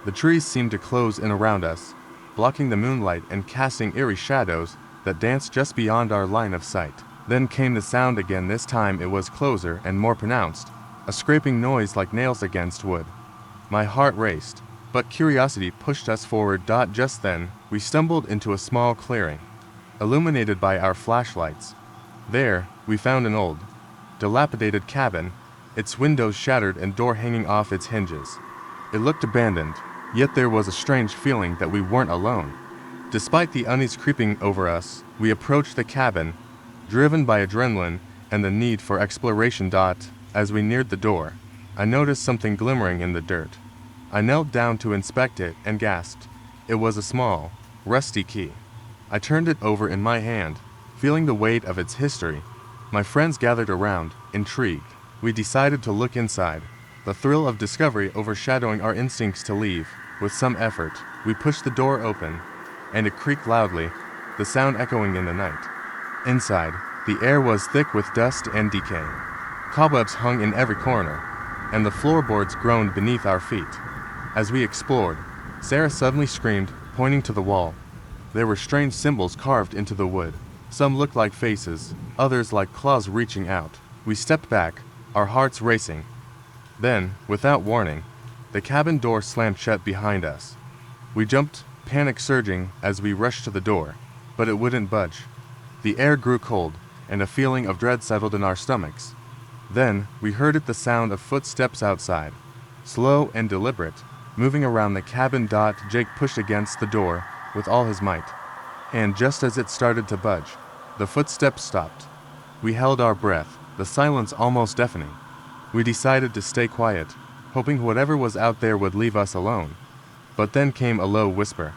The trees seemed to close in around us, blocking the moonlight and casting eerie shadows that danced just beyond our line of sight. Then came the sound again. This time it was closer and more pronounced, a scraping noise like nails against wood. My heart raced, but curiosity pushed us forward. Just then, we stumbled into a small clearing, illuminated by our flashlights. There, we found an old, dilapidated cabin, its windows shattered and door hanging off its hinges. It looked abandoned, yet there was a strange feeling that we weren't alone. Despite the unease creeping over us, we approached the cabin, driven by adrenaline and the need for exploration. As we neared the door, I noticed something glimmering in the dirt. I knelt down to inspect it and gasped. It was a small, rusty key. I turned it over in my hand, feeling the weight of its history. My friends gathered around, intrigued. We decided to look inside, the thrill of discovery overshadowing our instincts to leave. With some effort, we pushed the door open, and it creaked loudly, the sound echoing in the night. Inside, the air was thick with dust and decay. Cobwebs hung in every corner, and the floorboards groaned beneath our feet. As we explored, Sarah suddenly screamed, pointing to the wall. There were strange symbols carved into the wood. Some looked like faces, others like claws reaching out. We stepped back, our hearts racing. Then, without warning, the cabin door slammed shut behind us. We jumped, panic surging as we rushed to the door, but it wouldn't budge. The air grew cold, and a feeling of dread settled in our stomachs. Then, we heard the sound of footsteps outside, slow and deliberate, moving around the cabin. Jake pushed against the door with all his might, and just as it started to budge, the footsteps stopped. We held our breath, the silence almost deafening. We decided to stay quiet, hoping whatever was out there would leave us alone. But then came a low whisper,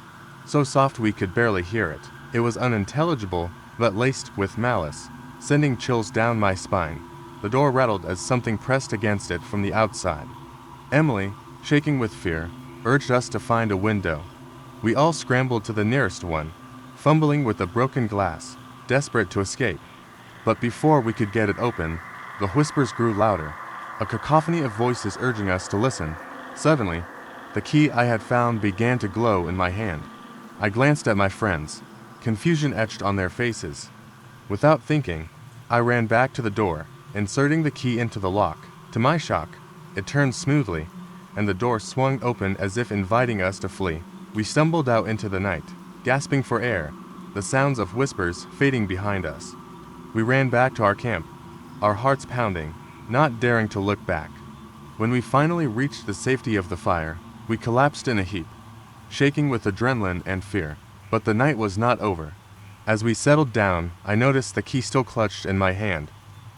so soft we could barely hear it. It was unintelligible, but laced with malice, sending chills down my spine. The door rattled as something pressed against it from the outside. Emily, shaking with fear, urged us to find a window. We all scrambled to the nearest one, fumbling with the broken glass. desperate to escape. But before we could get it open, the whispers grew louder, a cacophony of voices urging us to listen. Suddenly, the key I had found began to glow in my hand. I glanced at my friends, confusion etched on their faces. Without thinking, I ran back to the door, inserting the key into the lock. To my shock, it turned smoothly, and the door swung open as if inviting us to flee. We stumbled out into the night, gasping for air, the sounds of whispers fading behind us. We ran back to our camp, our hearts pounding, not daring to look back. When we finally reached the safety of the fire, we collapsed in a heap, shaking with adrenaline and fear. But the night was not over. As we settled down, I noticed the key still clutched in my hand.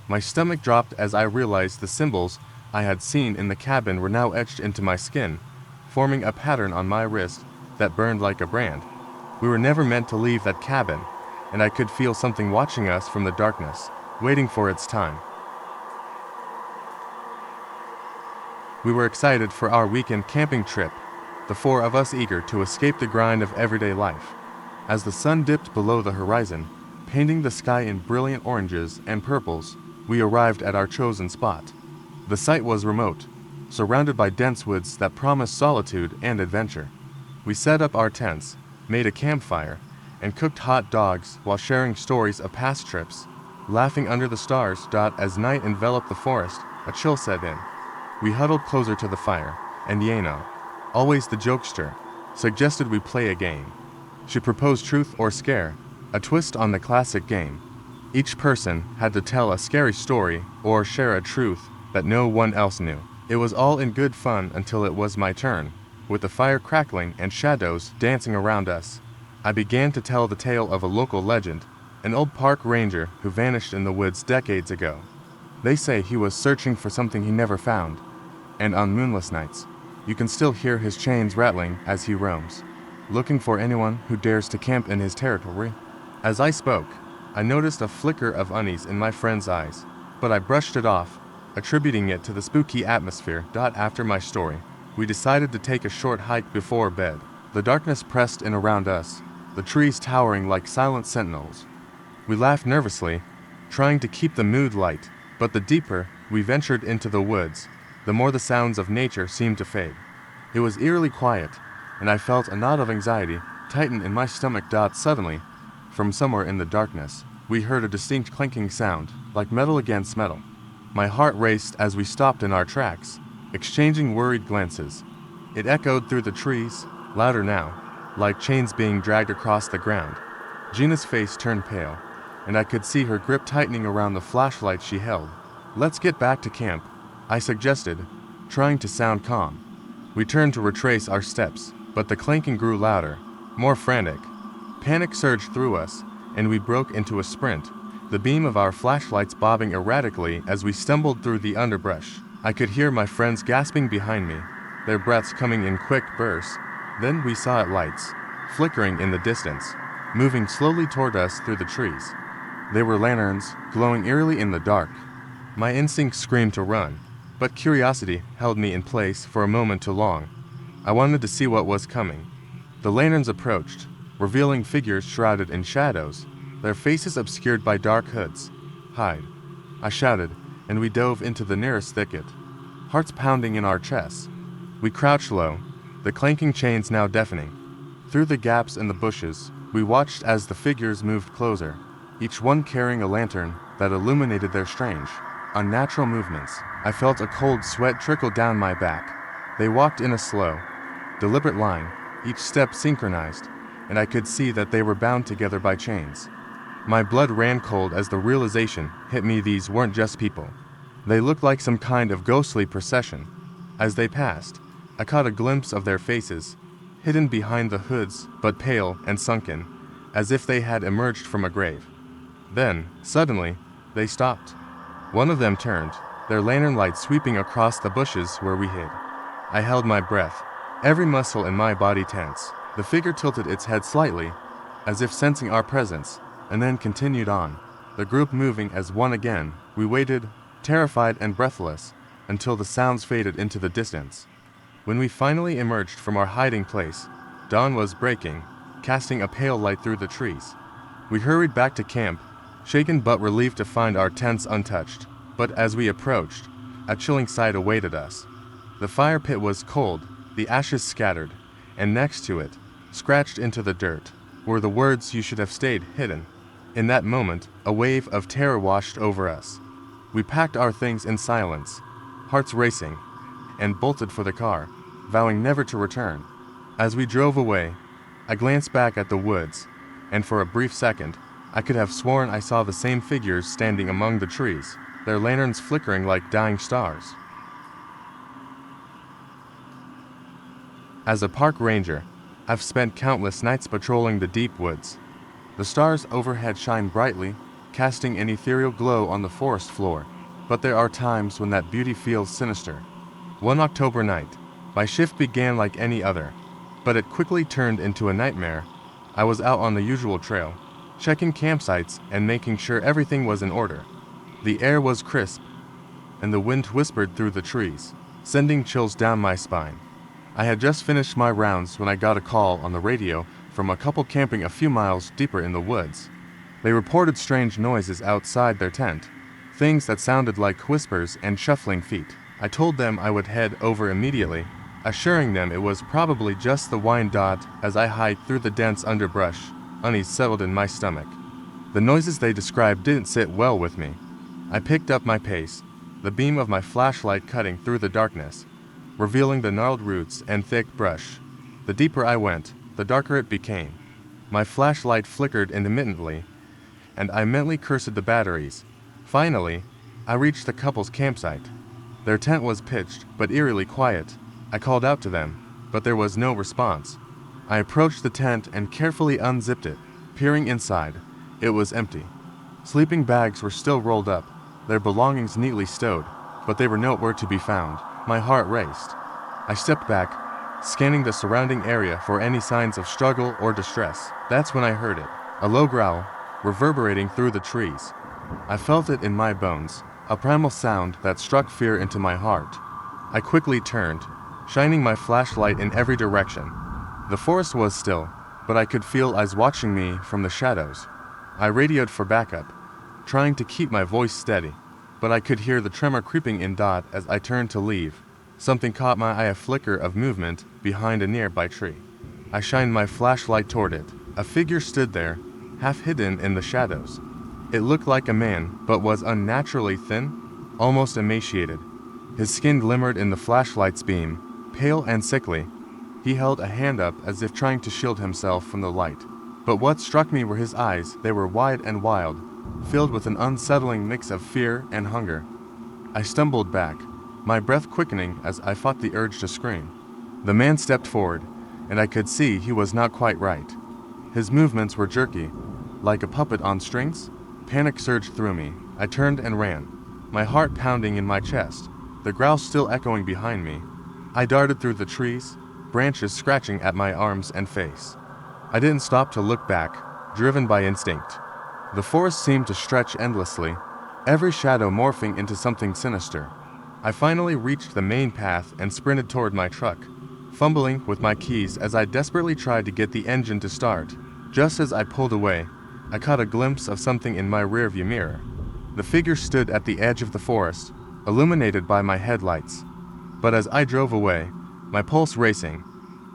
My stomach dropped as I realized the symbols I had seen in the cabin were now etched into my skin, forming a pattern on my wrist that burned like a brand. We were never meant to leave that cabin, and I could feel something watching us from the darkness, waiting for its time. We were excited for our weekend camping trip, the four of us eager to escape the grind of everyday life. As the sun dipped below the horizon, painting the sky in brilliant oranges and purples, we arrived at our chosen spot. The site was remote, surrounded by dense woods that promised solitude and adventure. We set up our tents, made a campfire, and cooked hot dogs while sharing stories of past trips, laughing under the stars. As night enveloped the forest, a chill set in. We huddled closer to the fire, and Yeno, always the jokester, suggested we play a game. She proposed truth or scare, a twist on the classic game. Each person had to tell a scary story or share a truth that no one else knew. It was all in good fun until it was my turn. With the fire crackling and shadows dancing around us, I began to tell the tale of a local legend, an old park ranger who vanished in the woods decades ago. They say he was searching for something he never found, and on moonless nights, you can still hear his chains rattling as he roams, looking for anyone who dares to camp in his territory. As I spoke, I noticed a flicker of unease in my friend's eyes, but I brushed it off, attributing it to the spooky atmosphere. After my story, we decided to take a short hike before bed. The darkness pressed in around us, the trees towering like silent sentinels. We laughed nervously, trying to keep the mood light, but the deeper we ventured into the woods, the more the sounds of nature seemed to fade. It was eerily quiet, and I felt a knot of anxiety tighten in my stomach. Suddenly, from somewhere in the darkness, we heard a distinct clanking sound, like metal against metal. My heart raced as we stopped in our tracks, exchanging worried glances. It echoed through the trees, louder now, like chains being dragged across the ground. Gina's face turned pale, and I could see her grip tightening around the flashlight she held. "Let's get back to camp," I suggested, trying to sound calm. We turned to retrace our steps, but the clanking grew louder, more frantic. Panic surged through us, and we broke into a sprint, the beam of our flashlights bobbing erratically as we stumbled through the underbrush. I could hear my friends gasping behind me, their breaths coming in quick bursts. Then we saw lights, flickering in the distance, moving slowly toward us through the trees. They were lanterns, glowing eerily in the dark. My instinct screamed to run, but curiosity held me in place for a moment too long. I wanted to see what was coming. The lanterns approached, revealing figures shrouded in shadows, their faces obscured by dark hoods. "Hide," I shouted, and we dove into the nearest thicket, hearts pounding in our chests. We crouched low, the clanking chains now deafening. Through the gaps in the bushes, we watched as the figures moved closer, each one carrying a lantern that illuminated their strange, unnatural movements. I felt a cold sweat trickle down my back. They walked in a slow, deliberate line, each step synchronized, and I could see that they were bound together by chains. My blood ran cold as the realization hit me these weren't just people. They looked like some kind of ghostly procession. As they passed, I caught a glimpse of their faces, hidden behind the hoods but pale and sunken, as if they had emerged from a grave. Then, suddenly, they stopped. One of them turned, their lantern light sweeping across the bushes where we hid. I held my breath, every muscle in my body tense. The figure tilted its head slightly, as if sensing our presence, and then continued on, the group moving as one again. We waited, terrified and breathless, until the sounds faded into the distance. When we finally emerged from our hiding place, dawn was breaking, casting a pale light through the trees. We hurried back to camp, shaken but relieved to find our tents untouched. But as we approached, a chilling sight awaited us. The fire pit was cold, the ashes scattered, and next to it, scratched into the dirt, were the words "You should have stayed hidden." In that moment, a wave of terror washed over us. We packed our things in silence, hearts racing, and bolted for the car, vowing never to return. As we drove away, I glanced back at the woods, and for a brief second, I could have sworn I saw the same figures standing among the trees, their lanterns flickering like dying stars. As a park ranger, I've spent countless nights patrolling the deep woods. The stars overhead shine brightly, casting an ethereal glow on the forest floor, but there are times when that beauty feels sinister. One October night, my shift began like any other, but it quickly turned into a nightmare. I was out on the usual trail, checking campsites and making sure everything was in order. The air was crisp, and the wind whispered through the trees, sending chills down my spine. I had just finished my rounds when I got a call on the radio from a couple camping a few miles deeper in the woods. They reported strange noises outside their tent, things that sounded like whispers and shuffling feet. I told them I would head over immediately, assuring them it was probably just the wind. As I hiked through the dense underbrush, unease settled in my stomach. The noises they described didn't sit well with me. I picked up my pace, the beam of my flashlight cutting through the darkness, revealing the gnarled roots and thick brush. The deeper I went, the darker it became. My flashlight flickered intermittently, and I mentally cursed the batteries. Finally, I reached the couple's campsite. Their tent was pitched, but eerily quiet. I called out to them, but there was no response. I approached the tent and carefully unzipped it, peering inside. It was empty. Sleeping bags were still rolled up, their belongings neatly stowed, but they were nowhere to be found. My heart raced. I stepped back, scanning the surrounding area for any signs of struggle or distress. That's when I heard it, a low growl, reverberating through the trees. I felt it in my bones, a primal sound that struck fear into my heart. I quickly turned, shining my flashlight in every direction. The forest was still, but I could feel eyes watching me from the shadows. I radioed for backup, trying to keep my voice steady, but I could hear the tremor creeping in. As I turned to leave, something caught my eye, a flicker of movement behind a nearby tree. I shined my flashlight toward it. A figure stood there, half hidden in the shadows. It looked like a man, but was unnaturally thin, almost emaciated. His skin glimmered in the flashlight's beam, pale and sickly. He held a hand up as if trying to shield himself from the light. But what struck me were his eyes. They were wide and wild, filled with an unsettling mix of fear and hunger. I stumbled back, my breath quickening as I fought the urge to scream. The man stepped forward, and I could see he was not quite right. His movements were jerky, like a puppet on strings. Panic surged through me. I turned and ran, my heart pounding in my chest, the growl still echoing behind me. I darted through the trees, branches scratching at my arms and face. I didn't stop to look back, driven by instinct. The forest seemed to stretch endlessly, every shadow morphing into something sinister. I finally reached the main path and sprinted toward my truck, fumbling with my keys as I desperately tried to get the engine to start. Just as I pulled away, I caught a glimpse of something in my rearview mirror. The figure stood at the edge of the forest, illuminated by my headlights. But as I drove away, my pulse racing,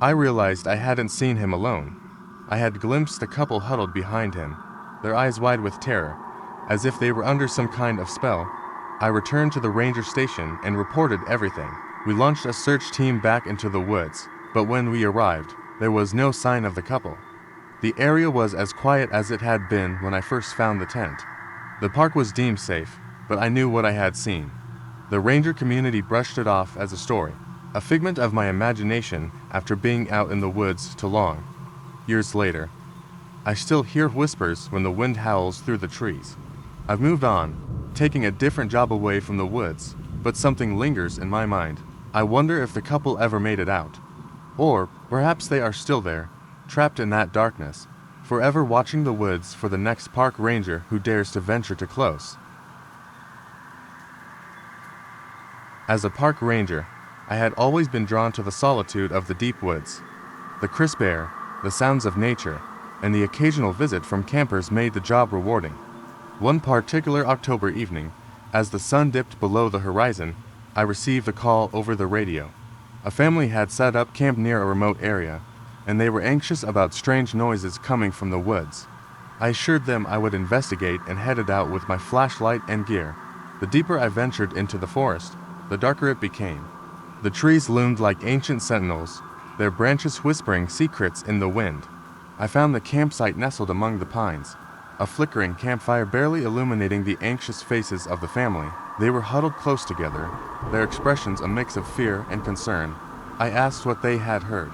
I realized I hadn't seen him alone. I had glimpsed the couple huddled behind him, their eyes wide with terror, as if they were under some kind of spell. I returned to the ranger station and reported everything. We launched a search team back into the woods, but when we arrived, there was no sign of the couple. The area was as quiet as it had been when I first found the tent. The park was deemed safe, but I knew what I had seen. The ranger community brushed it off as a story, a figment of my imagination after being out in the woods too long. Years later, I still hear whispers when the wind howls through the trees. I've moved on, taking a different job away from the woods, but something lingers in my mind. I wonder if the couple ever made it out. Or perhaps they are still there, trapped in that darkness, forever watching the woods for the next park ranger who dares to venture too close. As a park ranger, I had always been drawn to the solitude of the deep woods. The crisp air, the sounds of nature, and the occasional visit from campers made the job rewarding. One particular October evening, as the sun dipped below the horizon, I received a call over the radio. A family had set up camp near a remote area, and they were anxious about strange noises coming from the woods. I assured them I would investigate and headed out with my flashlight and gear. The deeper I ventured into the forest, the darker it became. The trees loomed like ancient sentinels, their branches whispering secrets in the wind. I found the campsite nestled among the pines, a flickering campfire barely illuminating the anxious faces of the family. They were huddled close together, their expressions a mix of fear and concern. I asked what they had heard,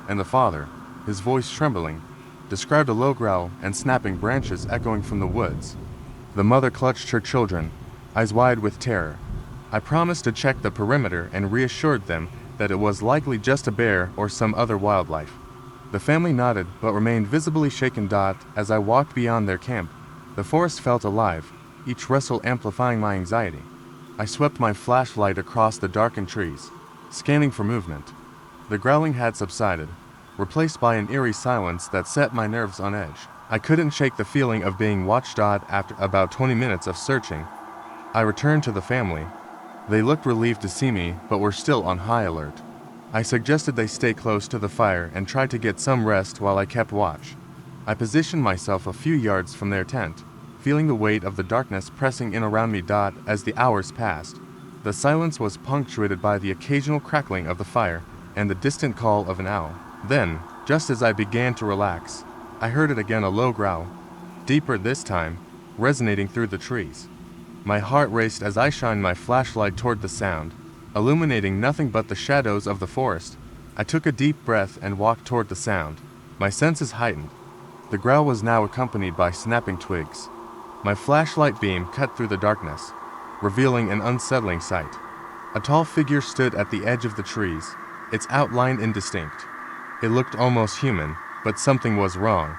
and the father, his voice trembling, described a low growl and snapping branches echoing from the woods. The mother clutched her children, eyes wide with terror. I promised to check the perimeter and reassured them that it was likely just a bear or some other wildlife. The family nodded but remained visibly shaken. As I walked beyond their camp, the forest felt alive, each rustle amplifying my anxiety. I swept my flashlight across the darkened trees, scanning for movement. The growling had subsided, replaced by an eerie silence that set my nerves on edge. I couldn't shake the feeling of being watched. After about 20 minutes of searching, I returned to the family. They looked relieved to see me, but were still on high alert. I suggested they stay close to the fire and try to get some rest while I kept watch. I positioned myself a few yards from their tent, feeling the weight of the darkness pressing in around me. As the hours passed, the silence was punctuated by the occasional crackling of the fire and the distant call of an owl. Then, just as I began to relax, I heard it again, a low growl, deeper this time, resonating through the trees. My heart raced as I shined my flashlight toward the sound, illuminating nothing but the shadows of the forest. I took a deep breath and walked toward the sound, my senses heightened. The growl was now accompanied by snapping twigs. My flashlight beam cut through the darkness, revealing an unsettling sight. A tall figure stood at the edge of the trees, its outline indistinct. It looked almost human, but something was wrong.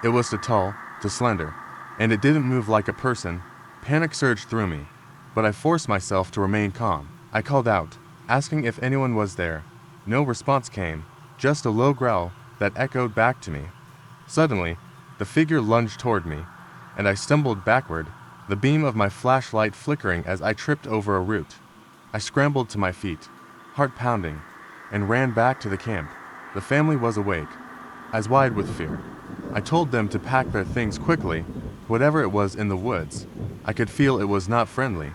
It was too tall, too slender, and it didn't move like a person. Panic surged through me, but I forced myself to remain calm. I called out, asking if anyone was there. No response came, just a low growl that echoed back to me. Suddenly, the figure lunged toward me, and I stumbled backward, the beam of my flashlight flickering as I tripped over a root. I scrambled to my feet, heart pounding, and ran back to the camp. The family was awake, eyes wide with fear. I told them to pack their things quickly, whatever it was in the woods. I could feel it was not friendly.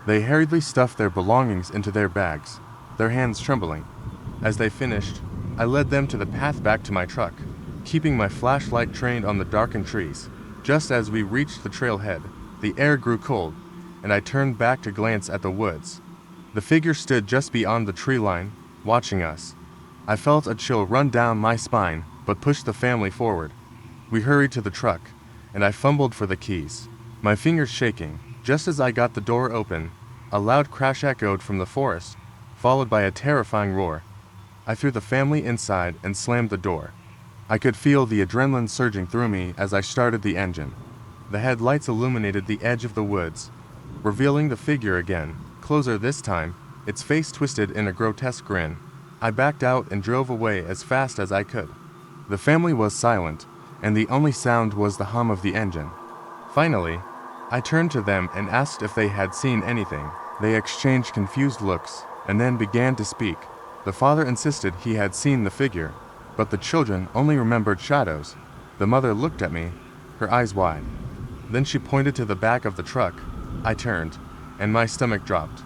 They hurriedly stuffed their belongings into their bags, their hands trembling. As they finished, I led them to the path back to my truck, keeping my flashlight trained on the darkened trees. Just as we reached the trailhead, the air grew cold, and I turned back to glance at the woods. The figure stood just beyond the tree line, watching us. I felt a chill run down my spine, but pushed the family forward. We hurried to the truck, and I fumbled for the keys, my fingers shaking. Just as I got the door open, a loud crash echoed from the forest, followed by a terrifying roar. I threw the family inside and slammed the door. I could feel the adrenaline surging through me as I started the engine. The headlights illuminated the edge of the woods, revealing the figure again, closer this time, its face twisted in a grotesque grin. I backed out and drove away as fast as I could. The family was silent, and the only sound was the hum of the engine. Finally, I turned to them and asked if they had seen anything. They exchanged confused looks, and then began to speak. The father insisted he had seen the figure, but the children only remembered shadows. The mother looked at me, her eyes wide. Then she pointed to the back of the truck. I turned, and my stomach dropped.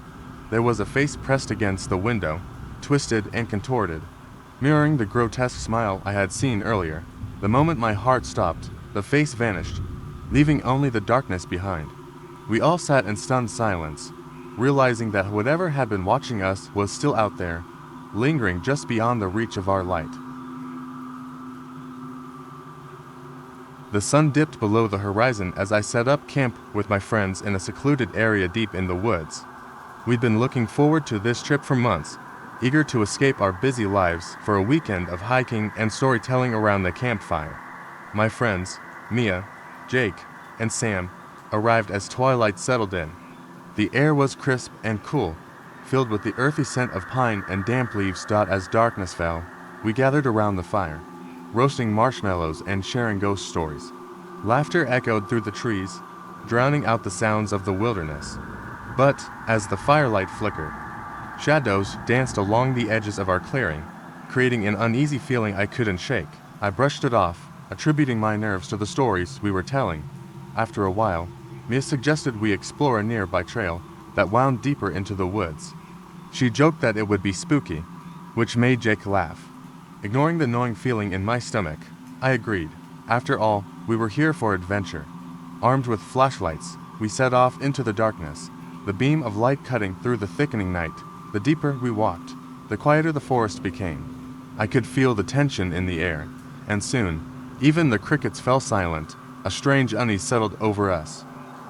There was a face pressed against the window, twisted and contorted, mirroring the grotesque smile I had seen earlier. The moment my heart stopped, the face vanished, leaving only the darkness behind. We all sat in stunned silence, realizing that whatever had been watching us was still out there, lingering just beyond the reach of our light. The sun dipped below the horizon as I set up camp with my friends in a secluded area deep in the woods. We'd been looking forward to this trip for months, eager to escape our busy lives for a weekend of hiking and storytelling around the campfire. My friends, Mia, Jake, and Sam, arrived as twilight settled in. The air was crisp and cool, filled with the earthy scent of pine and damp leaves. As darkness fell, we gathered around the fire, roasting marshmallows and sharing ghost stories. Laughter echoed through the trees, drowning out the sounds of the wilderness. But, as the firelight flickered, shadows danced along the edges of our clearing, creating an uneasy feeling I couldn't shake. I brushed it off, attributing my nerves to the stories we were telling. After a while, Mia suggested we explore a nearby trail that wound deeper into the woods. She joked that it would be spooky, which made Jake laugh. Ignoring the gnawing feeling in my stomach, I agreed. After all, we were here for adventure. Armed with flashlights, we set off into the darkness, the beam of light cutting through the thickening night. The deeper we walked, the quieter the forest became. I could feel the tension in the air, and soon, even the crickets fell silent. A strange unease settled over us.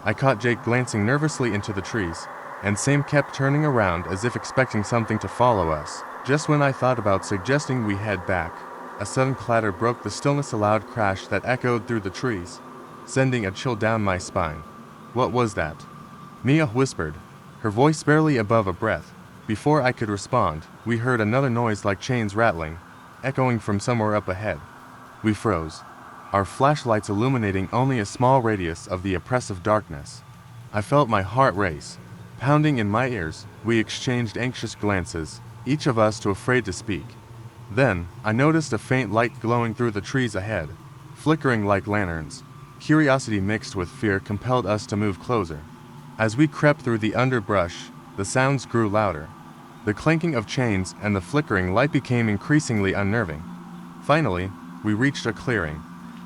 I caught Jake glancing nervously into the trees, and Sam kept turning around as if expecting something to follow us. Just when I thought about suggesting we head back, a sudden clatter broke the stillness, a loud crash that echoed through the trees, sending a chill down my spine. What was that? Mia whispered, her voice barely above a breath. Before I could respond, we heard another noise like chains rattling, echoing from somewhere up ahead. We froze, our flashlights illuminating only a small radius of the oppressive darkness. I felt my heart race, pounding in my ears. We exchanged anxious glances, each of us too afraid to speak. Then, I noticed a faint light glowing through the trees ahead, flickering like lanterns. Curiosity mixed with fear compelled us to move closer. As we crept through the underbrush, the sounds grew louder. The clanking of chains and the flickering light became increasingly unnerving. Finally, we reached a clearing,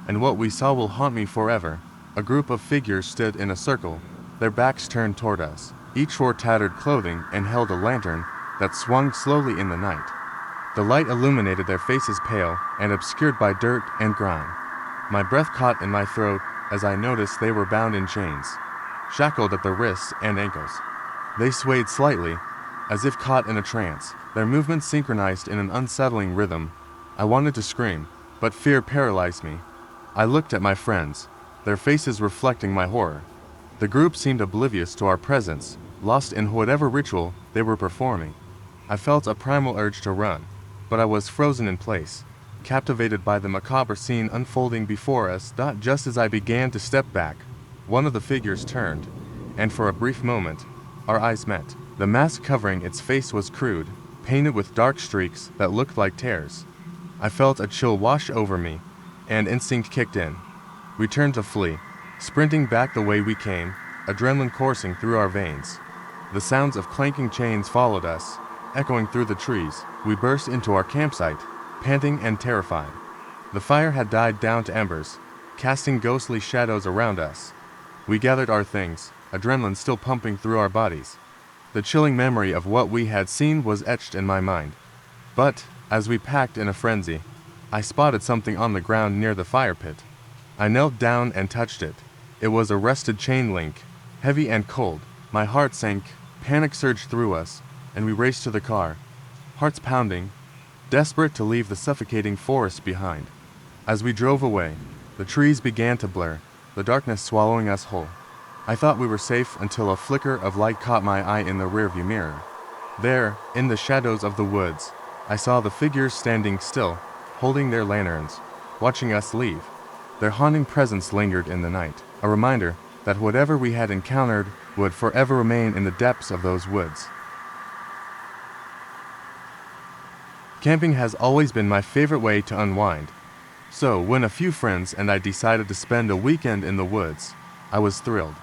and what we saw will haunt me forever. A group of figures stood in a circle, their backs turned toward us. Each wore tattered clothing and held a lantern that swung slowly in the night. The light illuminated their faces, pale and obscured by dirt and grime. My breath caught in my throat as I noticed they were bound in chains, shackled at the wrists and ankles. They swayed slightly, as if caught in a trance, their movements synchronized in an unsettling rhythm. I wanted to scream, but fear paralyzed me. I looked at my friends, their faces reflecting my horror. The group seemed oblivious to our presence, lost in whatever ritual they were performing. I felt a primal urge to run, but I was frozen in place, captivated by the macabre scene unfolding before us. Just as I began to step back, one of the figures turned, and for a brief moment, our eyes met. The mask covering its face was crude, painted with dark streaks that looked like tears. I felt a chill wash over me, and instinct kicked in. We turned to flee, sprinting back the way we came, adrenaline coursing through our veins. The sounds of clanking chains followed us, echoing through the trees. We burst into our campsite, panting and terrified. The fire had died down to embers, casting ghostly shadows around us. We gathered our things, adrenaline still pumping through our bodies. The chilling memory of what we had seen was etched in my mind. But, as we packed in a frenzy, I spotted something on the ground near the fire pit. I knelt down and touched it. It was a rusted chain link, heavy and cold. My heart sank, panic surged through us, and we raced to the car, hearts pounding, desperate to leave the suffocating forest behind. As we drove away, the trees began to blur, the darkness swallowing us whole. I thought we were safe until a flicker of light caught my eye in the rearview mirror. There, in the shadows of the woods, I saw the figures standing still, holding their lanterns, watching us leave. Their haunting presence lingered in the night, a reminder that whatever we had encountered would forever remain in the depths of those woods. Camping has always been my favorite way to unwind. So, when a few friends and I decided to spend a weekend in the woods, I was thrilled.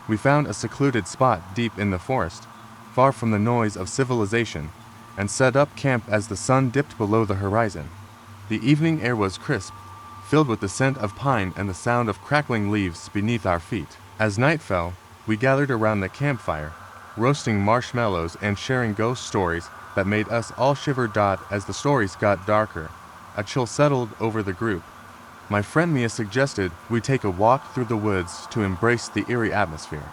We found a secluded spot deep in the forest, far from the noise of civilization, and set up camp as the sun dipped below the horizon. The evening air was crisp, filled with the scent of pine and the sound of crackling leaves beneath our feet. As night fell, we gathered around the campfire, roasting marshmallows and sharing ghost stories that made us all shiver. As the stories got darker, a chill settled over the group. My friend Mia suggested we take a walk through the woods to embrace the eerie atmosphere.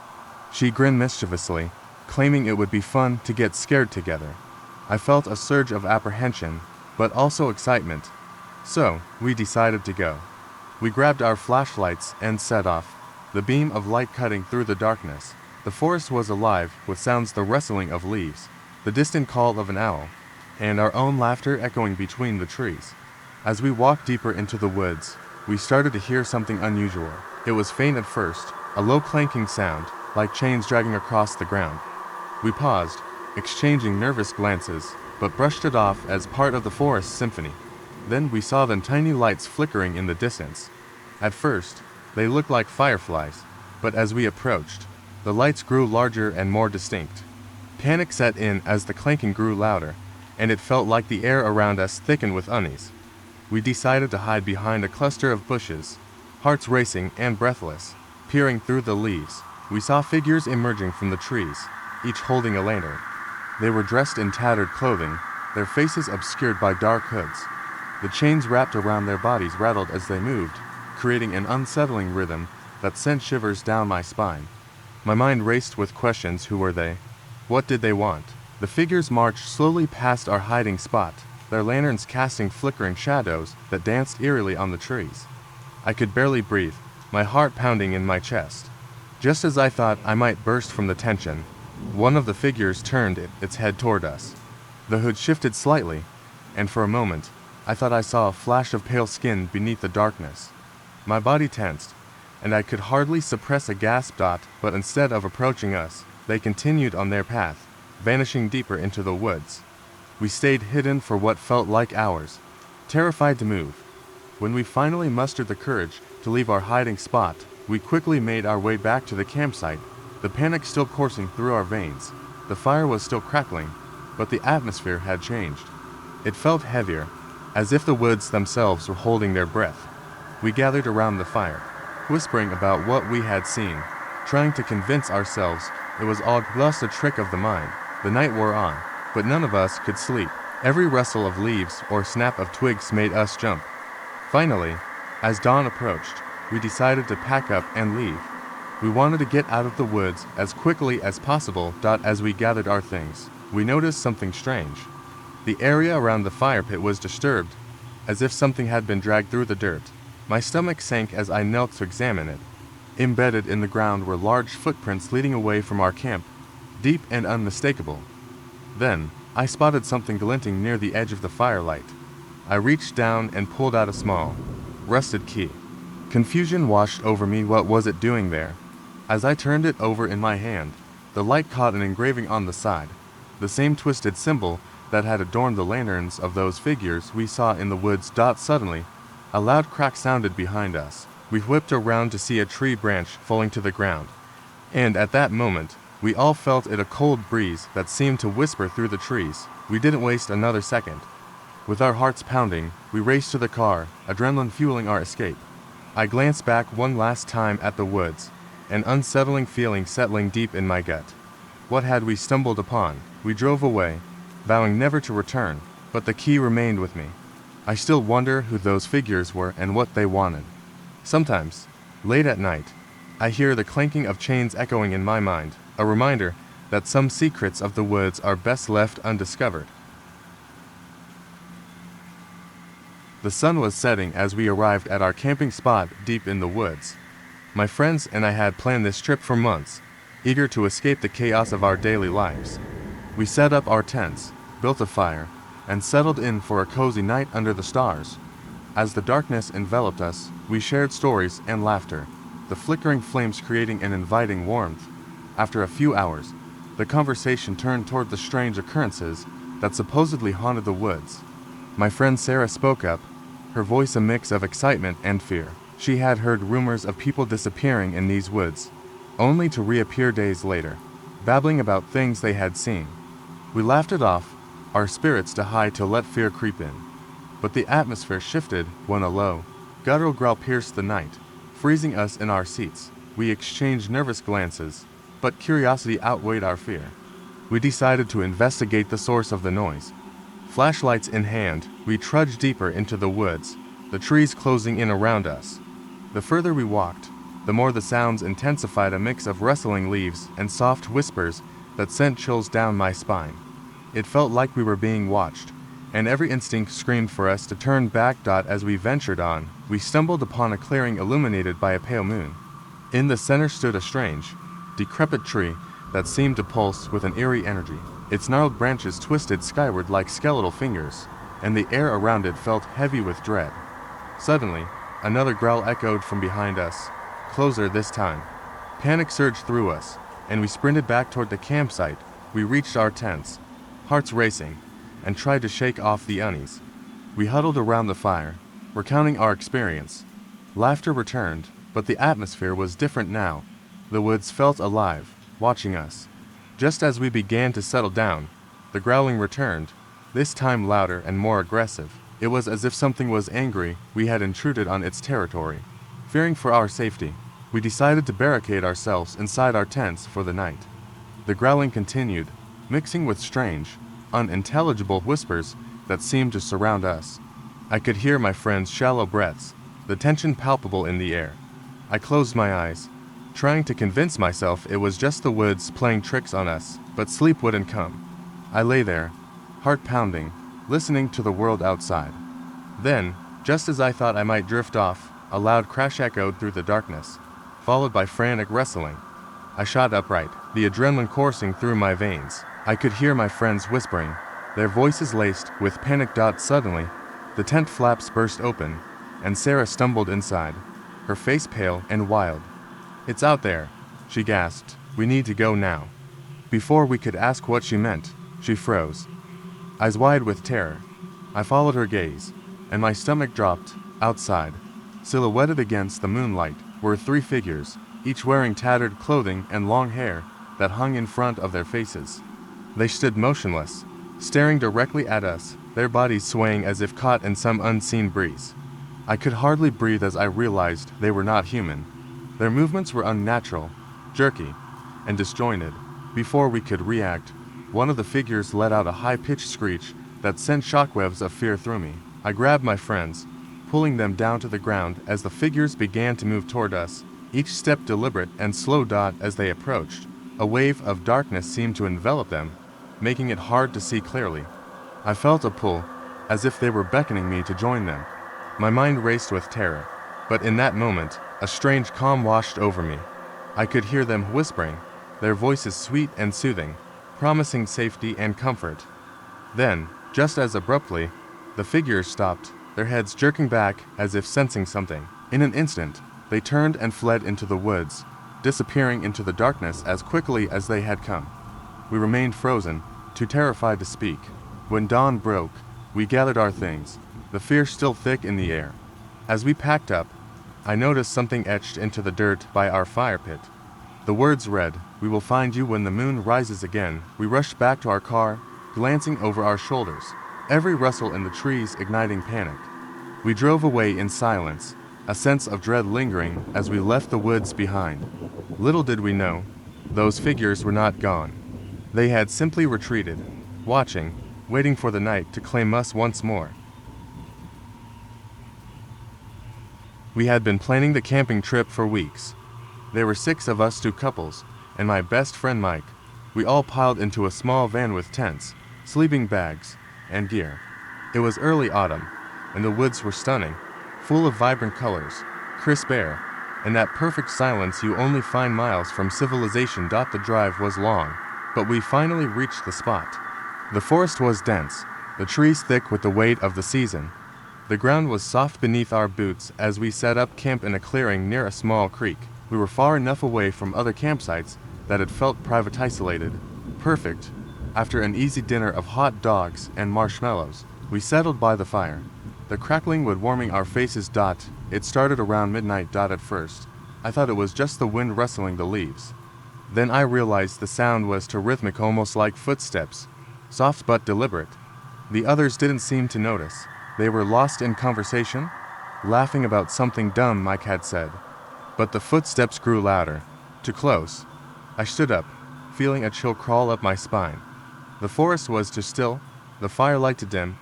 She grinned mischievously, claiming it would be fun to get scared together. I felt a surge of apprehension, but also excitement. So, we decided to go. We grabbed our flashlights and set off, the beam of light cutting through the darkness. The forest was alive with sounds, the rustling of leaves, the distant call of an owl, and our own laughter echoing between the trees. As we walked deeper into the woods, we started to hear something unusual. It was faint at first, a low clanking sound, like chains dragging across the ground. We paused, exchanging nervous glances, but brushed it off as part of the forest symphony. Then we saw the tiny lights flickering in the distance. At first, they looked like fireflies, but as we approached, the lights grew larger and more distinct. Panic set in as the clanking grew louder, and it felt like the air around us thickened with unease. We decided to hide behind a cluster of bushes, hearts racing and breathless. Peering through the leaves, we saw figures emerging from the trees, each holding a lantern. They were dressed in tattered clothing, their faces obscured by dark hoods. The chains wrapped around their bodies rattled as they moved, creating an unsettling rhythm that sent shivers down my spine. My mind raced with questions. Who were they? What did they want? The figures marched slowly past our hiding spot, their lanterns casting flickering shadows that danced eerily on the trees. I could barely breathe, my heart pounding in my chest. Just as I thought I might burst from the tension, one of the figures turned its head toward us. The hood shifted slightly, and for a moment, I thought I saw a flash of pale skin beneath the darkness. My body tensed, and I could hardly suppress a gasp. But instead of approaching us, they continued on their path, vanishing deeper into the woods. We stayed hidden for what felt like hours, terrified to move. When we finally mustered the courage to leave our hiding spot, we quickly made our way back to the campsite, the panic still coursing through our veins. The fire was still crackling, but the atmosphere had changed. It felt heavier, as if the woods themselves were holding their breath. We gathered around the fire, whispering about what we had seen, trying to convince ourselves it was all just a trick of the mind. The night wore on, but none of us could sleep. Every rustle of leaves or snap of twigs made us jump. Finally, as dawn approached, we decided to pack up and leave. We wanted to get out of the woods as quickly as possible. As we gathered our things, we noticed something strange. The area around the fire pit was disturbed, as if something had been dragged through the dirt. My stomach sank as I knelt to examine it. Embedded in the ground were large footprints leading away from our camp, deep and unmistakable. Then, I spotted something glinting near the edge of the firelight. I reached down and pulled out a small, rusted key. Confusion washed over me. What was it doing there? As I turned it over in my hand, the light caught an engraving on the side, the same twisted symbol that had adorned the lanterns of those figures we saw in the woods. Suddenly, a loud crack sounded behind us. We whipped around to see a tree branch falling to the ground, and at that moment, we all felt a cold breeze that seemed to whisper through the trees. We didn't waste another second. With our hearts pounding, we raced to the car, adrenaline fueling our escape. I glanced back one last time at the woods, an unsettling feeling settling deep in my gut. What had we stumbled upon? We drove away, vowing never to return, but the key remained with me. I still wonder who those figures were and what they wanted. Sometimes, late at night, I hear the clanking of chains echoing in my mind, a reminder that some secrets of the woods are best left undiscovered. The sun was setting as we arrived at our camping spot deep in the woods. My friends and I had planned this trip for months, eager to escape the chaos of our daily lives. We set up our tents, built a fire, and settled in for a cozy night under the stars. As the darkness enveloped us, we shared stories and laughter, the flickering flames creating an inviting warmth. After a few hours, the conversation turned toward the strange occurrences that supposedly haunted the woods. My friend Sarah spoke up, her voice a mix of excitement and fear. She had heard rumors of people disappearing in these woods, only to reappear days later, babbling about things they had seen. We laughed it off, our spirits too high to let fear creep in. But the atmosphere shifted when a low, guttural growl pierced the night, freezing us in our seats. We exchanged nervous glances, but curiosity outweighed our fear. We decided to investigate the source of the noise. Flashlights in hand, we trudged deeper into the woods, the trees closing in around us. The further we walked, the more the sounds intensified, a mix of rustling leaves and soft whispers that sent chills down my spine. It felt like we were being watched, and every instinct screamed for us to turn back. As we ventured on, we stumbled upon a clearing illuminated by a pale moon. In the center stood a strange, decrepit tree that seemed to pulse with an eerie energy. Its gnarled branches twisted skyward like skeletal fingers, and the air around it felt heavy with dread. Suddenly, another growl echoed from behind us, closer this time. Panic surged through us, and we sprinted back toward the campsite. We reached our tents, hearts racing, and tried to shake off the unease. We huddled around the fire, recounting our experience. Laughter returned, but the atmosphere was different now. The woods felt alive, watching us. Just as we began to settle down, the growling returned, this time louder and more aggressive. It was as if something was angry we had intruded on its territory. Fearing for our safety, we decided to barricade ourselves inside our tents for the night. The growling continued, mixing with strange, unintelligible whispers that seemed to surround us. I could hear my friend's shallow breaths, the tension palpable in the air. I closed my eyes, trying to convince myself it was just the woods playing tricks on us, but sleep wouldn't come. I lay there, heart pounding, listening to the world outside. Then, just as I thought I might drift off, a loud crash echoed through the darkness, followed by frantic wrestling. I shot upright, the adrenaline coursing through my veins. I could hear my friends whispering, their voices laced with panic. Suddenly, the tent flaps burst open, and Sarah stumbled inside, her face pale and wild. "It's out there," she gasped. "We need to go now." Before we could ask what she meant, she froze, eyes wide with terror. I followed her gaze, and my stomach dropped. Outside, silhouetted against the moonlight, were three figures, each wearing tattered clothing and long hair that hung in front of their faces. They stood motionless, staring directly at us, their bodies swaying as if caught in some unseen breeze. I could hardly breathe as I realized they were not human. Their movements were unnatural, jerky, and disjointed. Before we could react, one of the figures let out a high-pitched screech that sent shockwaves of fear through me. I grabbed my friends, pulling them down to the ground as the figures began to move toward us, each step deliberate and slow. As they approached, a wave of darkness seemed to envelop them, making it hard to see clearly. I felt a pull, as if they were beckoning me to join them. My mind raced with terror, but in that moment, a strange calm washed over me. I could hear them whispering, their voices sweet and soothing, promising safety and comfort. Then, just as abruptly, the figures stopped, their heads jerking back as if sensing something. In an instant, they turned and fled into the woods, disappearing into the darkness as quickly as they had come. We remained frozen, too terrified to speak. When dawn broke, we gathered our things, the fear still thick in the air. As we packed up, I noticed something etched into the dirt by our fire pit. The words read, "We will find you when the moon rises again." We rushed back to our car, glancing over our shoulders, every rustle in the trees igniting panic. We drove away in silence, a sense of dread lingering as we left the woods behind. Little did we know, those figures were not gone. They had simply retreated, watching, waiting for the night to claim us once more. We had been planning the camping trip for weeks. There were 6 of us, 2 couples, and my best friend Mike. We all piled into a small van with tents, sleeping bags, and gear. It was early autumn, and the woods were stunning, full of vibrant colors, crisp air, and that perfect silence you only find miles from civilization. The drive was long, but we finally reached the spot. The forest was dense, the trees thick with the weight of the season. The ground was soft beneath our boots as we set up camp in a clearing near a small creek. We were far enough away from other campsites that it felt private, isolated, perfect. After an easy dinner of hot dogs and marshmallows, we settled by the fire, the crackling wood warming our faces. It started around midnight. At first, I thought it was just the wind rustling the leaves. Then I realized the sound was too rhythmic, almost like footsteps, soft but deliberate. The others didn't seem to notice. They were lost in conversation, laughing about something dumb Mike had said. But the footsteps grew louder, too close. I stood up, feeling a chill crawl up my spine. The forest was too still, the firelight too dim.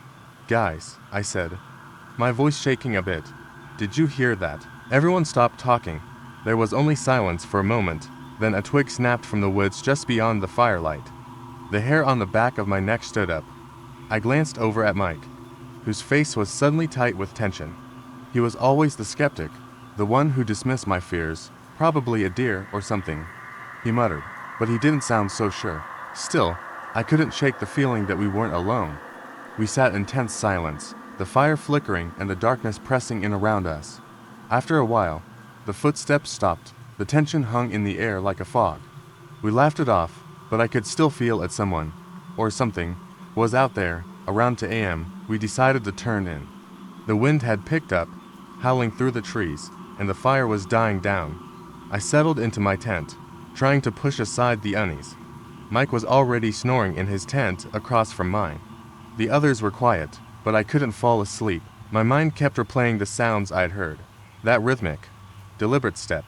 "Guys," I said, my voice shaking a bit, "did you hear that?" Everyone stopped talking. There was only silence for a moment, then a twig snapped from the woods just beyond the firelight. The hair on the back of my neck stood up. I glanced over at Mike, whose face was suddenly tight with tension. He was always the skeptic, the one who dismissed my fears, probably a deer or something, he muttered, but he didn't sound so sure. Still, I couldn't shake the feeling that we weren't alone. We sat in tense silence, the fire flickering and the darkness pressing in around us. After a while, the footsteps stopped. The tension hung in the air like a fog. We laughed it off, but I could still feel that someone, or something, was out there. Around 2 a.m., we decided to turn in. The wind had picked up, howling through the trees, and the fire was dying down. I settled into my tent, trying to push aside the unease. Mike was already snoring in his tent across from mine. The others were quiet, but I couldn't fall asleep. My mind kept replaying the sounds I'd heard. That rhythmic, deliberate step.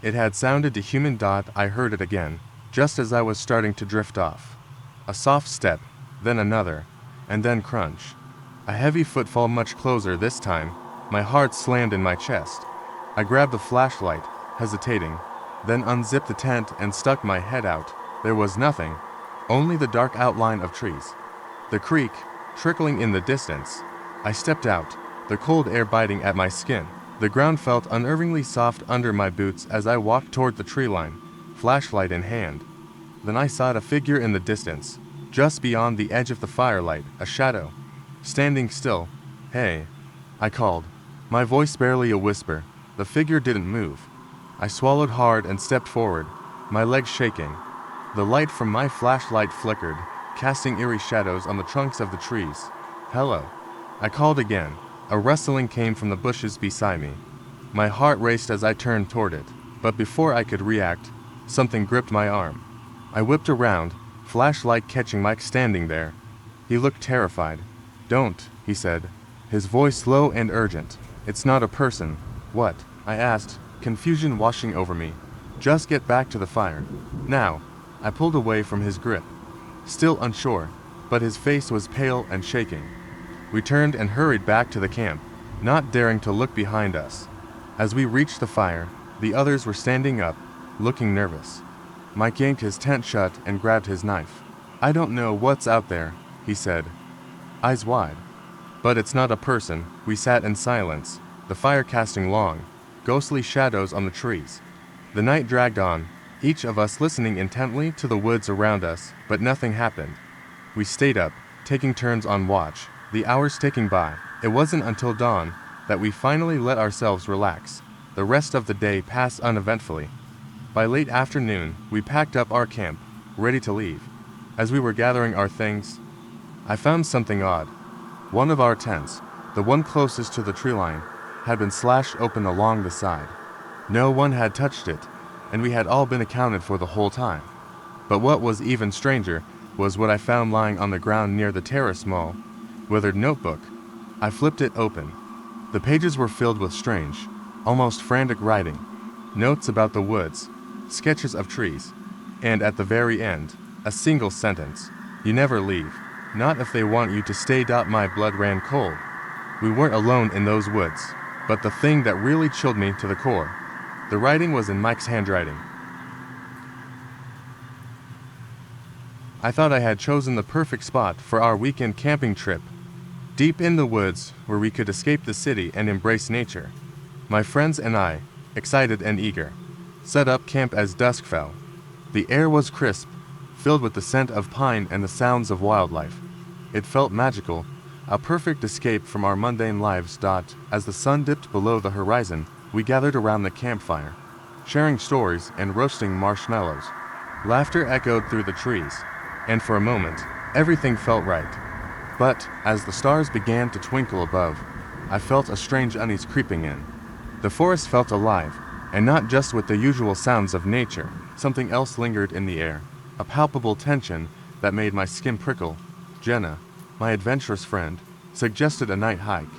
It had sounded to human. I heard it again, just as I was starting to drift off. A soft step, then another, and then crunch. A heavy footfall much closer this time. My heart slammed in my chest. I grabbed the flashlight, hesitating, then unzipped the tent and stuck my head out. There was nothing, only the dark outline of trees. The creek, trickling in the distance. I stepped out, the cold air biting at my skin. The ground felt unnervingly soft under my boots as I walked toward the tree line, flashlight in hand. Then I saw a figure in the distance, just beyond the edge of the firelight, a shadow. Standing still. "Hey," I called, my voice barely a whisper. The figure didn't move. I swallowed hard and stepped forward, my legs shaking. The light from my flashlight flickered, casting eerie shadows on the trunks of the trees. "Hello," I called again. A rustling came from the bushes beside me. My heart raced as I turned toward it, but before I could react, something gripped my arm. I whipped around, flashlight catching Mike standing there. He looked terrified. "Don't," he said, his voice low and urgent. "It's not a person." "What?" I asked, confusion washing over me. "Just get back to the fire. Now." I pulled away from his grip, still unsure, but his face was pale and shaking. We turned and hurried back to the camp, not daring to look behind us. As we reached the fire, the others were standing up, looking nervous. Mike yanked his tent shut and grabbed his knife. "I don't know what's out there," he said, eyes wide. "But it's not a person." We sat in silence, the fire casting long, ghostly shadows on the trees. The night dragged on, each of us listening intently to the woods around us, but nothing happened. We stayed up, taking turns on watch, the hours ticking by. It wasn't until dawn that we finally let ourselves relax. The rest of the day passed uneventfully. By late afternoon, we packed up our camp, ready to leave. As we were gathering our things, I found something odd. One of our tents, the one closest to the tree line, had been slashed open along the side. No one had touched it, and we had all been accounted for the whole time. But what was even stranger was what I found lying on the ground near the terrace mall, withered notebook. I flipped it open. The pages were filled with strange, almost frantic writing, notes about the woods, sketches of trees, and at the very end, a single sentence: "You never leave, not if they want you to stay." My blood ran cold. We weren't alone in those woods, but the thing that really chilled me to the core, the writing was in Mike's handwriting. I thought I had chosen the perfect spot for our weekend camping trip, deep in the woods where we could escape the city and embrace nature. My friends and I, excited and eager, set up camp as dusk fell. The air was crisp, filled with the scent of pine and the sounds of wildlife. It felt magical, a perfect escape from our mundane lives. As the sun dipped below the horizon, we gathered around the campfire, sharing stories and roasting marshmallows. Laughter echoed through the trees, and for a moment, everything felt right. But as the stars began to twinkle above, I felt a strange unease creeping in. The forest felt alive, and not just with the usual sounds of nature. Something else lingered in the air, a palpable tension that made my skin prickle. Jenna, my adventurous friend, suggested a night hike.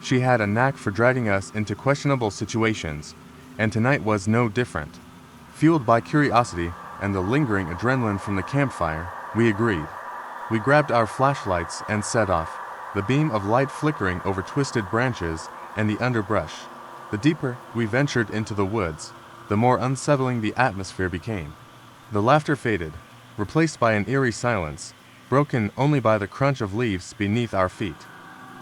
She had a knack for dragging us into questionable situations, and tonight was no different. Fueled by curiosity and the lingering adrenaline from the campfire, we agreed. We grabbed our flashlights and set off, the beam of light flickering over twisted branches and the underbrush. The deeper we ventured into the woods, the more unsettling the atmosphere became. The laughter faded, replaced by an eerie silence, broken only by the crunch of leaves beneath our feet.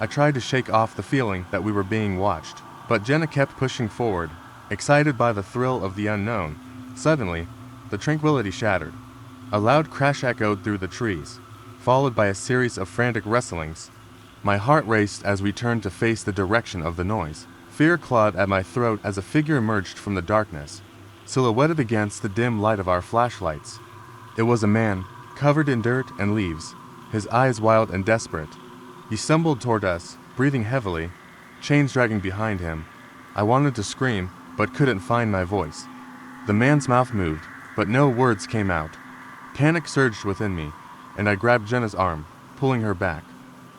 I tried to shake off the feeling that we were being watched, but Jenna kept pushing forward, excited by the thrill of the unknown. Suddenly, the tranquility shattered. A loud crash echoed through the trees. followed by a series of frantic wrestlings. My heart raced as we turned to face the direction of the noise. Fear clawed at my throat as a figure emerged from the darkness, silhouetted against the dim light of our flashlights. It was a man, covered in dirt and leaves, his eyes wild and desperate. He stumbled toward us, breathing heavily, chains dragging behind him. I wanted to scream, but couldn't find my voice. The man's mouth moved, but no words came out. Panic surged within me, and I grabbed Jenna's arm, pulling her back.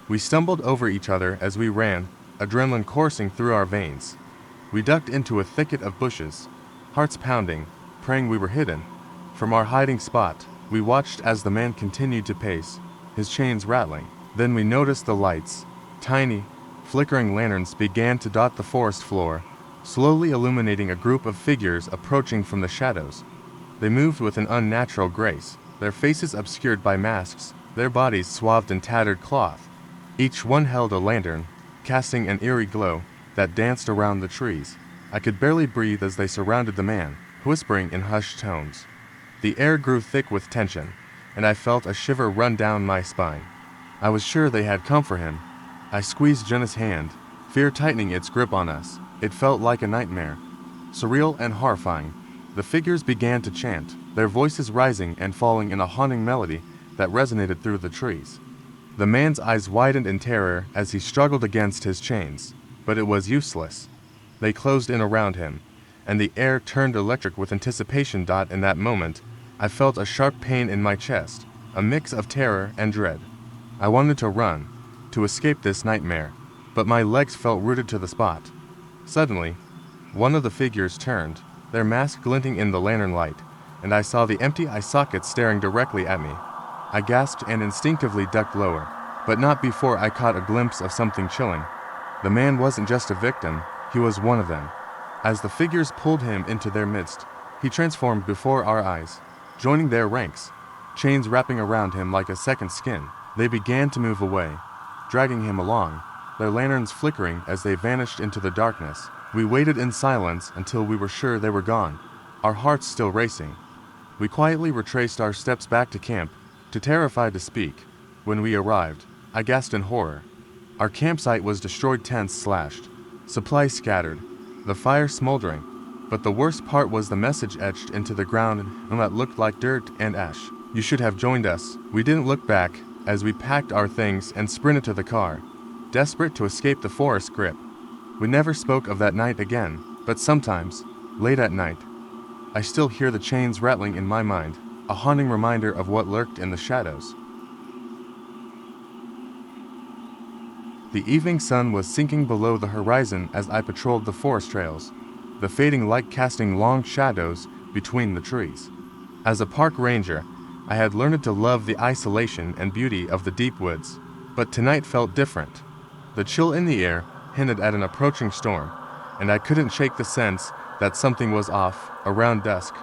We stumbled over each other as we ran, adrenaline coursing through our veins. We ducked into a thicket of bushes, hearts pounding, praying we were hidden. From our hiding spot, we watched as the man continued to pace, his chains rattling. Then we noticed the lights. Tiny, flickering lanterns began to dot the forest floor, slowly illuminating a group of figures approaching from the shadows. They moved with an unnatural grace, their faces obscured by masks, their bodies swathed in tattered cloth. Each one held a lantern, casting an eerie glow that danced around the trees. I could barely breathe as they surrounded the man, whispering in hushed tones. The air grew thick with tension, and I felt a shiver run down my spine. I was sure they had come for him. I squeezed Jenna's hand, fear tightening its grip on us. It felt like a nightmare, surreal and horrifying. The figures began to chant, their voices rising and falling in a haunting melody that resonated through the trees. The man's eyes widened in terror as he struggled against his chains, but it was useless. They closed in around him, and the air turned electric with anticipation. In that moment, I felt a sharp pain in my chest, a mix of terror and dread. I wanted to run, to escape this nightmare, but my legs felt rooted to the spot. Suddenly, one of the figures turned, their mask glinting in the lantern light, and I saw the empty eye sockets staring directly at me. I gasped and instinctively ducked lower, but not before I caught a glimpse of something chilling. The man wasn't just a victim, he was one of them. As the figures pulled him into their midst, he transformed before our eyes, joining their ranks, chains wrapping around him like a second skin. They began to move away, dragging him along, their lanterns flickering as they vanished into the darkness. We waited in silence until we were sure they were gone, our hearts still racing. We quietly retraced our steps back to camp, too terrified to speak. When we arrived, I gasped in horror. Our campsite was destroyed, tents slashed, supplies scattered, the fire smoldering. But the worst part was the message etched into the ground and that looked like dirt and ash. You should have joined us. We didn't look back as we packed our things and sprinted to the car, desperate to escape the forest grip. We never spoke of that night again, but sometimes, late at night, I still hear the chains rattling in my mind, a haunting reminder of what lurked in the shadows. The evening sun was sinking below the horizon as I patrolled the forest trails, the fading light casting long shadows between the trees. As a park ranger, I had learned to love the isolation and beauty of the deep woods, but tonight felt different. The chill in the air hinted at an approaching storm, and I couldn't shake the sense that something was off. Around dusk,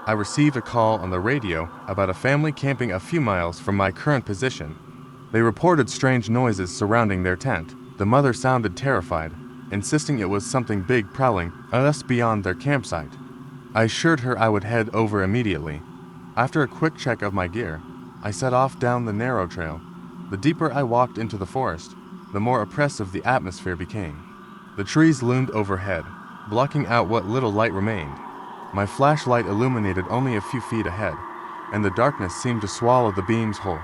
I received a call on the radio about a family camping a few miles from my current position. They reported strange noises surrounding their tent. The mother sounded terrified, insisting it was something big prowling just beyond their campsite. I assured her I would head over immediately. After a quick check of my gear, I set off down the narrow trail. The deeper I walked into the forest, the more oppressive the atmosphere became. The trees loomed overhead, blocking out what little light remained. My flashlight illuminated only a few feet ahead, and the darkness seemed to swallow the beams whole.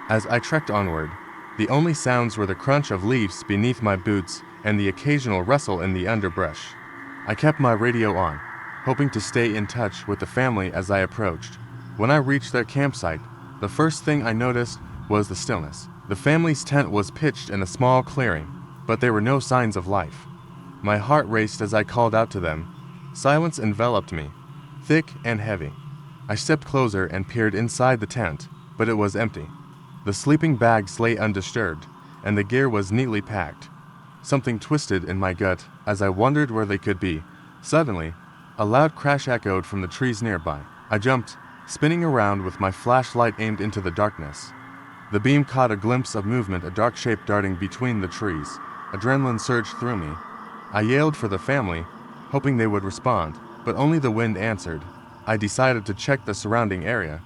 As I trekked onward, the only sounds were the crunch of leaves beneath my boots and the occasional rustle in the underbrush. I kept my radio on, hoping to stay in touch with the family as I approached. When I reached their campsite, the first thing I noticed was the stillness. The family's tent was pitched in a small clearing, but there were no signs of life. My heart raced as I called out to them. Silence enveloped me, thick and heavy. I stepped closer and peered inside the tent, but it was empty. The sleeping bags lay undisturbed, and the gear was neatly packed. Something twisted in my gut as I wondered where they could be. Suddenly, a loud crash echoed from the trees nearby. I jumped, spinning around with my flashlight aimed into the darkness. The beam caught a glimpse of movement, a dark shape darting between the trees. Adrenaline surged through me. I yelled for the family, hoping they would respond, but only the wind answered. I decided to check the surrounding area.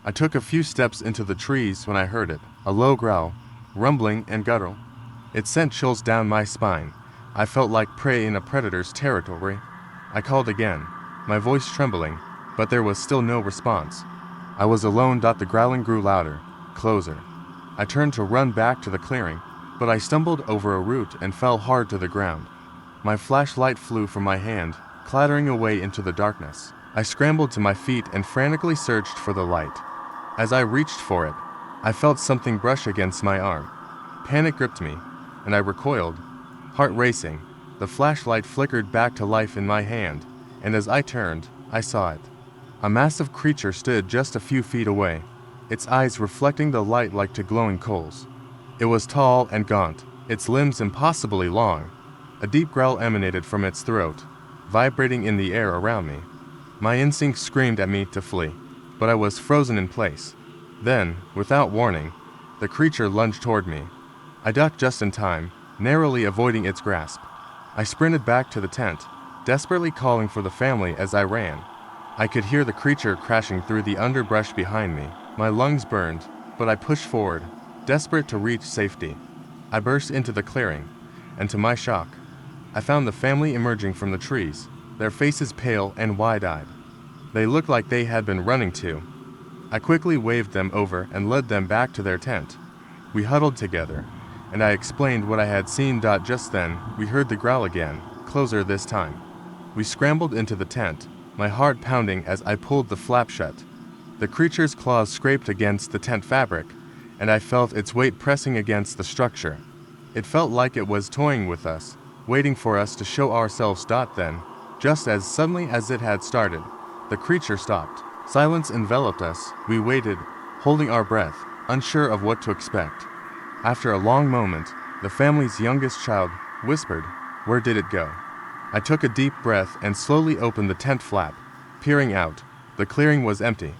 I took a few steps into the trees when I heard it, a low growl, rumbling and guttural. It sent chills down my spine. I felt like prey in a predator's territory. I called again, my voice trembling, but there was still no response. I was alone. The growling grew louder, closer. I turned to run back to the clearing, but I stumbled over a root and fell hard to the ground. My flashlight flew from my hand, clattering away into the darkness. I scrambled to my feet and frantically searched for the light. As I reached for it, I felt something brush against my arm. Panic gripped me, and I recoiled, heart racing. The flashlight flickered back to life in my hand, and as I turned, I saw it. A massive creature stood just a few feet away, its eyes reflecting the light like two glowing coals. It was tall and gaunt, its limbs impossibly long. A deep growl emanated from its throat, vibrating in the air around me. My instincts screamed at me to flee, but I was frozen in place. Then, without warning, the creature lunged toward me. I ducked just in time, narrowly avoiding its grasp. I sprinted back to the tent, desperately calling for the family as I ran. I could hear the creature crashing through the underbrush behind me. My lungs burned, but I pushed forward, desperate to reach safety. I burst into the clearing, and to my shock, I found the family emerging from the trees, their faces pale and wide-eyed. They looked like they had been running too. I quickly waved them over and led them back to their tent. We huddled together, and I explained what I had seen. Just then, we heard the growl again, closer this time. We scrambled into the tent, my heart pounding as I pulled the flap shut. The creature's claws scraped against the tent fabric, and I felt its weight pressing against the structure. It felt like it was toying with us, waiting for us to show ourselves. Then, just as suddenly as it had started, the creature stopped. Silence enveloped us. We waited, holding our breath, unsure of what to expect. After a long moment, the family's youngest child whispered, "Where did it go?" I took a deep breath and slowly opened the tent flap. Peering out, the clearing was empty.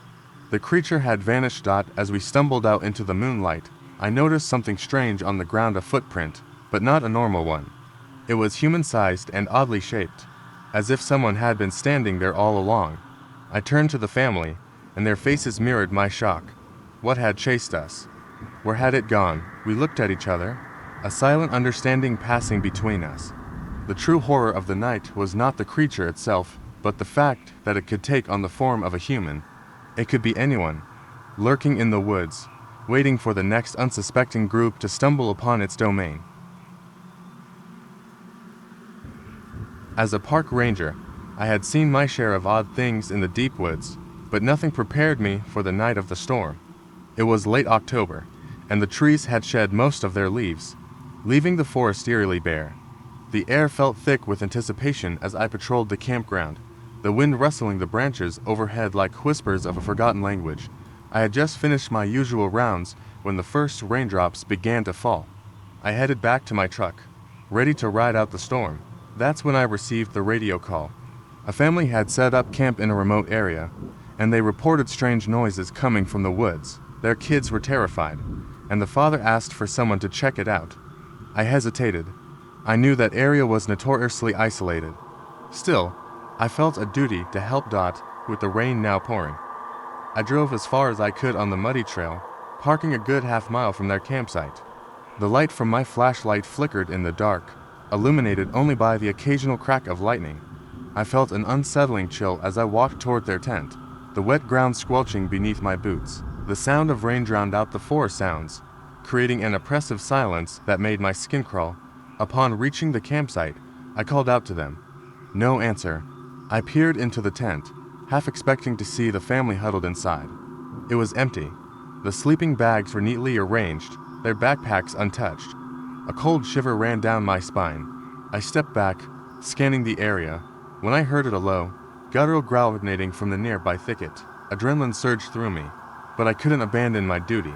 The creature had vanished. As we stumbled out into the moonlight, I noticed something strange on the ground, a footprint, but not a normal one. It was human-sized and oddly shaped, as if someone had been standing there all along. I turned to the family, and their faces mirrored my shock. What had chased us? Where had it gone? We looked at each other, a silent understanding passing between us. The true horror of the night was not the creature itself, but the fact that it could take on the form of a human. It could be anyone, lurking in the woods, waiting for the next unsuspecting group to stumble upon its domain. As a park ranger, I had seen my share of odd things in the deep woods, but nothing prepared me for the night of the storm. It was late October, and the trees had shed most of their leaves, leaving the forest eerily bare. The air felt thick with anticipation as I patrolled the campground, the wind rustling the branches overhead like whispers of a forgotten language. I had just finished my usual rounds when the first raindrops began to fall. I headed back to my truck, ready to ride out the storm. That's when I received the radio call. A family had set up camp in a remote area, and they reported strange noises coming from the woods. Their kids were terrified, and the father asked for someone to check it out. I hesitated. I knew that area was notoriously isolated. Still, I felt a duty to help. With the rain now pouring, I drove as far as I could on the muddy trail, parking a good half-mile from their campsite. The light from my flashlight flickered in the dark, illuminated only by the occasional crack of lightning. I felt an unsettling chill as I walked toward their tent, the wet ground squelching beneath my boots. The sound of rain drowned out the forest sounds, creating an oppressive silence that made my skin crawl. Upon reaching the campsite, I called out to them. No answer. I peered into the tent, half expecting to see the family huddled inside. It was empty. The sleeping bags were neatly arranged, their backpacks untouched. A cold shiver ran down my spine. I stepped back, scanning the area, when I heard a low, guttural growl emanating from the nearby thicket. Adrenaline surged through me, but I couldn't abandon my duty.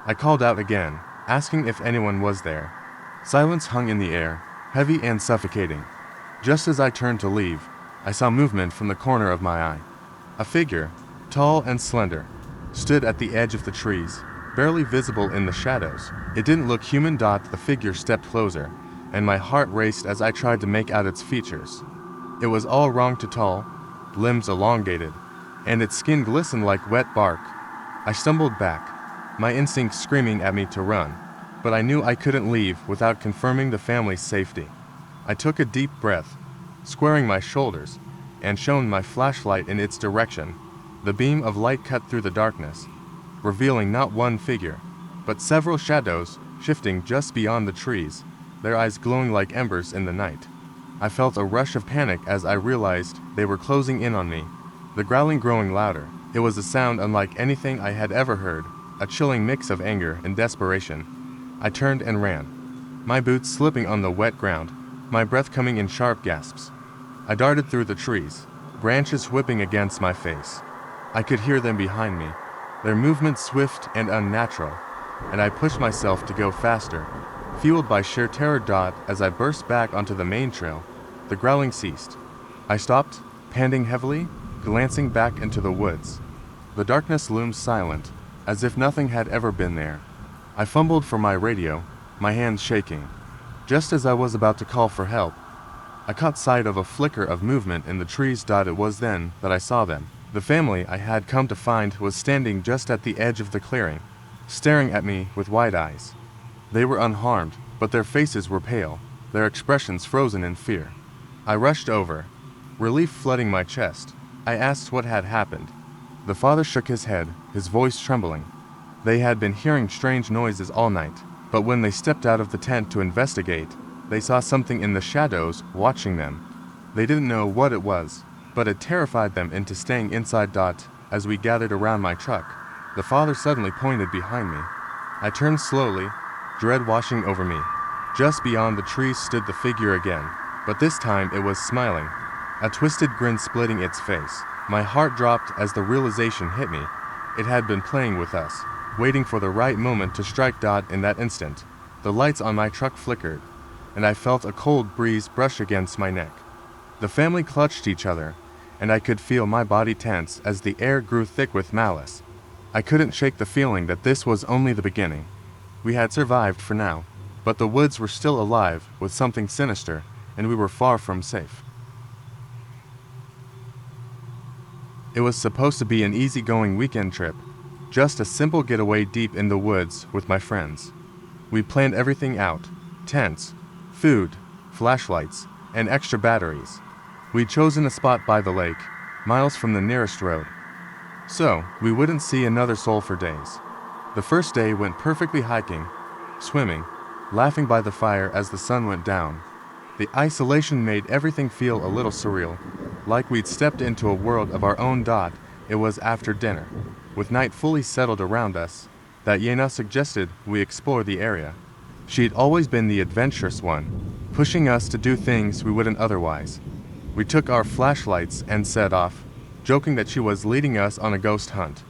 I called out again, asking if anyone was there. Silence hung in the air, heavy and suffocating. Just as I turned to leave, I saw movement from the corner of my eye. A figure, tall and slender, stood at the edge of the trees, barely visible in the shadows. It didn't look human. The figure stepped closer, and my heart raced as I tried to make out its features. It was all wrong. Tall, limbs elongated, and its skin glistened like wet bark. I stumbled back, my instincts screaming at me to run, but I knew I couldn't leave without confirming the family's safety. I took a deep breath, squaring my shoulders, and shone my flashlight in its direction. The beam of light cut through the darkness, revealing not one figure, but several shadows shifting just beyond the trees, their eyes glowing like embers in the night. I felt a rush of panic as I realized they were closing in on me, the growling growing louder. It was a sound unlike anything I had ever heard, a chilling mix of anger and desperation. I turned and ran, my boots slipping on the wet ground, my breath coming in sharp gasps. I darted through the trees, branches whipping against my face. I could hear them behind me, their movements swift and unnatural, and I pushed myself to go faster, fueled by sheer terror. As I burst back onto the main trail, the growling ceased. I stopped, panting heavily, glancing back into the woods. The darkness loomed silent, as if nothing had ever been there. I fumbled for my radio, my hands shaking. Just as I was about to call for help, I caught sight of a flicker of movement in the trees. It was then that I saw them. The family I had come to find was standing just at the edge of the clearing, staring at me with wide eyes. They were unharmed, but their faces were pale, their expressions frozen in fear. I rushed over, relief flooding my chest. I asked what had happened. The father shook his head, his voice trembling. They had been hearing strange noises all night, but when they stepped out of the tent to investigate, they saw something in the shadows watching them. They didn't know what it was, but it terrified them into staying inside. As we gathered around my truck, the father suddenly pointed behind me. I turned slowly, dread washing over me. Just beyond the trees stood the figure again, but this time it was smiling, a twisted grin splitting its face. My heart dropped as the realization hit me. It had been playing with us, waiting for the right moment to strike. In that instant, the lights on my truck flickered, and I felt a cold breeze brush against my neck. The family clutched each other, and I could feel my body tense as the air grew thick with malice. I couldn't shake the feeling that this was only the beginning. We had survived for now, but the woods were still alive with something sinister, and we were far from safe. It was supposed to be an easygoing weekend trip, just a simple getaway deep in the woods with my friends. We planned everything out: tents, food, flashlights, and extra batteries. We'd chosen a spot by the lake, miles from the nearest road, so we wouldn't see another soul for days. The first day went perfectly, hiking, swimming, laughing by the fire as the sun went down. The isolation made everything feel a little surreal, like we'd stepped into a world of our own. It was after dinner, with night fully settled around us, that Yena suggested we explore the area. She'd always been the adventurous one, pushing us to do things we wouldn't otherwise. We took our flashlights and set off, joking that she was leading us on a ghost hunt.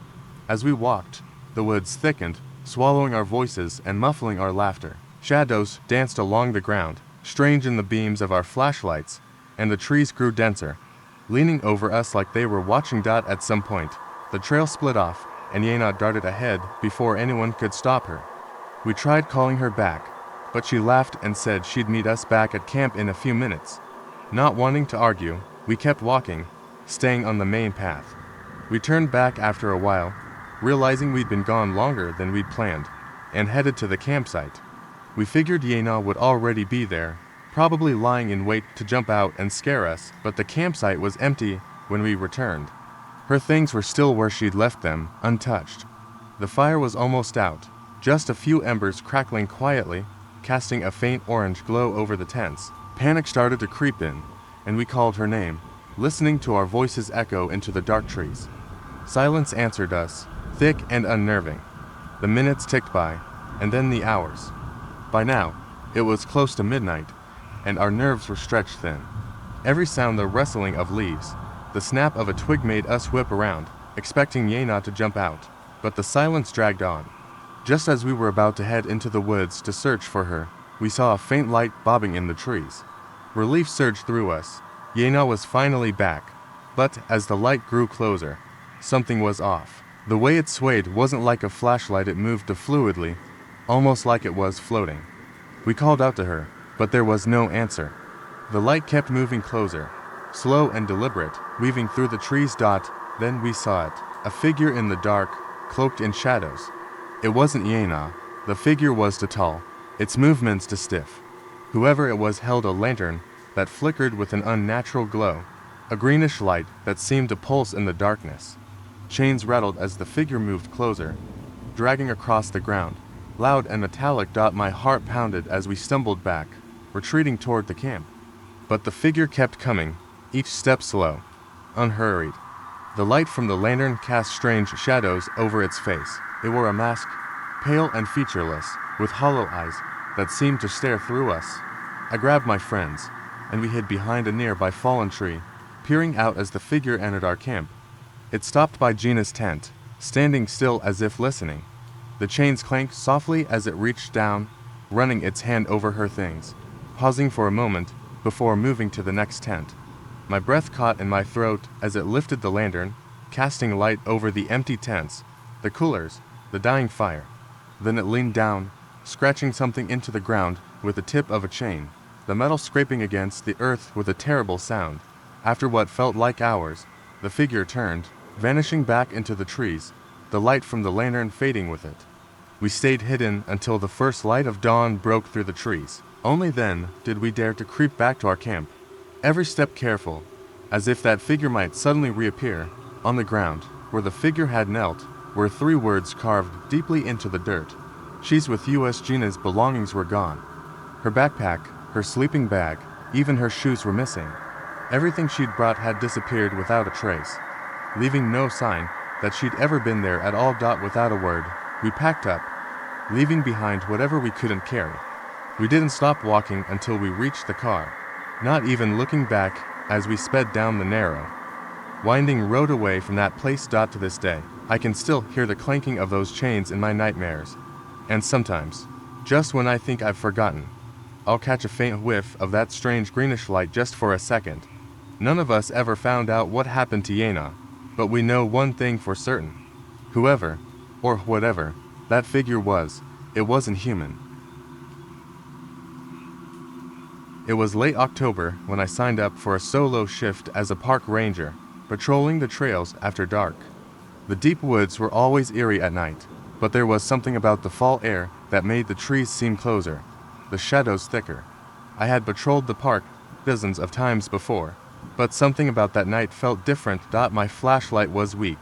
As we walked, the woods thickened, swallowing our voices and muffling our laughter. Shadows danced along the ground, strange in the beams of our flashlights, and the trees grew denser, leaning over us like they were watching. At some point, the trail split off, and Yena darted ahead before anyone could stop her. We tried calling her back, but she laughed and said she'd meet us back at camp in a few minutes. Not wanting to argue, we kept walking, staying on the main path. We turned back after a while, realizing we'd been gone longer than we'd planned, and headed to the campsite. We figured Yena would already be there, probably lying in wait to jump out and scare us, but the campsite was empty when we returned. Her things were still where she'd left them, untouched. The fire was almost out, just a few embers crackling quietly, casting a faint orange glow over the tents. Panic started to creep in, and we called her name, listening to our voices echo into the dark trees. Silence answered us, thick and unnerving. The minutes ticked by, and then the hours. By now, it was close to midnight, and our nerves were stretched thin. Every sound, the rustling of leaves, the snap of a twig, made us whip around, expecting Yena to jump out. But the silence dragged on. Just as we were about to head into the woods to search for her, we saw a faint light bobbing in the trees. Relief surged through us. Yena was finally back. But as the light grew closer, something was off. The way it swayed wasn't like a flashlight, it moved fluidly, almost like it was floating. We called out to her, but there was no answer. The light kept moving closer, slow and deliberate, weaving through the trees. Then we saw it, a figure in the dark, cloaked in shadows. It wasn't Yena. The figure was too tall, its movements too stiff. Whoever it was held a lantern that flickered with an unnatural glow, a greenish light that seemed to pulse in the darkness. Chains rattled as the figure moved closer, dragging across the ground. Loud and metallic. My heart pounded as we stumbled back, retreating toward the camp. But the figure kept coming, each step slow, unhurried. The light from the lantern cast strange shadows over its face. It wore a mask, pale and featureless, with hollow eyes that seemed to stare through us. I grabbed my friends, and we hid behind a nearby fallen tree, peering out as the figure entered our camp. It stopped by Gina's tent, standing still as if listening. The chains clanked softly as it reached down, running its hand over her things, pausing for a moment before moving to the next tent. My breath caught in my throat as it lifted the lantern, casting light over the empty tents, the coolers, the dying fire. Then it leaned down, scratching something into the ground with the tip of a chain, the metal scraping against the earth with a terrible sound. After what felt like hours, the figure turned, vanishing back into the trees, the light from the lantern fading with it. We stayed hidden until the first light of dawn broke through the trees. Only then did we dare to creep back to our camp, every step careful, as if that figure might suddenly reappear. On the ground, where the figure had knelt, were 3 words carved deeply into the dirt. "She's with us." Gina's belongings were gone. Her backpack, her sleeping bag, even her shoes were missing. Everything she'd brought had disappeared without a trace, leaving no sign that she'd ever been there at all. Without a word, we packed up, leaving behind whatever we couldn't carry. We didn't stop walking until we reached the car, not even looking back as we sped down the narrow, winding road away from that place. To this day, I can still hear the clanking of those chains in my nightmares. And sometimes, just when I think I've forgotten, I'll catch a faint whiff of that strange greenish light just for a second. None of us ever found out what happened to Yena, but we know one thing for certain. Whoever, or whatever, that figure was, it wasn't human. It was late October when I signed up for a solo shift as a park ranger, patrolling the trails after dark. The deep woods were always eerie at night, but there was something about the fall air that made the trees seem closer, the shadows thicker. I had patrolled the park dozens of times before, but something about that night felt different. My flashlight was weak,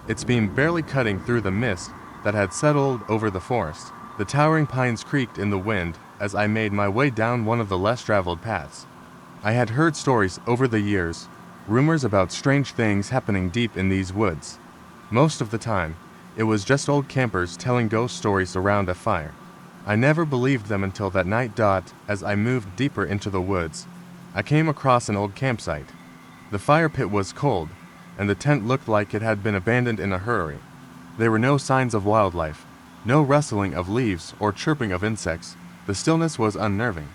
its beam barely cutting through the mist that had settled over the forest. The towering pines creaked in the wind as I made my way down one of the less traveled paths. I had heard stories over the years, rumors about strange things happening deep in these woods. Most of the time, it was just old campers telling ghost stories around a fire. I never believed them until that night. As I moved deeper into the woods, I came across an old campsite. The fire pit was cold, and the tent looked like it had been abandoned in a hurry. There were no signs of wildlife, no rustling of leaves or chirping of insects. The stillness was unnerving.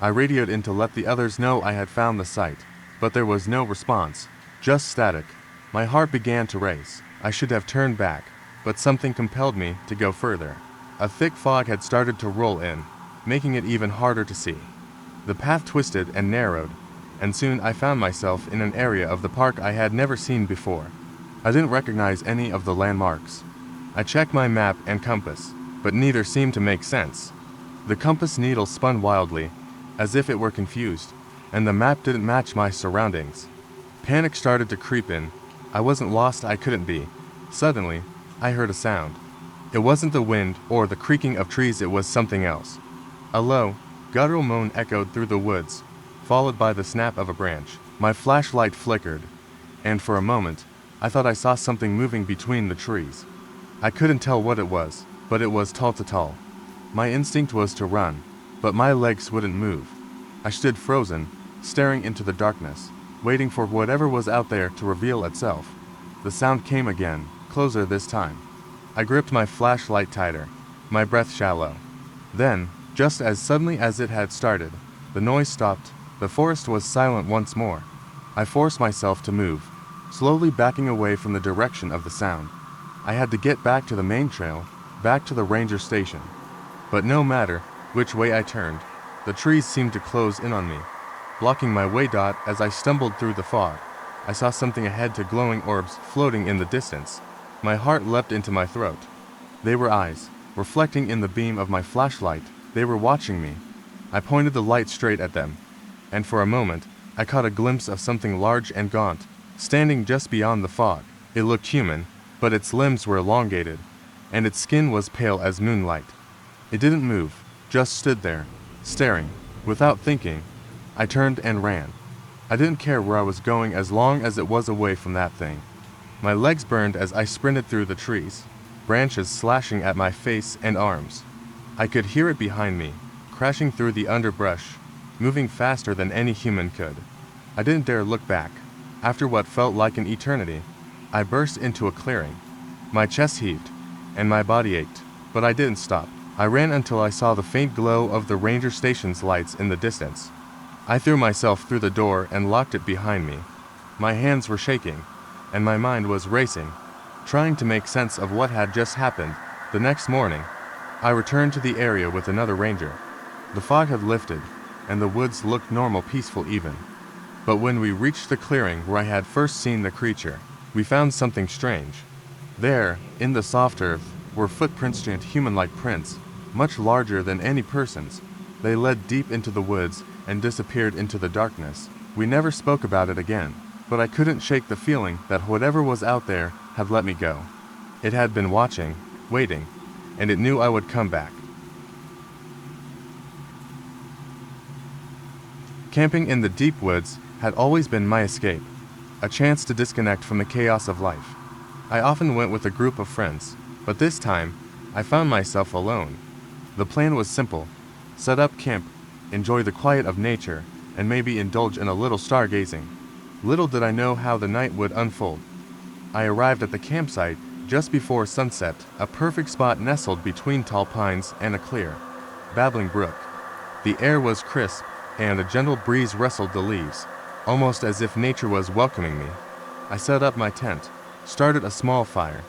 I radioed in to let the others know I had found the site, but there was no response, just static. My heart began to race. I should have turned back, but something compelled me to go further. A thick fog had started to roll in, making it even harder to see. The path twisted and narrowed, and soon I found myself in an area of the park I had never seen before. I didn't recognize any of the landmarks. I checked my map and compass, but neither seemed to make sense. The compass needle spun wildly, as if it were confused, and the map didn't match my surroundings. Panic started to creep in. I wasn't lost, I couldn't be. Suddenly, I heard a sound. It wasn't the wind or the creaking of trees, it was something else. A low, guttural moan echoed through the woods, followed by the snap of a branch. My flashlight flickered, and for a moment, I thought I saw something moving between the trees. I couldn't tell what it was, but it was tall to tall. My instinct was to run, but my legs wouldn't move. I stood frozen, staring into the darkness, waiting for whatever was out there to reveal itself. The sound came again, closer this time. I gripped my flashlight tighter, my breath shallow. Then, just as suddenly as it had started, the noise stopped. The forest was silent once more. I forced myself to move, slowly backing away from the direction of the sound. I had to get back to the main trail, back to the ranger station. But no matter which way I turned, the trees seemed to close in on me, blocking my way. As I stumbled through the fog, I saw something ahead, to glowing orbs floating in the distance. My heart leapt into my throat. They were eyes, reflecting in the beam of my flashlight. They were watching me. I pointed the light straight at them, and for a moment, I caught a glimpse of something large and gaunt, standing just beyond the fog. It looked human, but its limbs were elongated, and its skin was pale as moonlight. It didn't move, just stood there, staring. Without thinking, I turned and ran. I didn't care where I was going as long as it was away from that thing. My legs burned as I sprinted through the trees, branches slashing at my face and arms. I could hear it behind me, crashing through the underbrush, moving faster than any human could. I didn't dare look back. After what felt like an eternity, I burst into a clearing. My chest heaved, and my body ached, but I didn't stop. I ran until I saw the faint glow of the ranger station's lights in the distance. I threw myself through the door and locked it behind me. My hands were shaking, and my mind was racing, trying to make sense of what had just happened. The next morning, I returned to the area with another ranger. The fog had lifted, and the woods looked normal, peaceful even. But when we reached the clearing where I had first seen the creature, we found something strange. There, in the soft earth, were footprints, giant human-like prints, much larger than any person's. They led deep into the woods and disappeared into the darkness. We never spoke about it again, but I couldn't shake the feeling that whatever was out there had let me go. It had been watching, waiting, and it knew I would come back. Camping in the deep woods had always been my escape, a chance to disconnect from the chaos of life. I often went with a group of friends, but this time, I found myself alone. The plan was simple: set up camp, enjoy the quiet of nature, and maybe indulge in a little stargazing. Little did I know how the night would unfold. I arrived at the campsite just before sunset, a perfect spot nestled between tall pines and a clear, babbling brook. The air was crisp, and a gentle breeze rustled the leaves, almost as if nature was welcoming me. I set up my tent, started a small fire,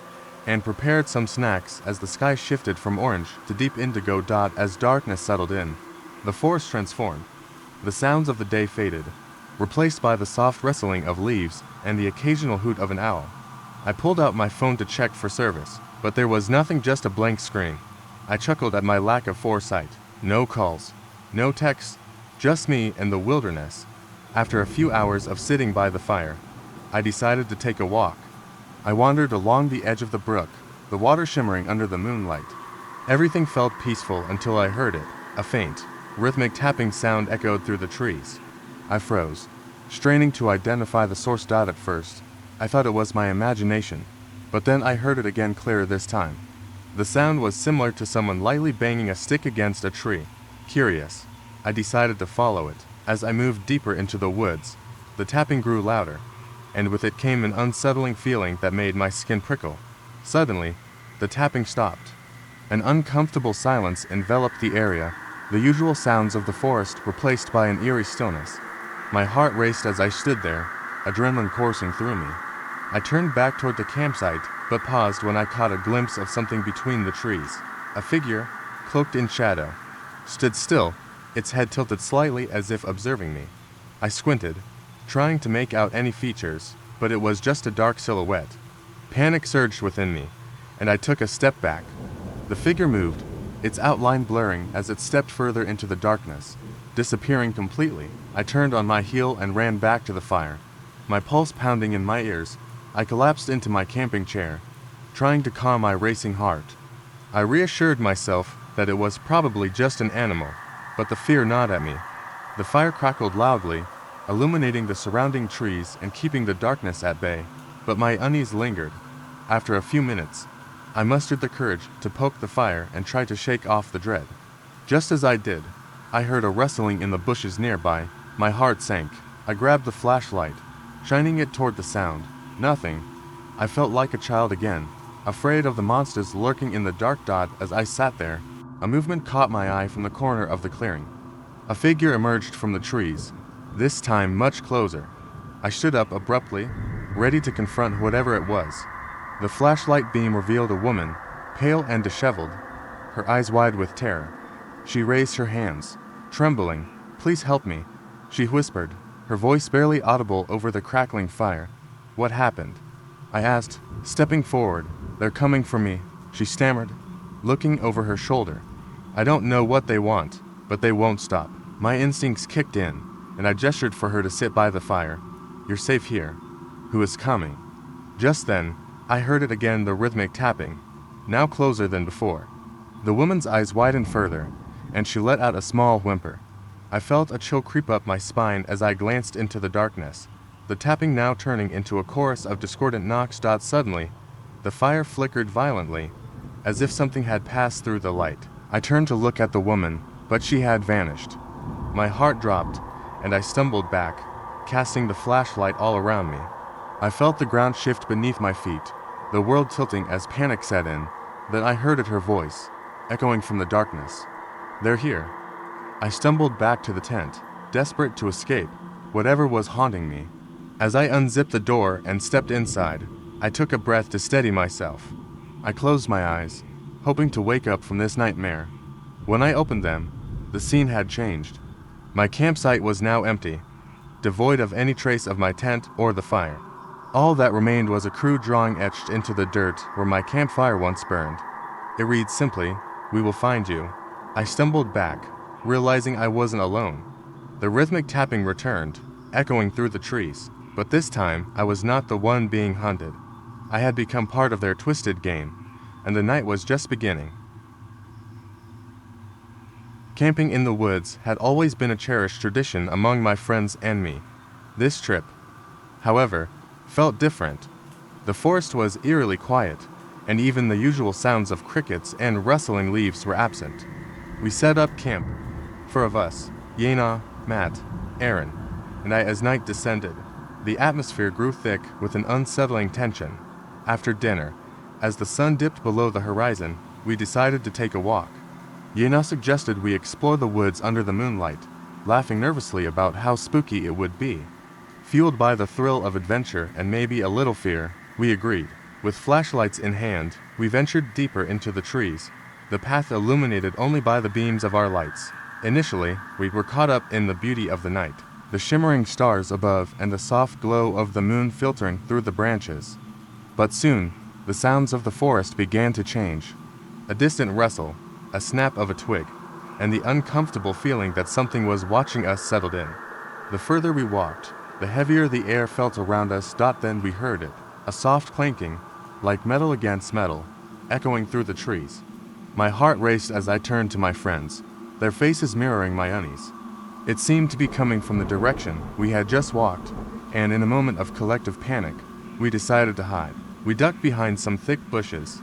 and prepared some snacks as the sky shifted from orange to deep indigo. As darkness settled in, the forest transformed. The sounds of the day faded, replaced by the soft rustling of leaves and the occasional hoot of an owl. I pulled out my phone to check for service, but there was nothing, just a blank screen. I chuckled at my lack of foresight. No calls, no texts, just me and the wilderness. After a few hours of sitting by the fire, I decided to take a walk. I wandered along the edge of the brook, the water shimmering under the moonlight. Everything felt peaceful until I heard it. A faint, rhythmic tapping sound echoed through the trees. I froze, straining to identify the source. At first, I thought it was my imagination, but then I heard it again, clearer this time. The sound was similar to someone lightly banging a stick against a tree. Curious, I decided to follow it. As I moved deeper into the woods, the tapping grew louder, and with it came an unsettling feeling that made my skin prickle. Suddenly, the tapping stopped. An uncomfortable silence enveloped the area, the usual sounds of the forest replaced by an eerie stillness. My heart raced as I stood there, adrenaline coursing through me. I turned back toward the campsite, but paused when I caught a glimpse of something between the trees. A figure, cloaked in shadow, stood still, its head tilted slightly as if observing me. I squinted, trying to make out any features, but it was just a dark silhouette. Panic surged within me, and I took a step back. The figure moved, its outline blurring as it stepped further into the darkness, disappearing completely. I turned on my heel and ran back to the fire, my pulse pounding in my ears. I collapsed into my camping chair, trying to calm my racing heart. I reassured myself that it was probably just an animal, but the fear gnawed at me. The fire crackled loudly, illuminating the surrounding trees and keeping the darkness at bay, but my unease lingered. After a few minutes, I mustered the courage to poke the fire and try to shake off the dread. Just as I did, I heard a rustling in the bushes nearby. My heart sank. I grabbed the flashlight, shining it toward the sound. Nothing. I felt like a child again, afraid of the monsters lurking in the dark. As I sat there, a movement caught my eye from the corner of the clearing. A figure emerged from the trees, this time much closer. I stood up abruptly, ready to confront whatever it was. The flashlight beam revealed a woman, pale and disheveled, her eyes wide with terror. She raised her hands, trembling. "Please help me," she whispered, her voice barely audible over the crackling fire. "What happened?" I asked, stepping forward, "They're coming for me," she stammered, looking over her shoulder. "I don't know what they want, but they won't stop." My instincts kicked in, and I gestured for her to sit by the fire. "You're safe here." "Who is coming?" Just then, I heard it again, the rhythmic tapping, now closer than before. The woman's eyes widened further, and she let out a small whimper. I felt a chill creep up my spine as I glanced into the darkness, the tapping now turning into a chorus of discordant knocks. Suddenly, the fire flickered violently, as if something had passed through the light. I turned to look at the woman, but she had vanished. My heart dropped, and I stumbled back, casting the flashlight all around me. I felt the ground shift beneath my feet, the world tilting as panic set in. Then I heard her voice, echoing from the darkness. "They're here." I stumbled back to the tent, desperate to escape whatever was haunting me. As I unzipped the door and stepped inside, I took a breath to steady myself. I closed my eyes, hoping to wake up from this nightmare. When I opened them, the scene had changed. My campsite was now empty, devoid of any trace of my tent or the fire. All that remained was a crude drawing etched into the dirt where my campfire once burned. It reads simply, "We will find you." I stumbled back, realizing I wasn't alone. The rhythmic tapping returned, echoing through the trees, but this time I was not the one being hunted. I had become part of their twisted game, and the night was just beginning. Camping in the woods had always been a cherished tradition among my friends and me. This trip, however, felt different. The forest was eerily quiet, and even the usual sounds of crickets and rustling leaves were absent. We set up camp, four of us, Yena, Matt, Aaron, and I. As night descended, the atmosphere grew thick with an unsettling tension. After dinner, as the sun dipped below the horizon, we decided to take a walk. Yena suggested we explore the woods under the moonlight, laughing nervously about how spooky it would be. Fueled by the thrill of adventure and maybe a little fear, we agreed. With flashlights in hand, we ventured deeper into the trees, the path illuminated only by the beams of our lights. Initially, we were caught up in the beauty of the night, the shimmering stars above and the soft glow of the moon filtering through the branches. But soon, the sounds of the forest began to change. A distant rustle, a snap of a twig, and the uncomfortable feeling that something was watching us settled in. The further we walked, the heavier the air felt around us. Then we heard it, a soft clanking, like metal against metal, echoing through the trees. My heart raced as I turned to my friends, their faces mirroring my unease. It seemed to be coming from the direction we had just walked, and in a moment of collective panic, we decided to hide. We ducked behind some thick bushes,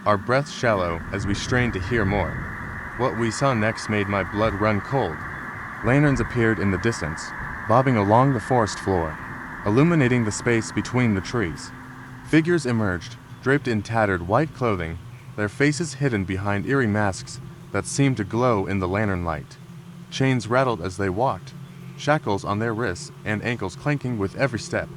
our breaths shallow as we strained to hear more. What we saw next made my blood run cold. Lanterns appeared in the distance, bobbing along the forest floor, illuminating the space between the trees. Figures emerged, draped in tattered white clothing, their faces hidden behind eerie masks that seemed to glow in the lantern light. Chains rattled as they walked, shackles on their wrists and ankles clanking with every step.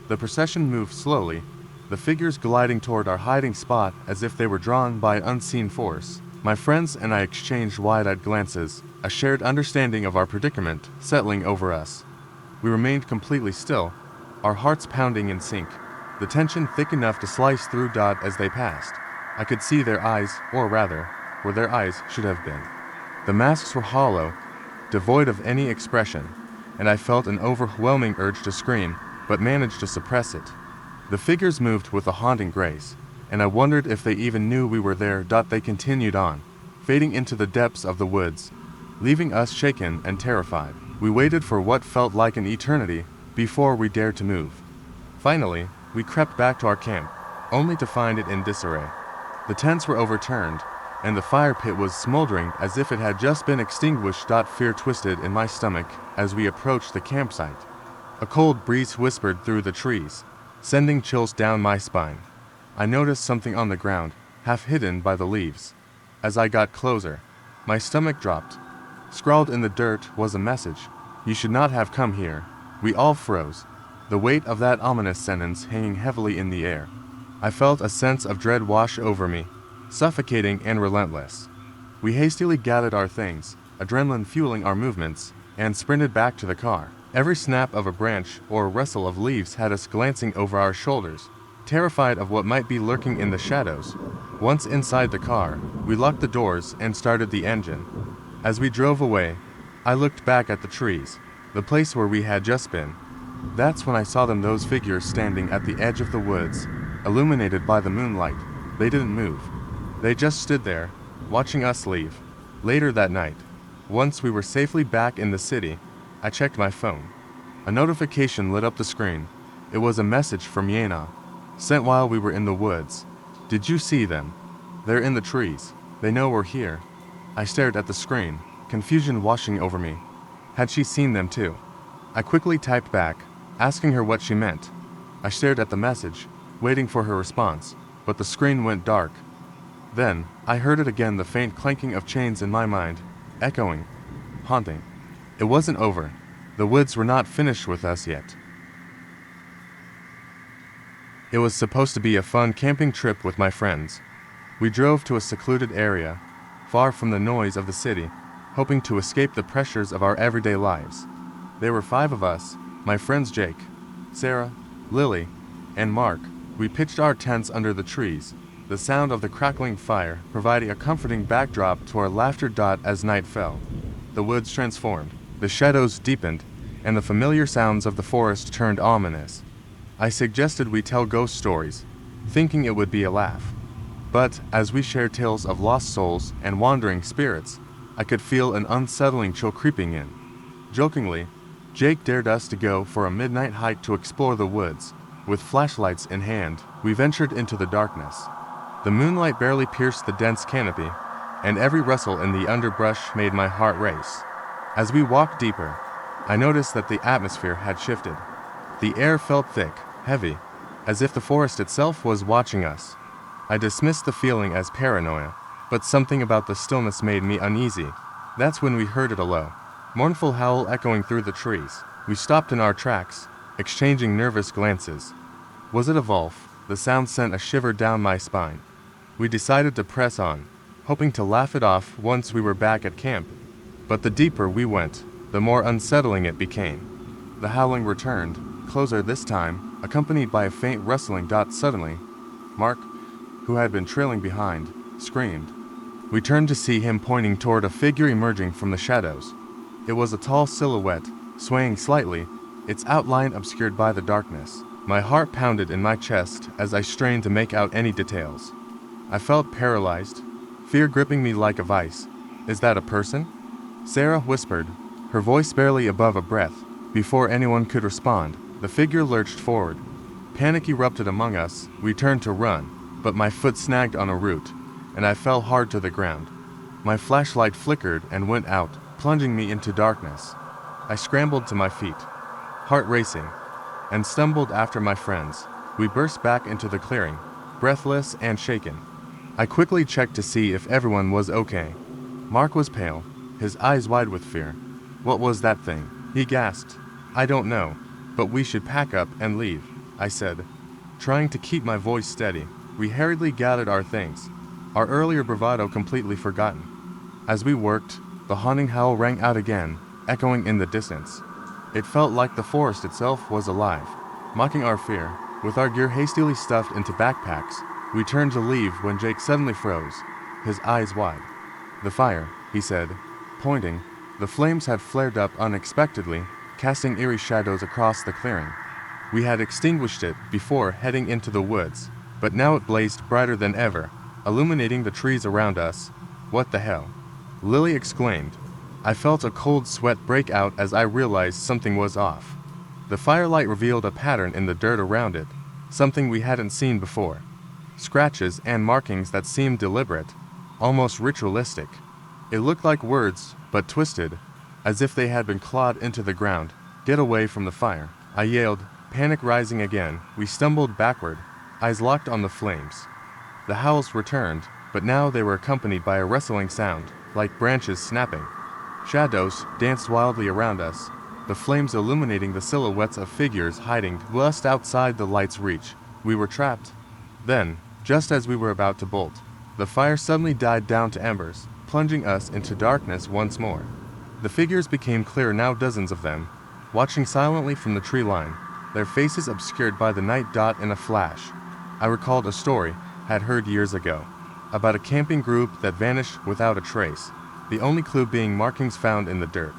The procession moved slowly, the figures gliding toward our hiding spot as if they were drawn by an unseen force. My friends and I exchanged wide-eyed glances, a shared understanding of our predicament settling over us. We remained completely still, our hearts pounding in sync, the tension thick enough to slice through as they passed. I could see their eyes, or rather, where their eyes should have been. The masks were hollow, devoid of any expression, and I felt an overwhelming urge to scream, but managed to suppress it. The figures moved with a haunting grace, and I wondered if they even knew we were there. They continued on, fading into the depths of the woods, leaving us shaken and terrified. We waited for what felt like an eternity before we dared to move. Finally, we crept back to our camp, only to find it in disarray. The tents were overturned, and the fire pit was smoldering as if it had just been extinguished. Fear twisted in my stomach as we approached the campsite. A cold breeze whispered through the trees, sending chills down my spine. I noticed something on the ground, half hidden by the leaves. As I got closer, my stomach dropped. Scrawled in the dirt was a message: "You should not have come here." We all froze, the weight of that ominous sentence hanging heavily in the air. I felt a sense of dread wash over me, suffocating and relentless. We hastily gathered our things, adrenaline fueling our movements, and sprinted back to the car. Every snap of a branch or rustle of leaves had us glancing over our shoulders, terrified of what might be lurking in the shadows. Once inside the car, we locked the doors and started the engine. As we drove away, I looked back at the trees, the place where we had just been. That's when I saw them, those figures standing at the edge of the woods, illuminated by the moonlight. They didn't move. They just stood there, watching us leave. Later that night, once we were safely back in the city, I checked my phone. A notification lit up the screen. It was a message from Yana, sent while we were in the woods. "Did you see them? They're in the trees. They know we're here." I stared at the screen, confusion washing over me. Had she seen them too? I quickly typed back, asking her what she meant. I stared at the message, waiting for her response, but the screen went dark. Then, I heard it again, the faint clanking of chains in my mind, echoing, haunting. It wasn't over. The woods were not finished with us yet. It was supposed to be a fun camping trip with my friends. We drove to a secluded area, far from the noise of the city, hoping to escape the pressures of our everyday lives. There were 5 of us, my friends Jake, Sarah, Lily, and Mark. We pitched our tents under the trees, the sound of the crackling fire providing a comforting backdrop to our laughter. As night fell, the woods transformed, the shadows deepened, and the familiar sounds of the forest turned ominous. I suggested we tell ghost stories, thinking it would be a laugh. But as we shared tales of lost souls and wandering spirits, I could feel an unsettling chill creeping in. Jokingly, Jake dared us to go for a midnight hike to explore the woods. With flashlights in hand, we ventured into the darkness. The moonlight barely pierced the dense canopy, and every rustle in the underbrush made my heart race. As we walked deeper, I noticed that the atmosphere had shifted. The air felt thick, heavy, as if the forest itself was watching us. I dismissed the feeling as paranoia, but something about the stillness made me uneasy. That's when we heard a low, mournful howl echoing through the trees. We stopped in our tracks, exchanging nervous glances. Was it a wolf? The sound sent a shiver down my spine. We decided to press on, hoping to laugh it off once we were back at camp. But the deeper we went, the more unsettling it became. The howling returned, closer this time, accompanied by a faint rustling. Suddenly, Mark, who had been trailing behind, screamed. We turned to see him pointing toward a figure emerging from the shadows. It was a tall silhouette, swaying slightly, its outline obscured by the darkness. My heart pounded in my chest as I strained to make out any details. I felt paralyzed, fear gripping me like a vice. "Is that a person?" Sarah whispered, her voice barely above a breath. Before anyone could respond, the figure lurched forward. Panic erupted among us. We turned to run, but my foot snagged on a root, and I fell hard to the ground. My flashlight flickered and went out, plunging me into darkness. I scrambled to my feet, heart racing, and stumbled after my friends. We burst back into the clearing, breathless and shaken. I quickly checked to see if everyone was okay. Mark was pale, his eyes wide with fear. "What was that thing?" he gasped. "I don't know, but we should pack up and leave," I said, trying to keep my voice steady. We hurriedly gathered our things, our earlier bravado completely forgotten. As we worked, the haunting howl rang out again, echoing in the distance. It felt like the forest itself was alive, mocking our fear. With our gear hastily stuffed into backpacks, we turned to leave when Jake suddenly froze, his eyes wide. "The fire," he said, pointing. The flames had flared up unexpectedly, casting eerie shadows across the clearing. We had extinguished it before heading into the woods, but now it blazed brighter than ever, illuminating the trees around us. "What the hell?" Lily exclaimed. I felt a cold sweat break out as I realized something was off. The firelight revealed a pattern in the dirt around it, something we hadn't seen before. Scratches and markings that seemed deliberate, almost ritualistic. It looked like words, but twisted, as if they had been clawed into the ground. "Get away from the fire," I yelled, panic rising again. We stumbled backward, eyes locked on the flames. The howls returned, but now they were accompanied by a rustling sound, like branches snapping. Shadows danced wildly around us, the flames illuminating the silhouettes of figures hiding just outside the light's reach. We were trapped. Then, just as we were about to bolt, the fire suddenly died down to embers, plunging us into darkness once more. The figures became clear now, dozens of them, watching silently from the tree line, their faces obscured by the night. In a flash, I recalled a story I'd heard years ago about a camping group that vanished without a trace, the only clue being markings found in the dirt.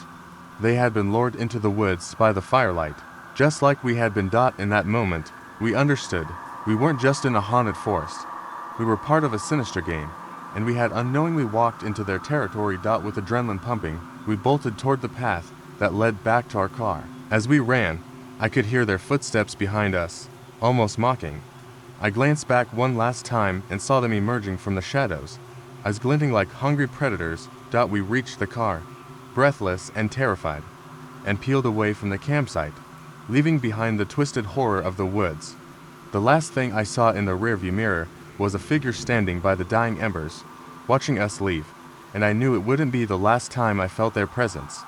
They had been lured into the woods by the firelight, just like we had been. In that moment, we understood. We weren't just in a haunted forest. We were part of a sinister game, and we had unknowingly walked into their territory. With adrenaline pumping, we bolted toward the path that led back to our car. As we ran, I could hear their footsteps behind us, almost mocking. I glanced back one last time and saw them emerging from the shadows, eyes glinting like hungry predators. We reached the car, breathless and terrified, and peeled away from the campsite, leaving behind the twisted horror of the woods. The last thing I saw in the rearview mirror was a figure standing by the dying embers, watching us leave, and I knew it wouldn't be the last time I felt their presence.